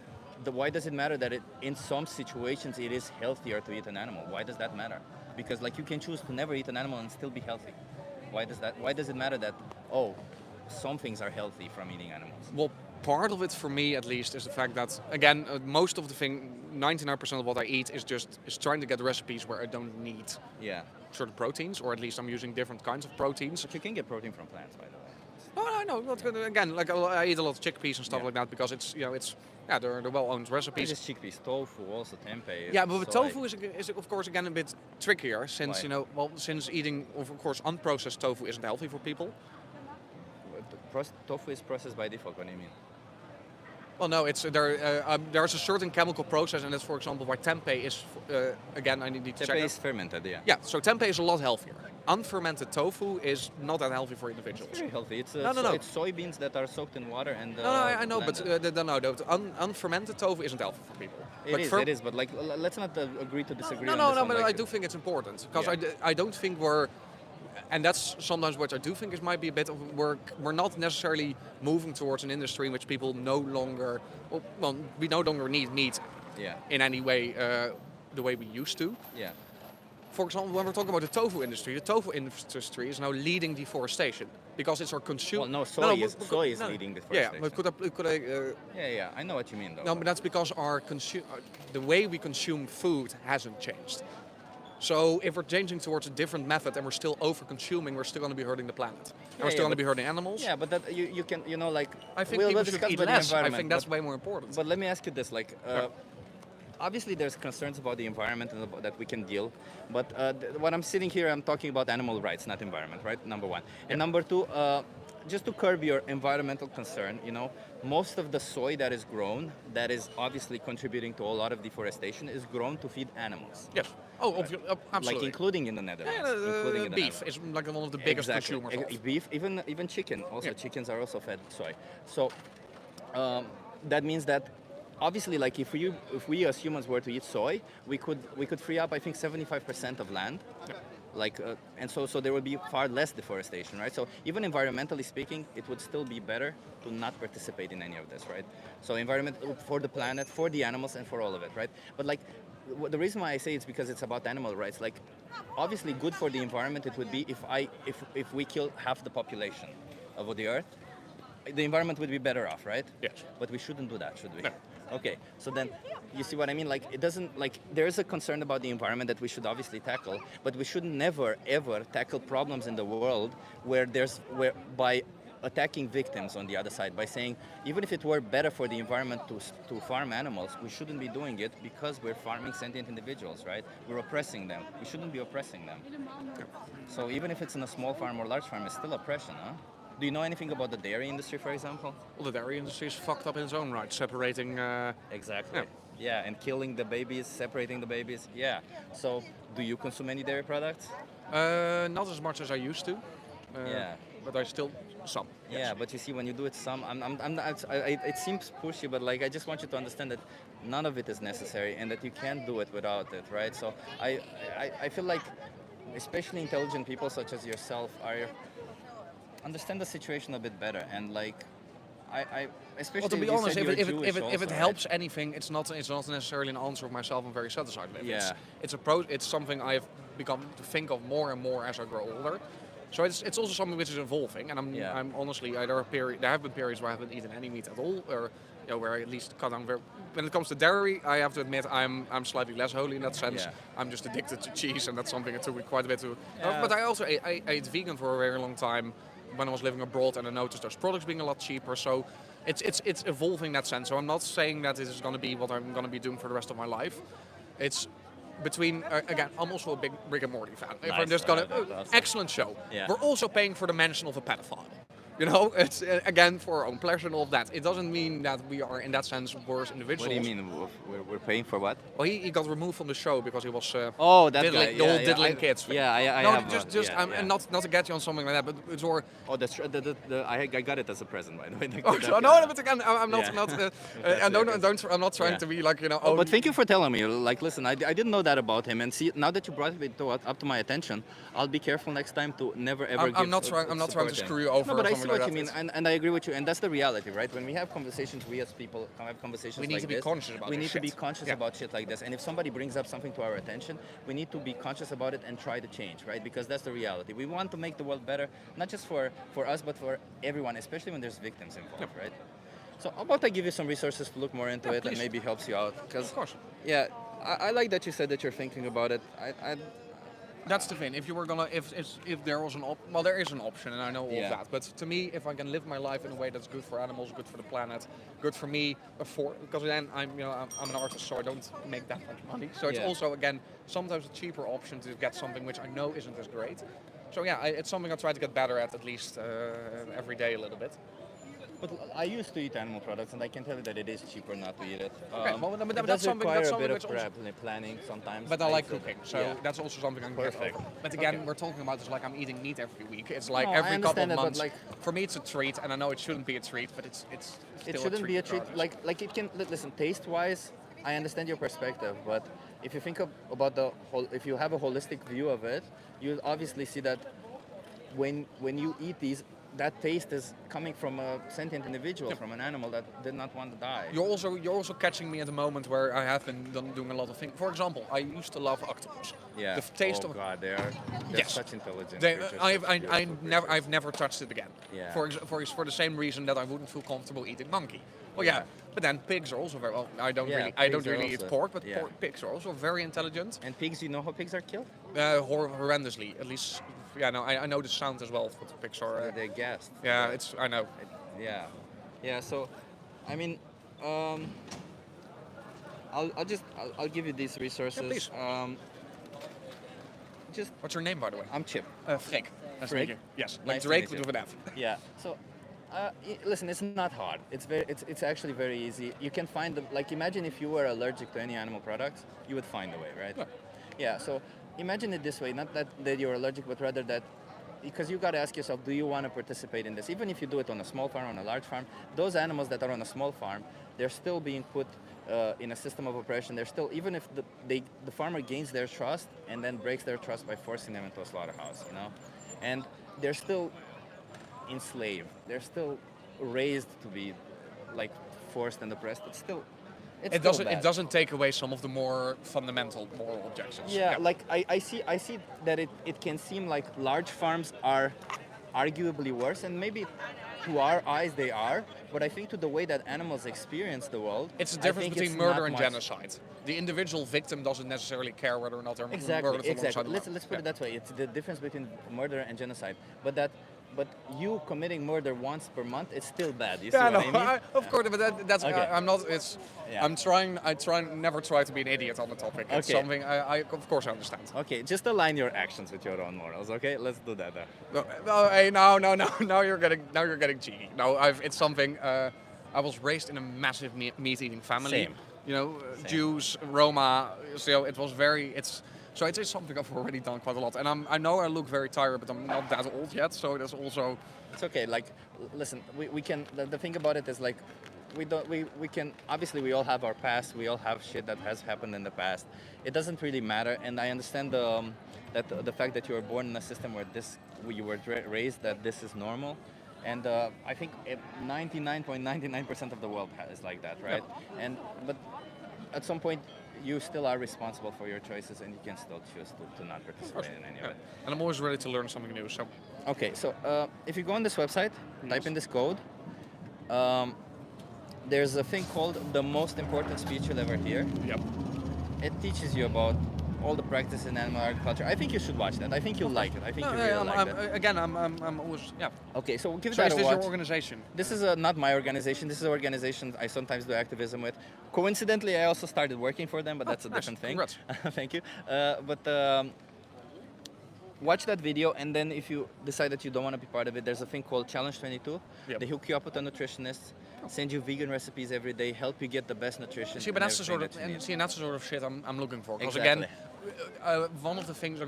[SPEAKER 1] why does it matter that in some situations it is healthier to eat an animal? Why does that matter? Because like you can choose to never eat an animal and still be healthy. Why does it matter that some things are healthy from eating animals?
[SPEAKER 9] Well, part of it for me at least is the fact that again, most of the thing, 99% of what I eat is trying to get recipes where I don't need
[SPEAKER 1] Yeah.
[SPEAKER 9] certain proteins, or at least I'm using different kinds of proteins.
[SPEAKER 1] But you can get protein from plants, by the way.
[SPEAKER 9] Oh, I know. Not good. Again, like I eat a lot of chickpeas and stuff
[SPEAKER 1] Yeah.
[SPEAKER 9] like that because they're well-owned recipes.
[SPEAKER 1] Just chickpeas, tofu, also tempeh.
[SPEAKER 9] Yeah, but with
[SPEAKER 1] soy.
[SPEAKER 9] tofu is of course again a bit trickier since
[SPEAKER 1] Why?
[SPEAKER 9] since eating of course unprocessed tofu isn't healthy for people.
[SPEAKER 1] Tofu is processed by default. What do you mean?
[SPEAKER 9] Well, no, there's a certain chemical process, and that's for example why tempeh is again I need to check.
[SPEAKER 1] Tempeh
[SPEAKER 9] it.
[SPEAKER 1] is fermented, yeah.
[SPEAKER 9] Yeah, so tempeh is a lot healthier. Unfermented tofu is not that healthy for individuals.
[SPEAKER 1] It's very healthy. It's
[SPEAKER 9] No.
[SPEAKER 1] It's soybeans that are soaked in water and.
[SPEAKER 9] No, I know, but unfermented tofu isn't healthy for people.
[SPEAKER 1] It is, but like let's not agree to disagree.
[SPEAKER 9] No,
[SPEAKER 1] on
[SPEAKER 9] no,
[SPEAKER 1] this
[SPEAKER 9] no,
[SPEAKER 1] one,
[SPEAKER 9] but
[SPEAKER 1] like,
[SPEAKER 9] I do think it's important because
[SPEAKER 1] Yeah.
[SPEAKER 9] I don't think and that's sometimes what I do think is might be a bit of we're not necessarily moving towards an industry in which people we no longer need meat
[SPEAKER 1] Yeah.
[SPEAKER 9] in any way the way we used to.
[SPEAKER 1] Yeah.
[SPEAKER 9] For example, when we're talking about the tofu industry is now leading deforestation because it's our consumer.
[SPEAKER 1] Well, no, soy is leading deforestation.
[SPEAKER 9] Yeah, but could I?
[SPEAKER 1] Yeah. I know what you mean, though.
[SPEAKER 9] No, but that's because the way we consume food hasn't changed. So if we're changing towards a different method and we're still over-consuming, we're still going to be hurting the planet. And we're still going to be hurting animals.
[SPEAKER 1] Yeah, but that you can like.
[SPEAKER 9] I think
[SPEAKER 1] we'll
[SPEAKER 9] people should
[SPEAKER 1] discuss
[SPEAKER 9] eat
[SPEAKER 1] about the
[SPEAKER 9] less. I
[SPEAKER 1] environment,
[SPEAKER 9] think that's
[SPEAKER 1] but-
[SPEAKER 9] way more important.
[SPEAKER 1] But let me ask you this: like, obviously, there's concerns about the environment and that we can deal. But when I'm sitting here, I'm talking about animal rights, not environment, right? Number one, and number two, just to curb your environmental concern, most of the soy that is grown, that is obviously contributing to a lot of deforestation, is grown to feed animals.
[SPEAKER 9] Yes. Oh, absolutely.
[SPEAKER 1] Like including in the Netherlands.
[SPEAKER 9] Yeah,
[SPEAKER 1] including in the
[SPEAKER 9] beef
[SPEAKER 1] Netherlands.
[SPEAKER 9] is like one of the biggest
[SPEAKER 1] Exactly.
[SPEAKER 9] consumers. Of.
[SPEAKER 1] Beef, even chicken. Also,
[SPEAKER 9] Yeah.
[SPEAKER 1] chickens are also fed soy. So that means that obviously, like if we as humans were to eat soy, we could free up I think 75% of land.
[SPEAKER 9] Yeah.
[SPEAKER 1] Like and so there would be far less deforestation, right? So even environmentally speaking, it would still be better to not participate in any of this, right? So environment for the planet, for the animals, and for all of it, right? But like the reason why I say it's because it's about animal rights. Like obviously good for the environment it would be if we kill half the population of the earth, the environment would be better off, right?
[SPEAKER 9] Yes.
[SPEAKER 1] But we shouldn't do that, should we?
[SPEAKER 9] No.
[SPEAKER 1] Okay, so then you see what I mean? Like it doesn't like there is a concern about the environment that we should obviously tackle, but we should never ever tackle problems in the world where by attacking victims on the other side, by saying even if it were better for the environment to farm animals, we shouldn't be doing it because we're farming sentient individuals, right? We're oppressing them. We shouldn't be oppressing them. So even if it's in a small farm or large farm, it's still oppression, huh? Do you know anything about the dairy industry, for example?
[SPEAKER 9] Well, the dairy industry is fucked up in its own right, separating.
[SPEAKER 1] Exactly. Yeah, and killing the babies, separating the babies. Yeah. So, do you consume any dairy products?
[SPEAKER 9] Not as much as I used to.
[SPEAKER 1] Yeah.
[SPEAKER 9] But I still some. Yes.
[SPEAKER 1] Yeah, but you see, when you do it, it seems pushy, but like I just want you to understand that none of it is necessary, and that you can't do it without it, right? So, I feel like, especially intelligent people such as yourself, understand the situation a bit better, and like I especially
[SPEAKER 9] Well, to be
[SPEAKER 1] you
[SPEAKER 9] honest,
[SPEAKER 1] said you're
[SPEAKER 9] if
[SPEAKER 1] Jewish
[SPEAKER 9] it
[SPEAKER 1] also,
[SPEAKER 9] helps
[SPEAKER 1] right?
[SPEAKER 9] anything, it's not necessarily an answer of myself I'm very satisfied with.
[SPEAKER 1] Yeah.
[SPEAKER 9] It's something I've become to think of more and more as I grow older. So it's also something which is evolving, and I'm honestly there have been periods where I haven't eaten any meat at all, or where I at least cut down. When it comes to dairy, I have to admit I'm slightly less holy in that sense.
[SPEAKER 1] Yeah.
[SPEAKER 9] I'm just addicted to cheese, and that's something that took me quite a bit to.
[SPEAKER 1] Yeah.
[SPEAKER 9] But I also I ate vegan for a very long time when I was living abroad, and I noticed those products being a lot cheaper. So it's evolving in that sense. So I'm not saying that this is going to be what I'm going to be doing for the rest of my life. It's between again, I'm also a big Rick and Morty fan. If
[SPEAKER 1] Nice.
[SPEAKER 9] I'm just gonna
[SPEAKER 1] That's awesome.
[SPEAKER 9] excellent show.
[SPEAKER 1] Yeah.
[SPEAKER 9] We're also paying for the mention of a pedophile. It's again for our own pleasure and all of that. It doesn't mean that we are in that sense worse individuals.
[SPEAKER 1] What do you mean? We're paying for what?
[SPEAKER 9] Well, he got removed from the show because he was
[SPEAKER 1] Oh, that
[SPEAKER 9] diddling,
[SPEAKER 1] guy.
[SPEAKER 9] the whole
[SPEAKER 1] Yeah,
[SPEAKER 9] diddling
[SPEAKER 1] I-
[SPEAKER 9] kids thing.
[SPEAKER 1] Yeah, I
[SPEAKER 9] no,
[SPEAKER 1] have.
[SPEAKER 9] just and not to get you on something like that, but it's more.
[SPEAKER 1] Oh, that's I got it as a present, by the way.
[SPEAKER 9] Oh, so, no, but again, I'm not.
[SPEAKER 1] Yeah.
[SPEAKER 9] I'm not trying
[SPEAKER 1] Yeah.
[SPEAKER 9] to be like
[SPEAKER 1] Oh, but thank you for telling me. Like, listen, I didn't know that about him, and see, now that you brought it up to my attention, I'll be careful next time to never ever.
[SPEAKER 9] I'm not trying to screw you over.
[SPEAKER 1] No, but I
[SPEAKER 9] from something
[SPEAKER 1] know
[SPEAKER 9] like
[SPEAKER 1] what you
[SPEAKER 9] that.
[SPEAKER 1] mean, and I agree with you, and that's the reality, right? When we have conversations, we as people have conversations
[SPEAKER 9] We need
[SPEAKER 1] like
[SPEAKER 9] to be
[SPEAKER 1] this,
[SPEAKER 9] conscious about
[SPEAKER 1] we
[SPEAKER 9] this
[SPEAKER 1] need to be
[SPEAKER 9] shit.
[SPEAKER 1] conscious
[SPEAKER 9] Yeah.
[SPEAKER 1] about shit like this, and if somebody brings up something to our attention, we need to be conscious about it and try to change, right? Because that's the reality. We want to make the world better, not just for us, but for everyone, especially when there's victims involved, right? So how about I give you some resources to look more into it,
[SPEAKER 9] please.
[SPEAKER 1] and maybe helps you out? Because
[SPEAKER 9] Of course.
[SPEAKER 1] yeah, I like that you said that you're thinking about it.
[SPEAKER 9] That's the thing. If you were gonna, if there was well, there is an option, and I know all
[SPEAKER 1] Yeah.
[SPEAKER 9] of that. But to me, if I can live my life in a way that's good for animals, good for the planet, good for me, because then I'm an artist, so I don't make that much money. So it's
[SPEAKER 1] Yeah.
[SPEAKER 9] also again sometimes a cheaper option to get something which I know isn't as great. So yeah, it's something I try to get better at least every day a little bit.
[SPEAKER 1] But I used to eat animal products, and I can tell you that it is cheaper not to eat it.
[SPEAKER 9] Okay, well, but
[SPEAKER 1] it
[SPEAKER 9] that's
[SPEAKER 1] does
[SPEAKER 9] something-
[SPEAKER 1] require
[SPEAKER 9] that's
[SPEAKER 1] a bit
[SPEAKER 9] something
[SPEAKER 1] of
[SPEAKER 9] which
[SPEAKER 1] planning sometimes.
[SPEAKER 9] But I like
[SPEAKER 1] feel that-
[SPEAKER 9] cooking, so
[SPEAKER 1] yeah.
[SPEAKER 9] that's also something I can get
[SPEAKER 1] Perfect.
[SPEAKER 9] over. But again,
[SPEAKER 1] Okay.
[SPEAKER 9] we're talking about this like I'm eating meat every week. It's like
[SPEAKER 1] No, I
[SPEAKER 9] every couple
[SPEAKER 1] understand
[SPEAKER 9] of
[SPEAKER 1] that, but
[SPEAKER 9] months.
[SPEAKER 1] like-
[SPEAKER 9] For me, it's a treat, and I know it shouldn't be a treat, but it's still
[SPEAKER 1] It shouldn't be a treat.
[SPEAKER 9] regardless.
[SPEAKER 1] Like it can listen. Taste-wise, I understand your perspective, but if you think about the whole, if you have a holistic view of it, you obviously see that when you eat these, that taste is coming from a sentient individual, from an animal that did not want to die.
[SPEAKER 9] You're also catching me at a moment where I have been doing a lot of things. For example, I used to love octopus.
[SPEAKER 1] Yeah.
[SPEAKER 9] The taste
[SPEAKER 1] oh
[SPEAKER 9] of
[SPEAKER 1] God, they're
[SPEAKER 9] Yes.
[SPEAKER 1] such intelligent
[SPEAKER 9] They,
[SPEAKER 1] creatures.
[SPEAKER 9] I've,
[SPEAKER 1] such
[SPEAKER 9] I
[SPEAKER 1] beautiful
[SPEAKER 9] never,
[SPEAKER 1] creatures.
[SPEAKER 9] I've never touched it again.
[SPEAKER 1] Yeah.
[SPEAKER 9] For the same reason that I wouldn't feel comfortable eating monkey. Well, yeah, but then pigs are also very. Well, I don't
[SPEAKER 1] Yeah,
[SPEAKER 9] really
[SPEAKER 1] pigs are
[SPEAKER 9] eat
[SPEAKER 1] also-
[SPEAKER 9] pork, but
[SPEAKER 1] yeah.
[SPEAKER 9] pigs are also very intelligent.
[SPEAKER 1] And pigs, you know how pigs are killed?
[SPEAKER 9] Horrendously, at least. Yeah, no, I know the sound as well. What the pigs are.
[SPEAKER 1] They're gassed.
[SPEAKER 9] Yeah, it's. I know.
[SPEAKER 1] Yeah. So, I mean, I'll give you these resources.
[SPEAKER 9] Yeah, please.
[SPEAKER 1] Just
[SPEAKER 9] What's your name, by the way?
[SPEAKER 1] I'm Chip.
[SPEAKER 9] Freek. Nice to
[SPEAKER 1] Freek?
[SPEAKER 9] meet you. Yes,
[SPEAKER 1] Nice
[SPEAKER 9] like
[SPEAKER 1] to
[SPEAKER 9] Drake,
[SPEAKER 1] meet
[SPEAKER 9] but
[SPEAKER 1] you.
[SPEAKER 9] with an F.
[SPEAKER 1] Yeah. So, listen, it's not hard. It's actually very easy. You can find them. Like, imagine if you were allergic to any animal products, you would find a way, right?
[SPEAKER 9] Yeah.
[SPEAKER 1] Yeah. So, imagine it this way: not that you're allergic, but rather that. Because you got to ask yourself, do you want to participate in this? Even if you do it on a small farm, on a large farm, those animals that are on a small farm, they're still being put in a system of oppression. They're still, even if the farmer gains their trust and then breaks their trust by forcing them into a slaughterhouse, you know, and they're still enslaved. They're still raised to be like forced and oppressed. It's still
[SPEAKER 9] It doesn't take away some of the more fundamental moral objections.
[SPEAKER 1] Yeah, like I see that it can seem like large farms are arguably worse, and maybe to our eyes they are, but I think to the way that animals experience the world,
[SPEAKER 9] It's the
[SPEAKER 1] I
[SPEAKER 9] difference
[SPEAKER 1] think
[SPEAKER 9] between
[SPEAKER 1] it's
[SPEAKER 9] murder
[SPEAKER 1] not
[SPEAKER 9] and
[SPEAKER 1] much.
[SPEAKER 9] genocide. The individual victim doesn't necessarily care whether or not they're murdered alongside them.
[SPEAKER 1] Let's put it that way. It's the difference between murder and genocide. But you committing murder once per month, it's still bad. You see
[SPEAKER 9] Yeah,
[SPEAKER 1] what I mean?
[SPEAKER 9] of course, but that's.
[SPEAKER 1] Okay.
[SPEAKER 9] I'm not. It's.
[SPEAKER 1] Yeah.
[SPEAKER 9] I never try to be an idiot on the topic. It's
[SPEAKER 1] Okay.
[SPEAKER 9] something I of course I understand.
[SPEAKER 1] Okay, just align your actions with your own morals. Okay, let's do that.
[SPEAKER 9] Hey, no. Now you're getting cheeky. No, it's something. I was raised in a massive meat-eating family.
[SPEAKER 1] Same.
[SPEAKER 9] You know,
[SPEAKER 1] Same.
[SPEAKER 9] Jews, Roma. So it was very. So it's something I've already done quite a lot, and I know I look very tired, but I'm not that old yet. So that's also.
[SPEAKER 1] It's okay. Like, listen, we can. The thing about it is like, we can. Obviously, we all have our past. We all have shit that has happened in the past. It doesn't really matter, and I understand the fact that you were born in a system where you were raised that this is normal, and I think 99.99% of the world is like that, right?
[SPEAKER 9] Yeah.
[SPEAKER 1] But at some point, you still are responsible for your choices, and you can still choose to not participate in any of it.
[SPEAKER 9] And I'm always ready to learn something new. So.
[SPEAKER 1] Okay, so if you go on this website, type in this code, there's a thing called the most important speech you'll ever hear.
[SPEAKER 9] Yep.
[SPEAKER 1] It teaches you about all the practice in animal agriculture. I think you should watch that. I think you'll like it. I think you really like that.
[SPEAKER 9] Again, I'm always yeah.
[SPEAKER 1] Okay, so we'll give
[SPEAKER 9] So
[SPEAKER 1] that
[SPEAKER 9] is
[SPEAKER 1] a
[SPEAKER 9] this
[SPEAKER 1] watch.
[SPEAKER 9] your organization?
[SPEAKER 1] This is not my organization. This is an organization I sometimes do activism with. Coincidentally, I also started working for them, but that's a
[SPEAKER 9] nice.
[SPEAKER 1] different thing.
[SPEAKER 9] Congrats.
[SPEAKER 1] Thank you. Watch that video, and then if you decide that you don't want to be part of it, there's a thing called Challenge 22.
[SPEAKER 9] Yep.
[SPEAKER 1] They hook you up with a nutritionist, send you vegan recipes every day, help you get the best nutrition.
[SPEAKER 9] See, but
[SPEAKER 1] and
[SPEAKER 9] that's the sort
[SPEAKER 1] everything
[SPEAKER 9] of
[SPEAKER 1] that you need.
[SPEAKER 9] that's the sort of shit I'm looking for. Because
[SPEAKER 1] Exactly.
[SPEAKER 9] again, one of the things,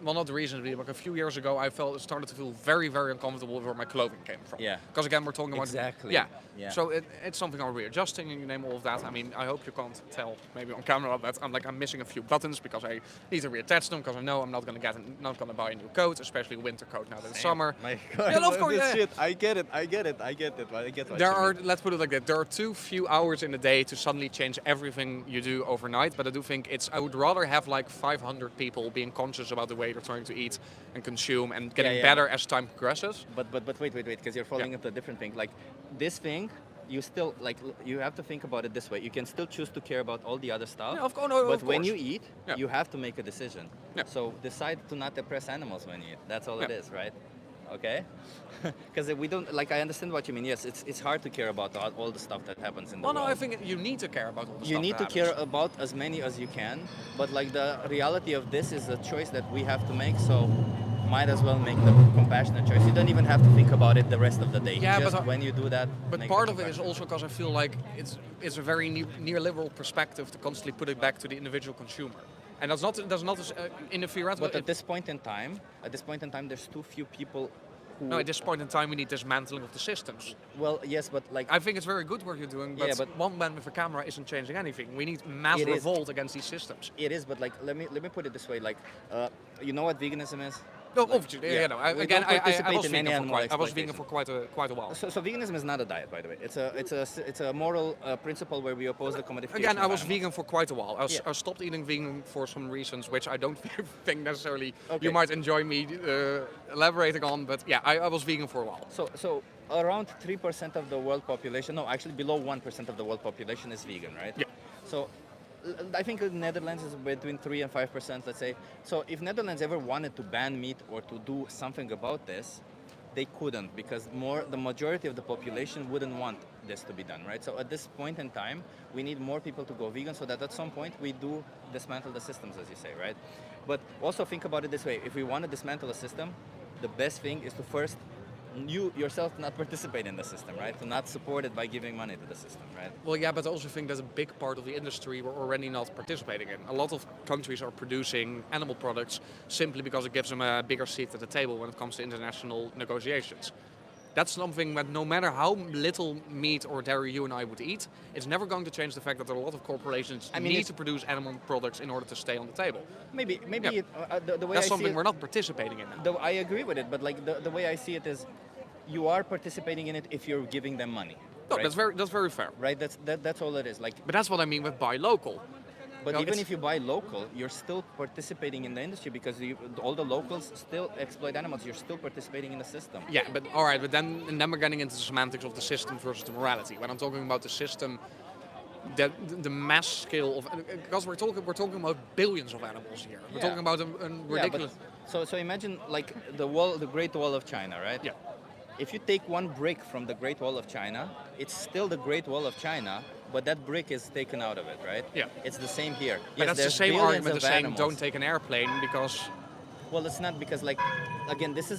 [SPEAKER 9] one of the reasons, like a few years ago, I started to feel very, very uncomfortable with where my clothing came from.
[SPEAKER 1] Yeah.
[SPEAKER 9] Because again, we're talking about
[SPEAKER 1] Exactly.
[SPEAKER 9] Yeah.
[SPEAKER 1] Yeah.
[SPEAKER 9] So it's something I'm readjusting, and you name all of that. I mean, I hope you can't tell maybe on camera, but I'm missing a few buttons because I need to reattach them because I know I'm not gonna buy a new coat, especially a winter coat now that it's summer.
[SPEAKER 1] My God.
[SPEAKER 9] Yeah, of course.
[SPEAKER 1] This
[SPEAKER 9] Yeah.
[SPEAKER 1] shit. I get it. I get what
[SPEAKER 9] There
[SPEAKER 1] you
[SPEAKER 9] are,
[SPEAKER 1] mean.
[SPEAKER 9] let's put it like that, there are too few hours in a day to suddenly change everything you do overnight, but I do think I would rather have like 500 people being conscious about the way they're trying to eat and consume and getting
[SPEAKER 1] yeah.
[SPEAKER 9] better as time progresses.
[SPEAKER 1] But wait, because you're falling into a different thing. Like this thing, you still you have to think about it this way. You can still choose to care about all the other stuff.
[SPEAKER 9] Yeah, of course. No,
[SPEAKER 1] but
[SPEAKER 9] of
[SPEAKER 1] when
[SPEAKER 9] course.
[SPEAKER 1] you eat,
[SPEAKER 9] Yeah.
[SPEAKER 1] you have to make a decision.
[SPEAKER 9] Yeah.
[SPEAKER 1] So decide to not oppress animals when you eat. That's all it
[SPEAKER 9] Yeah.
[SPEAKER 1] is, right? Okay. Because we don't I understand what you mean. Yes, it's hard to care about all the stuff that happens in the
[SPEAKER 9] Well, no,
[SPEAKER 1] world.
[SPEAKER 9] I think you need to care about all the
[SPEAKER 1] You
[SPEAKER 9] stuff
[SPEAKER 1] need to
[SPEAKER 9] that
[SPEAKER 1] care
[SPEAKER 9] happens.
[SPEAKER 1] about as many as you can, but like the reality of this is a choice that we have to make. So might as well make the compassionate choice. You don't even have to think about it the rest of the day.
[SPEAKER 9] Yeah,
[SPEAKER 1] Just
[SPEAKER 9] but
[SPEAKER 1] when you do that.
[SPEAKER 9] But
[SPEAKER 1] make
[SPEAKER 9] part
[SPEAKER 1] the
[SPEAKER 9] of it is
[SPEAKER 1] compassionate
[SPEAKER 9] also because I feel like it's a very neoliberal perspective to constantly put it back to the individual consumer, and that's not in the theoretical.
[SPEAKER 1] But at this point in time, there's too few people who.
[SPEAKER 9] No, at this point in time, we need dismantling of the systems.
[SPEAKER 1] Well, yes, but like.
[SPEAKER 9] I think it's very good what you're doing, but,
[SPEAKER 1] Yeah, but-
[SPEAKER 9] one man with a camera isn't changing anything. We need mass
[SPEAKER 1] It is.
[SPEAKER 9] revolt against these systems.
[SPEAKER 1] It is, but like let me put it this way. Like, you know what veganism is?
[SPEAKER 9] No, obviously,
[SPEAKER 1] yeah.
[SPEAKER 9] yeah, no.
[SPEAKER 1] We
[SPEAKER 9] Again,
[SPEAKER 1] don't
[SPEAKER 9] I
[SPEAKER 1] participate
[SPEAKER 9] was
[SPEAKER 1] in
[SPEAKER 9] vegan
[SPEAKER 1] any
[SPEAKER 9] for
[SPEAKER 1] animal
[SPEAKER 9] I was vegan
[SPEAKER 1] exploitation.
[SPEAKER 9] for quite a while.
[SPEAKER 1] So veganism is not a diet, by the way. It's a moral principle where we oppose the commodification.
[SPEAKER 9] Again, I
[SPEAKER 1] of
[SPEAKER 9] was
[SPEAKER 1] animals.
[SPEAKER 9] vegan for quite a while.
[SPEAKER 1] Yeah.
[SPEAKER 9] I stopped eating vegan for some reasons, which I don't think necessarily
[SPEAKER 1] Okay.
[SPEAKER 9] you might enjoy me elaborating on. But yeah, I was vegan for a while.
[SPEAKER 1] So around 3% of the world population, no, actually below 1% of the world population is vegan, right?
[SPEAKER 9] Yeah.
[SPEAKER 1] So I think the Netherlands is between 3 and 5%, let's say. So if Netherlands ever wanted to ban meat or to do something about this, they couldn't because the majority of the population wouldn't want this to be done, right? So at this point in time, we need more people to go vegan so that at some point we do dismantle the systems, as you say, right? But also think about it this way. If we want to dismantle a system, the best thing is to first you yourself not participate in the system, right? To not support it by giving money to the system, right?
[SPEAKER 9] Well, yeah, but I also think there's a big part of the industry we're already not participating in. A lot of countries are producing animal products simply because it gives them a bigger seat at the table when it comes to international negotiations. That's something that no matter how little meat or dairy you and I would eat, it's never going to change the fact that there are a lot of corporations need to produce animal products in order to stay on the table.
[SPEAKER 1] Maybe
[SPEAKER 9] Yeah.
[SPEAKER 1] the way
[SPEAKER 9] That's
[SPEAKER 1] I
[SPEAKER 9] something
[SPEAKER 1] see it,
[SPEAKER 9] we're not participating in now.
[SPEAKER 1] I agree with it, but like the way I see it is, you are participating in it if you're giving them money.
[SPEAKER 9] No,
[SPEAKER 1] right?
[SPEAKER 9] that's very fair.
[SPEAKER 1] Right. That's all it is. Like,
[SPEAKER 9] But that's what I mean with buy local.
[SPEAKER 1] but
[SPEAKER 9] No,
[SPEAKER 1] even
[SPEAKER 9] it's-
[SPEAKER 1] if you buy local, you're still participating in the industry because all the locals still exploit animals. You're still participating in the system.
[SPEAKER 9] Yeah, but all right, but then we're getting into the semantics of the system versus the morality. When I'm talking about the system, the mass scale of, because we're talking about billions of animals here. We're
[SPEAKER 1] Yeah.
[SPEAKER 9] talking about a ridiculous.
[SPEAKER 1] So imagine like the Great Wall of China, right?
[SPEAKER 9] Yeah.
[SPEAKER 1] If you take one brick from the Great Wall of China, it's still the Great Wall of China, but that brick is taken out of it, right?
[SPEAKER 9] Yeah.
[SPEAKER 1] It's the same here.
[SPEAKER 9] But
[SPEAKER 1] Yes,
[SPEAKER 9] that's the
[SPEAKER 1] there's
[SPEAKER 9] same
[SPEAKER 1] billions
[SPEAKER 9] argument
[SPEAKER 1] of
[SPEAKER 9] as saying
[SPEAKER 1] animals.
[SPEAKER 9] don't take an airplane because.
[SPEAKER 1] Well, it's not because like, again, this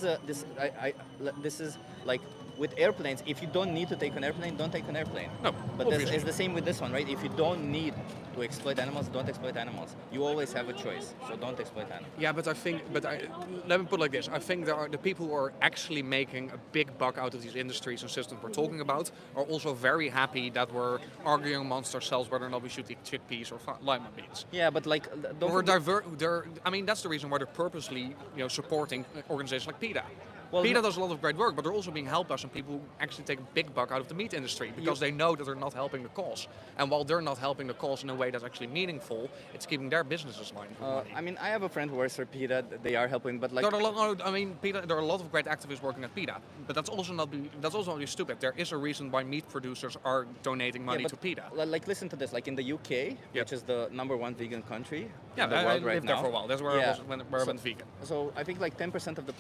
[SPEAKER 1] is like with airplanes. If you don't need to take an airplane, don't take an airplane.
[SPEAKER 9] No,
[SPEAKER 1] But
[SPEAKER 9] obviously.
[SPEAKER 1] it's the same with this one, right? If you don't need to exploit animals, don't exploit animals. You always have a choice, so don't exploit animals.
[SPEAKER 9] Yeah, but let me put it like this. I think there are the people who are actually making a big buck out of these industries and systems we're talking about are also very happy that we're arguing amongst ourselves whether or not we should eat chickpeas or lima beans.
[SPEAKER 1] Yeah, but like, don't
[SPEAKER 9] We're
[SPEAKER 1] forget-
[SPEAKER 9] I mean, that's the reason why they're purposely, supporting organizations like PETA.
[SPEAKER 1] Well,
[SPEAKER 9] PETA
[SPEAKER 1] no-
[SPEAKER 9] does a lot of great work, but they're also being helped by some people who actually take a big buck out of the meat industry because they know that they're not helping the cause. And while they're not helping the cause in a way that's actually meaningful, it's keeping their businesses aligned with money.
[SPEAKER 1] I mean, I have a friend who works for PETA. They are helping, but like,
[SPEAKER 9] There are a lot of great activists working at PETA, but that's also not be stupid. There is a reason why meat producers are donating money
[SPEAKER 1] but
[SPEAKER 9] to PETA.
[SPEAKER 1] Like, listen to this. Like in the UK,
[SPEAKER 9] Yeah.
[SPEAKER 1] which is the #1 vegan country
[SPEAKER 9] Yeah,
[SPEAKER 1] in the
[SPEAKER 9] I
[SPEAKER 1] world right
[SPEAKER 9] lived
[SPEAKER 1] now.
[SPEAKER 9] there for a while. That's where I was when I went vegan.
[SPEAKER 1] So I think like 10% of the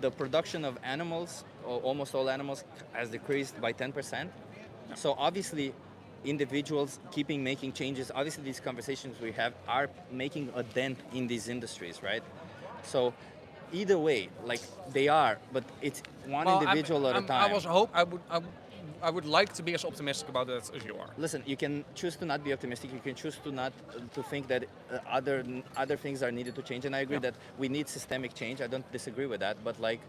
[SPEAKER 1] the production of animals, or almost all animals, has decreased by 10%. So obviously, individuals making changes. Obviously, these conversations we have are making a dent in these industries, right? So either way, like they are, but it's one individual at a time.
[SPEAKER 9] I would like to be as optimistic about it as you are.
[SPEAKER 1] Listen, you can choose to not be optimistic. You can choose to not to think that other things are needed to change. And I agree that we need systemic change. I don't disagree with that. But like,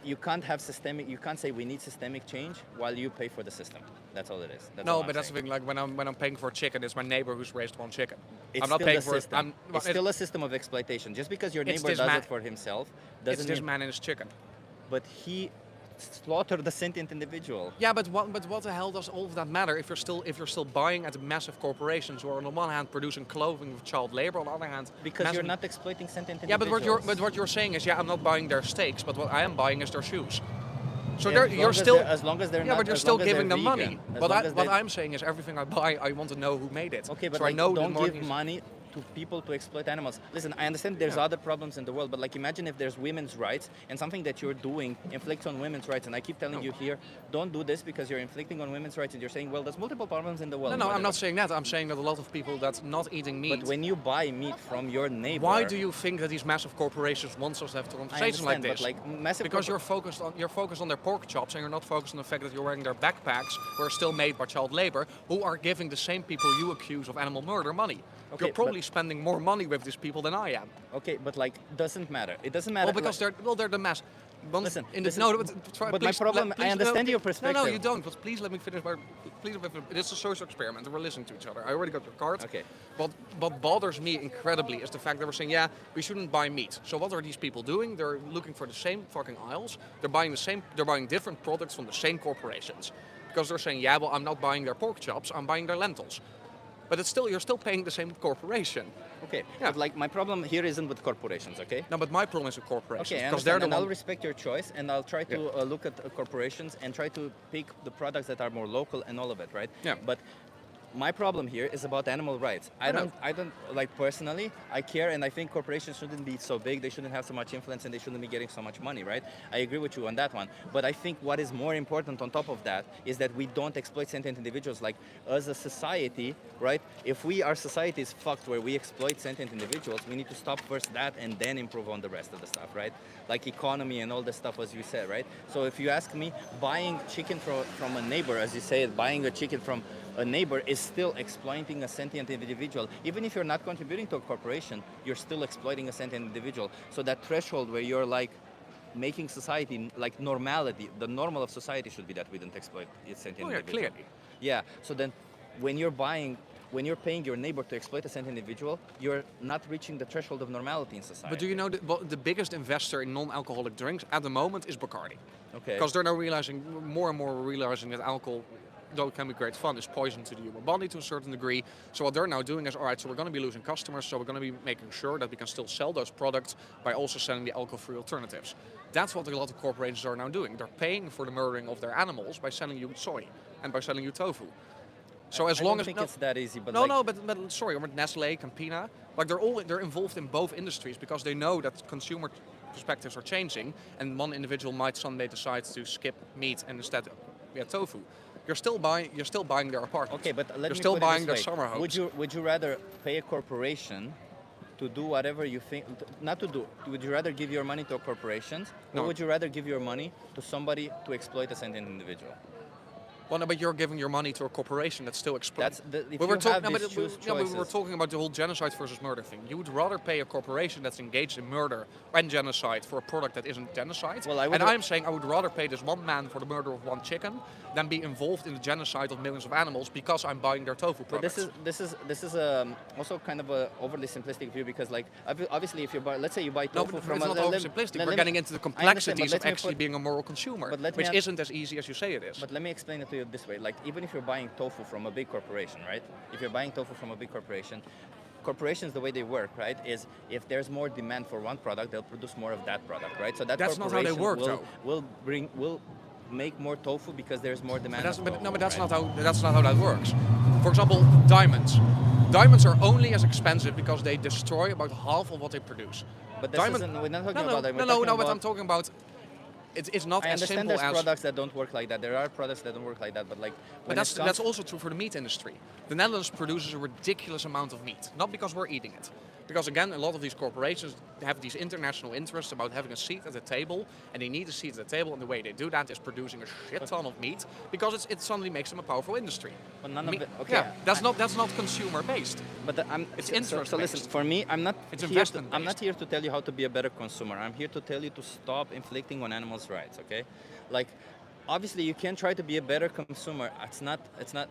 [SPEAKER 1] you can't have systemic. You can't say we need systemic change while you pay for the system. That's all it is. That's all
[SPEAKER 9] No,
[SPEAKER 1] I'm
[SPEAKER 9] but that's the
[SPEAKER 1] saying.
[SPEAKER 9] thing. Like when I'm paying for chicken, it's my neighbor who's raised one chicken.
[SPEAKER 1] It's
[SPEAKER 9] I'm not
[SPEAKER 1] still
[SPEAKER 9] paying
[SPEAKER 1] a
[SPEAKER 9] for it.
[SPEAKER 1] system. It's still a system of exploitation. Just because your
[SPEAKER 9] It's
[SPEAKER 1] neighbor
[SPEAKER 9] this
[SPEAKER 1] does
[SPEAKER 9] man-
[SPEAKER 1] it for himself
[SPEAKER 9] It's
[SPEAKER 1] doesn't
[SPEAKER 9] this
[SPEAKER 1] mean.
[SPEAKER 9] man and his chicken.
[SPEAKER 1] But he slaughtered a sentient individual.
[SPEAKER 9] Yeah, but what the hell does all of that matter if you're still buying at massive corporations who are on the one hand producing clothing with child labor, on the other hand
[SPEAKER 1] Because
[SPEAKER 9] massive-
[SPEAKER 1] you're not exploiting sentient
[SPEAKER 9] Yeah, but
[SPEAKER 1] individuals.
[SPEAKER 9] what you're saying is, yeah, I'm not buying their steaks, but what I am buying is their shoes. So
[SPEAKER 1] Yeah,
[SPEAKER 9] you're still
[SPEAKER 1] as long as they're
[SPEAKER 9] yeah,
[SPEAKER 1] not,
[SPEAKER 9] but you're
[SPEAKER 1] as
[SPEAKER 9] still
[SPEAKER 1] long as they're
[SPEAKER 9] giving them money.
[SPEAKER 1] vegan, as
[SPEAKER 9] What
[SPEAKER 1] long as they-
[SPEAKER 9] I'm saying is, everything I buy, I want to know who made it.
[SPEAKER 1] Okay, but
[SPEAKER 9] so
[SPEAKER 1] like,
[SPEAKER 9] I know
[SPEAKER 1] don't
[SPEAKER 9] the
[SPEAKER 1] give
[SPEAKER 9] money.
[SPEAKER 1] money to people to exploit animals. Listen, I understand there's
[SPEAKER 9] Yeah.
[SPEAKER 1] other problems in the world, but like imagine if there's women's rights and something that you're doing inflicts on women's rights. And I keep telling you here, don't do this because you're inflicting on women's rights, and you're saying, well, there's multiple problems in the world.
[SPEAKER 9] No, I'm
[SPEAKER 1] whatever.
[SPEAKER 9] not saying that. I'm saying that a lot of people that's not eating meat.
[SPEAKER 1] But when you buy meat from your neighbor,
[SPEAKER 9] Why do you think that these massive corporations want us to have conversations like
[SPEAKER 1] understand,
[SPEAKER 9] this?
[SPEAKER 1] but like massive
[SPEAKER 9] because you're focused on their pork chops and you're not focused on the fact that you're wearing their backpacks, who are still made by child labor, who are giving the same people you accuse of animal murder money.
[SPEAKER 1] Okay,
[SPEAKER 9] you're probably
[SPEAKER 1] but-
[SPEAKER 9] spending more money with these people than I am.
[SPEAKER 1] Okay, but like doesn't matter. It doesn't matter.
[SPEAKER 9] Well, because
[SPEAKER 1] like,
[SPEAKER 9] they're the mass.
[SPEAKER 1] Listen,
[SPEAKER 9] in
[SPEAKER 1] this
[SPEAKER 9] the, no,
[SPEAKER 1] is-
[SPEAKER 9] try,
[SPEAKER 1] but my
[SPEAKER 9] please,
[SPEAKER 1] problem-
[SPEAKER 9] please,
[SPEAKER 1] I understand
[SPEAKER 9] no,
[SPEAKER 1] your
[SPEAKER 9] No,
[SPEAKER 1] perspective.
[SPEAKER 9] you don't. But please let me finish. Please, it's a social experiment. We're listening to each other. I already got your card.
[SPEAKER 1] Okay.
[SPEAKER 9] What bothers me incredibly is the fact that we're saying, yeah, we shouldn't buy meat. So what are these people doing? They're looking for the same fucking aisles. They're buying different products from the same corporations. Because they're saying, yeah, well, I'm not buying their pork chops, I'm buying their lentils. But you're still paying the same corporation.
[SPEAKER 1] okay,
[SPEAKER 9] Yeah.
[SPEAKER 1] but like my problem here isn't with corporations. Okay.
[SPEAKER 9] No, but my problem is with corporations.
[SPEAKER 1] Okay, I
[SPEAKER 9] because they're
[SPEAKER 1] understand,
[SPEAKER 9] the
[SPEAKER 1] and I'll
[SPEAKER 9] one.
[SPEAKER 1] respect your choice, and I'll try to look at corporations and try to pick the products that are more local and all of it, right?
[SPEAKER 9] Yeah.
[SPEAKER 1] But my problem here is about animal rights. I
[SPEAKER 9] know.
[SPEAKER 1] don't like personally. I care, and I think corporations shouldn't be so big. They shouldn't have so much influence, and they shouldn't be getting so much money, right? I agree with you on that one. But I think what is more important on top of that is that we don't exploit sentient individuals. Like as a society, right? If our society is fucked where we exploit sentient individuals, we need to stop first that and then improve on the rest of the stuff, right? Like economy and all this stuff, as you said, right? So if you ask me, buying chicken from a neighbor, as you say, buying a chicken from a neighbor is still exploiting a sentient individual. Even if you're not contributing to a corporation, you're still exploiting a sentient individual. So that threshold where you're like making society like normality, the normal of society should be that we don't exploit its sentient
[SPEAKER 9] Oh, yeah,
[SPEAKER 1] individual.
[SPEAKER 9] clearly.
[SPEAKER 1] Yeah. So then, when you're paying your neighbor to exploit a sentient individual, you're not reaching the threshold of normality in society.
[SPEAKER 9] But do you know that the biggest investor in non-alcoholic drinks at the moment is Bacardi?
[SPEAKER 1] Okay.
[SPEAKER 9] Because they're now realizing, more and more realizing that alcohol, though it can be great fun, is poison to the human body to a certain degree. So what they're now doing is, all right, so we're going to be losing customers, so we're going to be making sure that we can still sell those products by also selling the alcohol-free alternatives. That's what a lot of corporations are now doing. They're paying for the murdering of their animals by selling you soy and by selling you tofu. So as
[SPEAKER 1] I
[SPEAKER 9] long
[SPEAKER 1] don't
[SPEAKER 9] as
[SPEAKER 1] think
[SPEAKER 9] no,
[SPEAKER 1] it's that easy, but
[SPEAKER 9] no,
[SPEAKER 1] like,
[SPEAKER 9] no, but sorry, with Nestle, Campina, like they're involved in both industries because they know that consumer perspectives are changing, and one individual might someday decide to skip meat and instead tofu. You're still buying their apartments.
[SPEAKER 1] Okay, but let
[SPEAKER 9] you're
[SPEAKER 1] me
[SPEAKER 9] still
[SPEAKER 1] put it
[SPEAKER 9] buying
[SPEAKER 1] this
[SPEAKER 9] their
[SPEAKER 1] way.
[SPEAKER 9] summer homes.
[SPEAKER 1] Would you rather pay a corporation to do whatever you think, not to do? Would you rather give your money to a corporation, or
[SPEAKER 9] No.
[SPEAKER 1] would you rather give your money to somebody to exploit a sentient individual?
[SPEAKER 9] Well, no, but you're giving your money to a corporation that's still exploiting.
[SPEAKER 1] If
[SPEAKER 9] We were
[SPEAKER 1] you
[SPEAKER 9] talk-
[SPEAKER 1] have
[SPEAKER 9] no, but
[SPEAKER 1] these
[SPEAKER 9] we-
[SPEAKER 1] choose
[SPEAKER 9] no, but we were
[SPEAKER 1] choices.
[SPEAKER 9] talking about the whole genocide versus murder thing. You would rather pay a corporation that's engaged in murder and genocide for a product that isn't genocide.
[SPEAKER 1] Well, I would
[SPEAKER 9] and
[SPEAKER 1] ra-
[SPEAKER 9] I'm saying I would rather pay this one man for the murder of one chicken than be involved in the genocide of millions of animals because I'm buying their tofu
[SPEAKER 1] But
[SPEAKER 9] products.
[SPEAKER 1] this is also kind of a overly simplistic view because like obviously if you buy, let's say you buy
[SPEAKER 9] no,
[SPEAKER 1] tofu
[SPEAKER 9] but
[SPEAKER 1] from
[SPEAKER 9] it's
[SPEAKER 1] a
[SPEAKER 9] not
[SPEAKER 1] let-
[SPEAKER 9] oversimplistic.
[SPEAKER 1] let
[SPEAKER 9] We're
[SPEAKER 1] me-
[SPEAKER 9] getting into the
[SPEAKER 1] I understand, but
[SPEAKER 9] complexities
[SPEAKER 1] let
[SPEAKER 9] of
[SPEAKER 1] me
[SPEAKER 9] actually
[SPEAKER 1] put-
[SPEAKER 9] being a moral consumer,
[SPEAKER 1] but let me
[SPEAKER 9] which
[SPEAKER 1] add-
[SPEAKER 9] isn't as easy as you say it is.
[SPEAKER 1] But let me explain it to you this way. Like, even if you're buying tofu from a big corporation, right? If you're buying tofu from a big corporation, corporations, the way they work, right, is if there's more demand for one product, they'll produce more of that product, right? So that
[SPEAKER 9] That's not how they
[SPEAKER 1] corporation
[SPEAKER 9] work,
[SPEAKER 1] will make more tofu because there's more demand.
[SPEAKER 9] But that's,
[SPEAKER 1] of
[SPEAKER 9] but,
[SPEAKER 1] tofu,
[SPEAKER 9] no, but that's
[SPEAKER 1] right?
[SPEAKER 9] not how that works. For example, diamonds. Diamonds are only as expensive because they destroy about half of what they produce.
[SPEAKER 1] But this isn't, we're not talking about that. We're
[SPEAKER 9] no,
[SPEAKER 1] talking
[SPEAKER 9] but
[SPEAKER 1] about,
[SPEAKER 9] I'm talking about. It's not
[SPEAKER 1] I
[SPEAKER 9] as
[SPEAKER 1] understand
[SPEAKER 9] simple
[SPEAKER 1] there's
[SPEAKER 9] as.
[SPEAKER 1] products that don't work like that. There are products that don't work like that, but like.
[SPEAKER 9] But
[SPEAKER 1] when
[SPEAKER 9] that's
[SPEAKER 1] it comes-
[SPEAKER 9] that's also true for the meat industry. The Netherlands produces a ridiculous amount of meat, not because we're eating it, Because again, a lot of these corporations have these international interests about having a seat at the table, and they need a seat at the table, and the way they do that is producing a shit ton of meat, because it suddenly makes them a powerful industry.
[SPEAKER 1] But none of it. Okay.
[SPEAKER 9] Yeah, that's not consumer based.
[SPEAKER 1] But
[SPEAKER 9] It's
[SPEAKER 1] so
[SPEAKER 9] interest-based.
[SPEAKER 1] listen, for me, I'm not
[SPEAKER 9] It's
[SPEAKER 1] here.
[SPEAKER 9] investment
[SPEAKER 1] I'm not
[SPEAKER 9] based.
[SPEAKER 1] here to tell you how to be a better consumer. I'm here to tell you to stop inflicting on animals' rights. Okay, like. Obviously, you can try to be a better consumer. It's not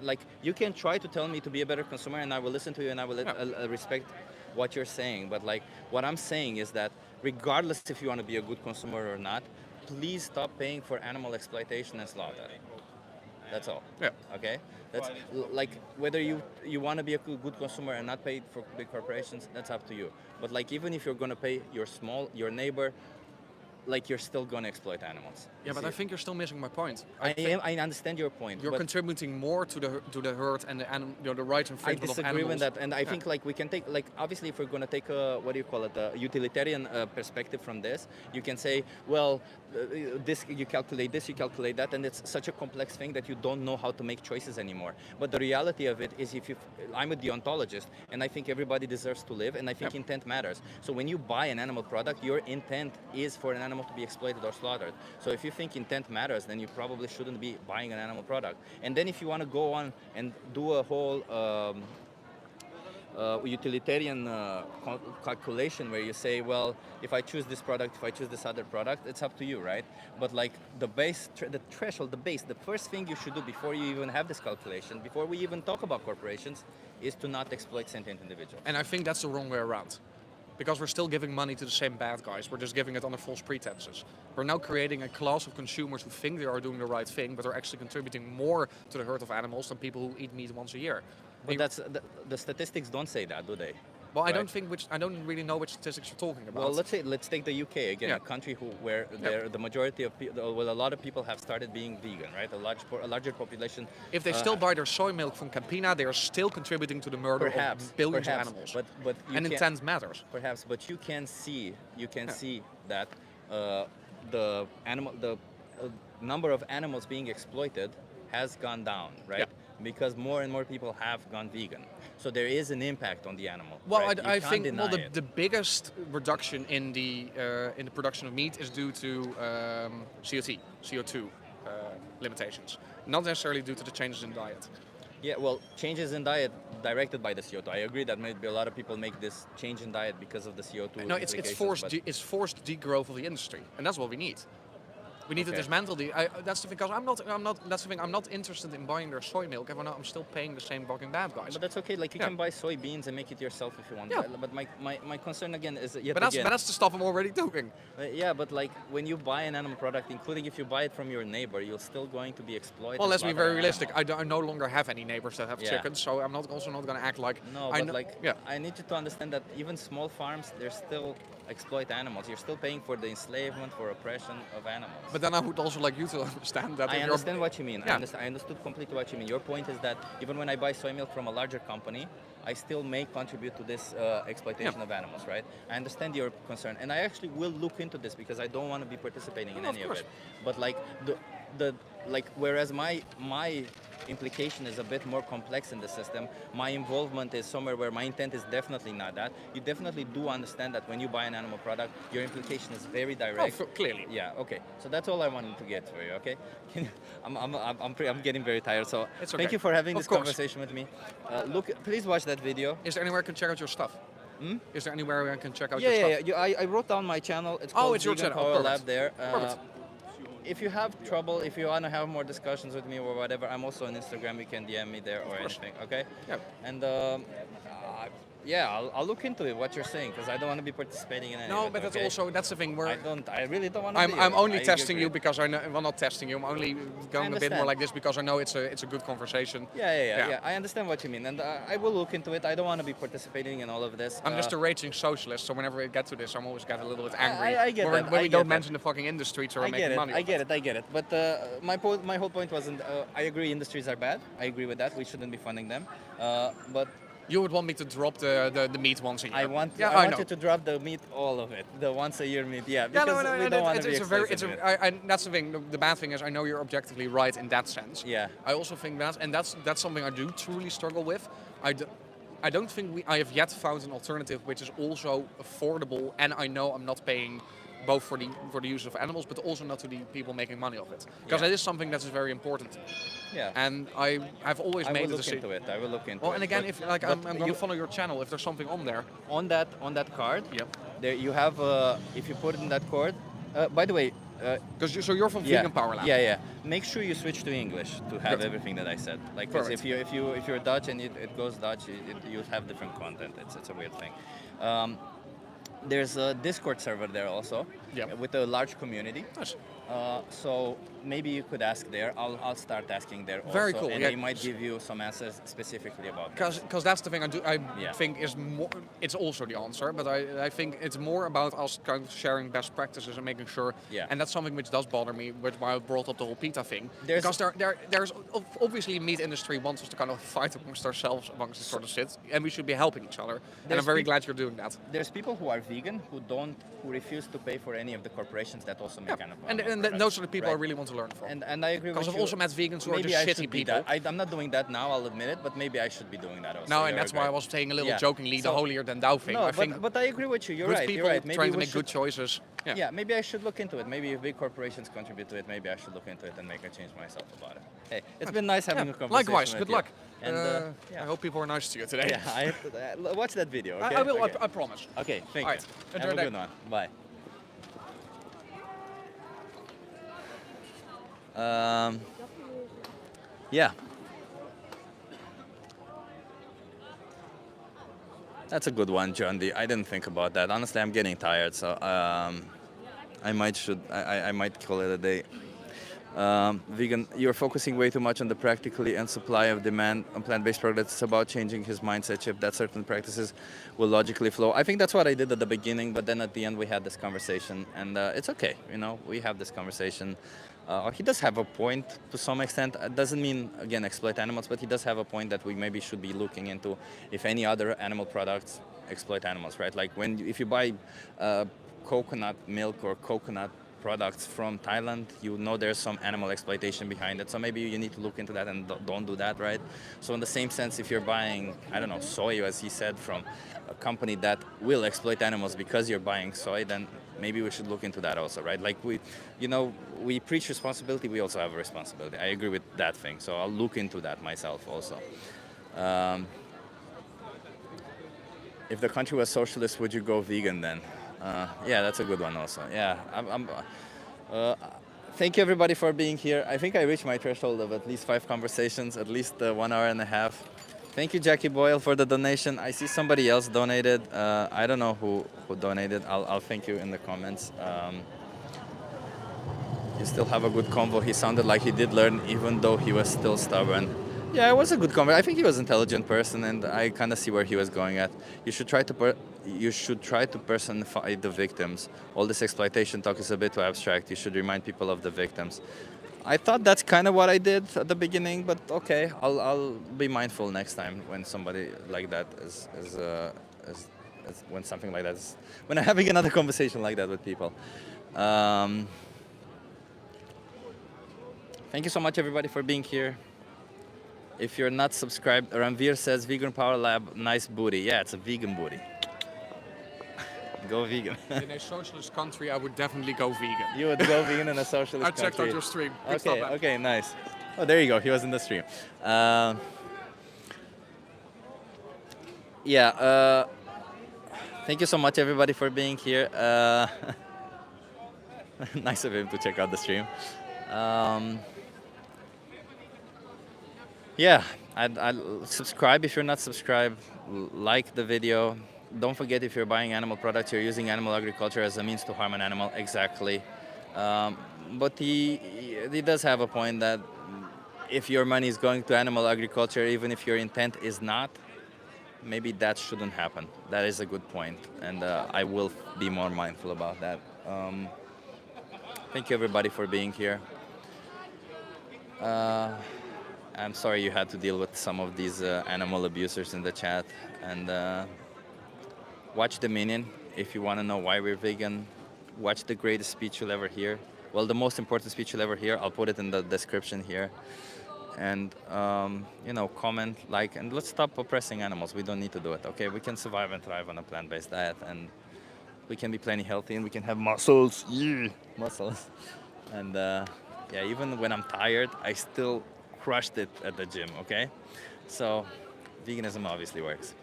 [SPEAKER 1] like you can try to tell me to be a better consumer, and I will listen to you, and I will respect what you're saying. But like, what I'm saying is that regardless if you want to be a good consumer or not, please stop paying for animal exploitation and slaughter. That's all.
[SPEAKER 9] Yeah.
[SPEAKER 1] Okay. That's like whether you want to be a good consumer and not pay for big corporations. That's up to you. But like, even if you're gonna pay your neighbor, like you're still gonna exploit animals.
[SPEAKER 9] Yeah, but I think you're still missing my point.
[SPEAKER 1] I understand your point.
[SPEAKER 9] You're
[SPEAKER 1] but
[SPEAKER 9] contributing more to the herd and the rights and
[SPEAKER 1] I
[SPEAKER 9] freedom of
[SPEAKER 1] disagree
[SPEAKER 9] animals.
[SPEAKER 1] with that, and I think like we can take like obviously if we're going to take a what do you call it a utilitarian perspective from this, you can say well this you calculate this, you calculate that, and it's such a complex thing that you don't know how to make choices anymore. But the reality of it is, I'm a deontologist, and I think everybody deserves to live, and I think intent matters. So when you buy an animal product, your intent is for an animal to be exploited or slaughtered. So if you think intent matters, then you probably shouldn't be buying an animal product. And then if you want to go on and do a whole utilitarian calculation where you say, well, if I choose this product, if I choose this other product, it's up to you, right? But like the base, the threshold, the base, the first thing you should do before you even have this calculation, before we even talk about corporations, is to not exploit sentient individuals.
[SPEAKER 9] And I think that's the wrong way around. Because we're still giving money to the same bad guys. We're just giving it under false pretenses. We're now creating a class of consumers who think they are doing the right thing, but are actually contributing more to the herd of animals than people who eat meat once a year.
[SPEAKER 1] But that's the statistics don't say that, do they?
[SPEAKER 9] Well,
[SPEAKER 1] Right.
[SPEAKER 9] I don't really know which statistics you're talking about.
[SPEAKER 1] Well, let's take the UK again, a country where the majority of people, well, a lot of people have started being vegan, right? A larger population.
[SPEAKER 9] If they still buy their soy milk from Campina, they are still contributing to the murder of billions of animals.
[SPEAKER 1] But
[SPEAKER 9] and intent matters.
[SPEAKER 1] Perhaps, but you can see that the number of animals being exploited has gone down, right?
[SPEAKER 9] Yeah.
[SPEAKER 1] Because more and more people have gone vegan. So there is an impact on the animal.
[SPEAKER 9] Well,
[SPEAKER 1] right?
[SPEAKER 9] I think
[SPEAKER 1] deny
[SPEAKER 9] the biggest reduction in the production of meat is due to CO2 limitations, not necessarily due to the changes in diet.
[SPEAKER 1] Yeah, well, changes in diet directed by the CO2. I agree that maybe a lot of people make this change in diet because of the CO2.
[SPEAKER 9] No, it's forced degrowth of the industry, and that's what we need. We need to dismantle that's the thing. Because That's the thing. I'm not interested in buying their soy milk. I'm still paying the same fucking bad guys.
[SPEAKER 1] But that's okay. Like you can buy soybeans and make it yourself if you want.
[SPEAKER 9] Yeah.
[SPEAKER 1] But my concern again is
[SPEAKER 9] But that's the stuff I'm already doing.
[SPEAKER 1] Yeah, but like when you buy an animal product, including if you buy it from your neighbor, you're still going to be exploited.
[SPEAKER 9] Well, let's be very
[SPEAKER 1] by an
[SPEAKER 9] realistic.
[SPEAKER 1] animal.
[SPEAKER 9] I no longer have any neighbors that have chickens, so I'm also not going to act like.
[SPEAKER 1] No, but I need you to understand that even small farms, they're still exploit animals. You're still paying for the enslavement, for oppression of animals.
[SPEAKER 9] But then I would also like you to understand that.
[SPEAKER 1] I understand what you mean.
[SPEAKER 9] Yeah.
[SPEAKER 1] I understood completely what you mean. Your point is that even when I buy soy milk from a larger company, I still may contribute to this exploitation of animals, right? I understand your concern, and I actually will look into this because I don't want to be participating in any of it. But like whereas my implication is a bit more complex in the system, my involvement is somewhere where my intent is definitely not that. You definitely do understand that when you buy an animal product, your implication is very direct.
[SPEAKER 9] Oh, clearly.
[SPEAKER 1] Yeah. Okay. So that's all I wanted to get for you. Okay. I'm getting very tired. So
[SPEAKER 9] It's okay.
[SPEAKER 1] thank you for having this
[SPEAKER 9] Of course.
[SPEAKER 1] conversation with me. Please watch that video.
[SPEAKER 9] Is there anywhere I can check out your stuff? Is there anywhere I can check out
[SPEAKER 1] Yeah,
[SPEAKER 9] your
[SPEAKER 1] yeah,
[SPEAKER 9] stuff?
[SPEAKER 1] yeah. I wrote down my channel. It's called
[SPEAKER 9] it's your
[SPEAKER 1] Vegan
[SPEAKER 9] channel.
[SPEAKER 1] Power
[SPEAKER 9] Perfect.
[SPEAKER 1] Lab there.
[SPEAKER 9] Perfect.
[SPEAKER 1] If you have trouble, if you want to have more discussions with me or whatever, I'm also on Instagram. You can DM me there or anything. Okay.
[SPEAKER 9] Yeah.
[SPEAKER 1] And I'll look into it, what you're saying, because I don't want to be participating in any of
[SPEAKER 9] No,
[SPEAKER 1] it,
[SPEAKER 9] but that's
[SPEAKER 1] okay?
[SPEAKER 9] also the thing where
[SPEAKER 1] I really don't want to.
[SPEAKER 9] I'm only testing you because I know. Well, not testing you. I'm only going a bit more
[SPEAKER 1] understand.
[SPEAKER 9] like this because I know it's a good conversation.
[SPEAKER 1] Yeah. I understand what you mean, and I will look into it. I don't want to be participating in all of this.
[SPEAKER 9] I'm just a raging socialist, so whenever we get to this, I'm always get a little bit angry.
[SPEAKER 1] I get that,
[SPEAKER 9] when
[SPEAKER 1] I
[SPEAKER 9] we
[SPEAKER 1] get
[SPEAKER 9] don't
[SPEAKER 1] that.
[SPEAKER 9] mention the fucking industry, so we're
[SPEAKER 1] I
[SPEAKER 9] making
[SPEAKER 1] get it.
[SPEAKER 9] money.
[SPEAKER 1] I get it. But my whole point wasn't. I agree, industries are bad. I agree with that. We shouldn't be funding them. But
[SPEAKER 9] You would want me to drop the meat once a year.
[SPEAKER 1] I want
[SPEAKER 9] Yeah, I
[SPEAKER 1] you
[SPEAKER 9] know.
[SPEAKER 1] to drop the meat, all of it, the once a year meat. Yeah,
[SPEAKER 9] Yeah,
[SPEAKER 1] because
[SPEAKER 9] no,
[SPEAKER 1] we don't want to be
[SPEAKER 9] it's a very,
[SPEAKER 1] exclusive.
[SPEAKER 9] that's the thing. The bad thing is, I know you're objectively right in that sense.
[SPEAKER 1] Yeah.
[SPEAKER 9] I also think that, and that's something I do truly struggle with. I don't think I have yet found an alternative which is also affordable, and I know I'm not paying both for the use of animals, but also not to the people making money off it, because
[SPEAKER 1] Yeah.
[SPEAKER 9] it is something that is very important.
[SPEAKER 1] Yeah.
[SPEAKER 9] And I've always
[SPEAKER 1] I
[SPEAKER 9] made
[SPEAKER 1] will
[SPEAKER 9] the
[SPEAKER 1] look
[SPEAKER 9] decision.
[SPEAKER 1] into it. I will look into
[SPEAKER 9] Well,
[SPEAKER 1] it.
[SPEAKER 9] and again,
[SPEAKER 1] But-
[SPEAKER 9] if like
[SPEAKER 1] but
[SPEAKER 9] I'm going to follow your channel, if there's something on there.
[SPEAKER 1] on that card,
[SPEAKER 9] Yep.
[SPEAKER 1] there you have if you put it in that card. By the way,
[SPEAKER 9] Because so you're from
[SPEAKER 1] yeah,
[SPEAKER 9] Vegan Power Lab.
[SPEAKER 1] yeah. Make sure you switch to English to have
[SPEAKER 9] Good.
[SPEAKER 1] everything that I said. Like 'cause
[SPEAKER 9] Perfect.
[SPEAKER 1] if you're Dutch and it goes Dutch, you have different content. It's a weird thing. There's a Discord server there also,
[SPEAKER 9] Yep.
[SPEAKER 1] with a large community.
[SPEAKER 9] Nice.
[SPEAKER 1] So maybe you could ask there. I'll start asking there also,
[SPEAKER 9] Very cool,
[SPEAKER 1] and
[SPEAKER 9] yeah.
[SPEAKER 1] they might give you some answers specifically about that.
[SPEAKER 9] Because that's the thing I
[SPEAKER 1] Yeah.
[SPEAKER 9] think is more. It's also the answer, but I think it's more about us kind of sharing best practices and making sure.
[SPEAKER 1] Yeah.
[SPEAKER 9] And that's something which does bother me, which why I brought up the whole PETA thing.
[SPEAKER 1] There's-
[SPEAKER 9] Because there's obviously meat industry wants us to kind of fight amongst ourselves amongst this sort of shit, and we should be helping each other. And
[SPEAKER 1] There's
[SPEAKER 9] I'm very
[SPEAKER 1] peop-
[SPEAKER 9] glad you're doing that.
[SPEAKER 1] There's people who are vegan who refuse to pay for any of the corporations that also make animal
[SPEAKER 9] And
[SPEAKER 1] products,
[SPEAKER 9] those are the people I
[SPEAKER 1] right?
[SPEAKER 9] really want to learn from.
[SPEAKER 1] And I agree with
[SPEAKER 9] Because
[SPEAKER 1] you.
[SPEAKER 9] I've also met vegans who are
[SPEAKER 1] Maybe
[SPEAKER 9] just
[SPEAKER 1] I
[SPEAKER 9] shitty
[SPEAKER 1] should be
[SPEAKER 9] people.
[SPEAKER 1] that. I'm not doing that now, I'll admit it, but maybe I should be doing that also.
[SPEAKER 9] No, and
[SPEAKER 1] You're
[SPEAKER 9] that's why I
[SPEAKER 1] right.
[SPEAKER 9] was saying a little
[SPEAKER 1] Yeah.
[SPEAKER 9] jokingly the
[SPEAKER 1] So-
[SPEAKER 9] holier than thou thing.
[SPEAKER 1] No,
[SPEAKER 9] I think
[SPEAKER 1] but I agree with you. You're
[SPEAKER 9] good
[SPEAKER 1] right.
[SPEAKER 9] people
[SPEAKER 1] You're right. Maybe
[SPEAKER 9] trying to
[SPEAKER 1] we
[SPEAKER 9] make good
[SPEAKER 1] should-
[SPEAKER 9] choices.
[SPEAKER 1] Yeah, maybe I should look into it. Maybe if big corporations contribute to it, maybe I should look into it and make a change myself about it. Hey, it's been nice having a conversation.
[SPEAKER 9] Likewise,
[SPEAKER 1] with
[SPEAKER 9] good
[SPEAKER 1] you.
[SPEAKER 9] luck.
[SPEAKER 1] And
[SPEAKER 9] I hope people are nice to you today.
[SPEAKER 1] yeah, I have to, watch that video. Okay?
[SPEAKER 9] I will.
[SPEAKER 1] Okay.
[SPEAKER 9] I promise.
[SPEAKER 1] Okay, thank
[SPEAKER 9] All
[SPEAKER 1] you.
[SPEAKER 9] right.
[SPEAKER 1] Have
[SPEAKER 9] Enjoy
[SPEAKER 1] a
[SPEAKER 9] your
[SPEAKER 1] good
[SPEAKER 9] day.
[SPEAKER 1] one. Bye. Yeah. That's a good one, John D. I didn't think about that. Honestly, I'm getting tired, so I might call it a day. Vegan, you're focusing way too much on the practically and supply of demand on plant-based products. It's about changing his mindset shift that certain practices will logically flow. I think that's what I did at the beginning, but then at the end we had this conversation, and it's okay. You know, we have this conversation. He does have a point to some extent. It doesn't mean, again, exploit animals, but he does have a point that we maybe should be looking into if any other animal products exploit animals, right? Like if you buy coconut milk or coconut products from Thailand, you know there's some animal exploitation behind it. So maybe you need to look into that and don't do that, right? So in the same sense, if you're buying, I don't know, soy, as he said, from a company that will exploit animals because you're buying soy, then maybe we should look into that also, right? Like we preach responsibility, we also have a responsibility. I agree with that thing. So I'll look into that myself also. If the country was socialist, would you go vegan then? Yeah, that's a good one also. Yeah, thank you everybody for being here. I think I reached my threshold of at least 5 conversations, at least 1 hour and a half. Thank you, Jackie Boyle, for the donation. I see somebody else donated. I don't know who donated. I'll thank you in the comments. You still have a good convo. He sounded like he did learn, even though he was still stubborn. Yeah, it was a good convo. I think he was an intelligent person, and I kind of see where he was going at. You should try to personify the victims. All this exploitation talk is a bit too abstract. You should remind people of the victims. I thought that's kind of what I did at the beginning, but okay, I'll be mindful next time when somebody like that is when something like that is, when I'm having another conversation like that with people. Thank you so much, everybody, for being here. If you're not subscribed, Ranveer says, Vegan Power Lab, nice booty. Yeah, it's a vegan booty. Go vegan.
[SPEAKER 9] In a socialist country, I would definitely go vegan.
[SPEAKER 1] You would go vegan in a socialist
[SPEAKER 9] I
[SPEAKER 1] country.
[SPEAKER 9] checked out your stream. Good stuff,
[SPEAKER 1] Okay,
[SPEAKER 9] man.
[SPEAKER 1] okay, nice. Oh, there you go. He was in the stream. Thank you so much, everybody, for being here. Nice of him to check out the stream. Yeah, I'd subscribe if you're not subscribed. Like the video. Don't forget, if you're buying animal products, you're using animal agriculture as a means to harm an animal. Exactly. But he does have a point that if your money is going to animal agriculture, even if your intent is not, maybe that shouldn't happen. That is a good point, and I will be more mindful about that. Thank you, everybody, for being here. I'm sorry you had to deal with some of these animal abusers in the chat. And watch Dominion if you want to know why we're vegan. Watch the greatest speech you'll ever hear. Well, the most important speech you'll ever hear. I'll put it in the description here. and you know, comment, like, and let's stop oppressing animals. We don't need to do it. Okay, we can survive and thrive on a plant-based diet, and we can be plenty healthy, and we can have muscles. Yeah, muscles. And yeah, even when I'm tired, I still crushed it at the gym. Okay, so veganism obviously works.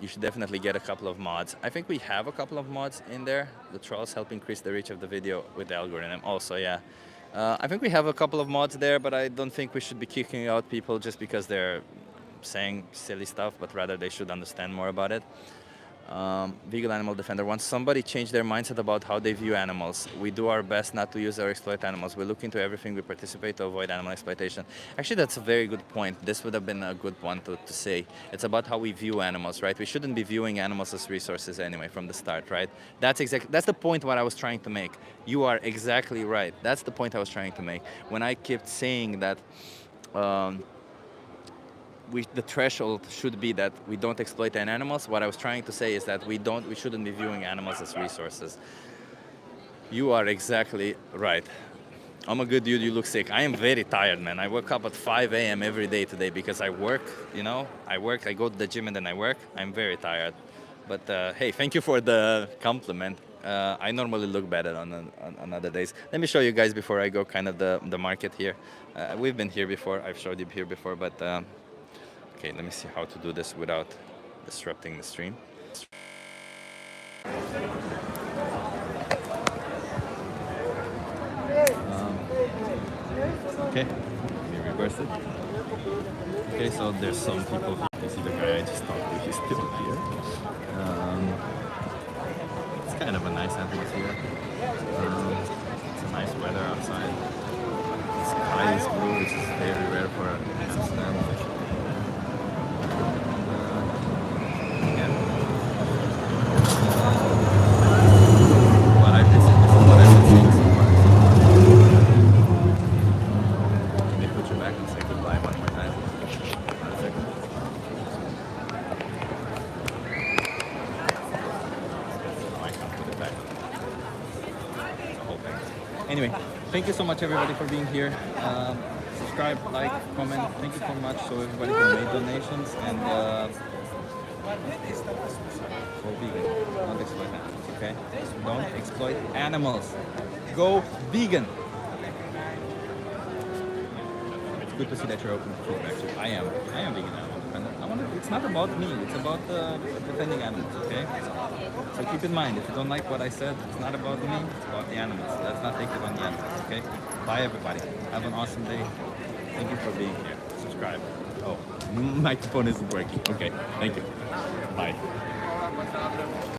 [SPEAKER 1] You should definitely get a couple of mods. I think we have a couple of mods in there. The trolls help increase the reach of the video with the algorithm. Also, yeah. I think we have a couple of mods there, but I don't think we should be kicking out people just because they're saying silly stuff, but rather they should understand more about it. Vegan Animal Defender. Once somebody change their mindset about how they view animals, we do our best not to use or exploit animals. We look into everything, we participate to avoid animal exploitation. Actually, that's a very good point. This would have been a good one to say. It's about how we view animals, right? We shouldn't be viewing animals as resources anyway from the start, right? That's the point what I was trying to make. You are exactly right. That's the point I was trying to make. When I kept saying that the threshold should be that we don't exploit any animals. What I was trying to say is that we shouldn't be viewing animals as resources. You are exactly right. I'm a good dude, you look sick. I am very tired, man. I woke up at 5 a.m. every day today because I work, you know, I go to the gym and then I work. I'm very tired. But hey, thank you for the compliment. I normally look better on other days. Let me show you guys before I go kind of the market here. We've been here before, I've showed you here before, but okay, let me see how to do this without disrupting the stream. Okay, let me reverse it. Okay, so there's some people. You see the guy I just talked to, he's still here. It's kind of a nice atmosphere. It's a nice weather outside. The sky is blue, which is very rare for Amsterdam. Anyway, thank you so much everybody for being here. Subscribe, like, comment. Thank you so much so everybody can make donations and go vegan. Don't exploit animals, okay? Don't exploit animals. Go vegan. It's good to see that you're open to feedback too. I am vegan animal dependent. It's not about me, it's about defending animals, okay? So keep in mind, if you don't like what I said, it's not about me, it's about the animals. Let's not take it on the animals, okay? Bye everybody. Have an awesome day. Thank you for being here. Subscribe. Oh, microphone isn't working. Okay, thank you. Bye.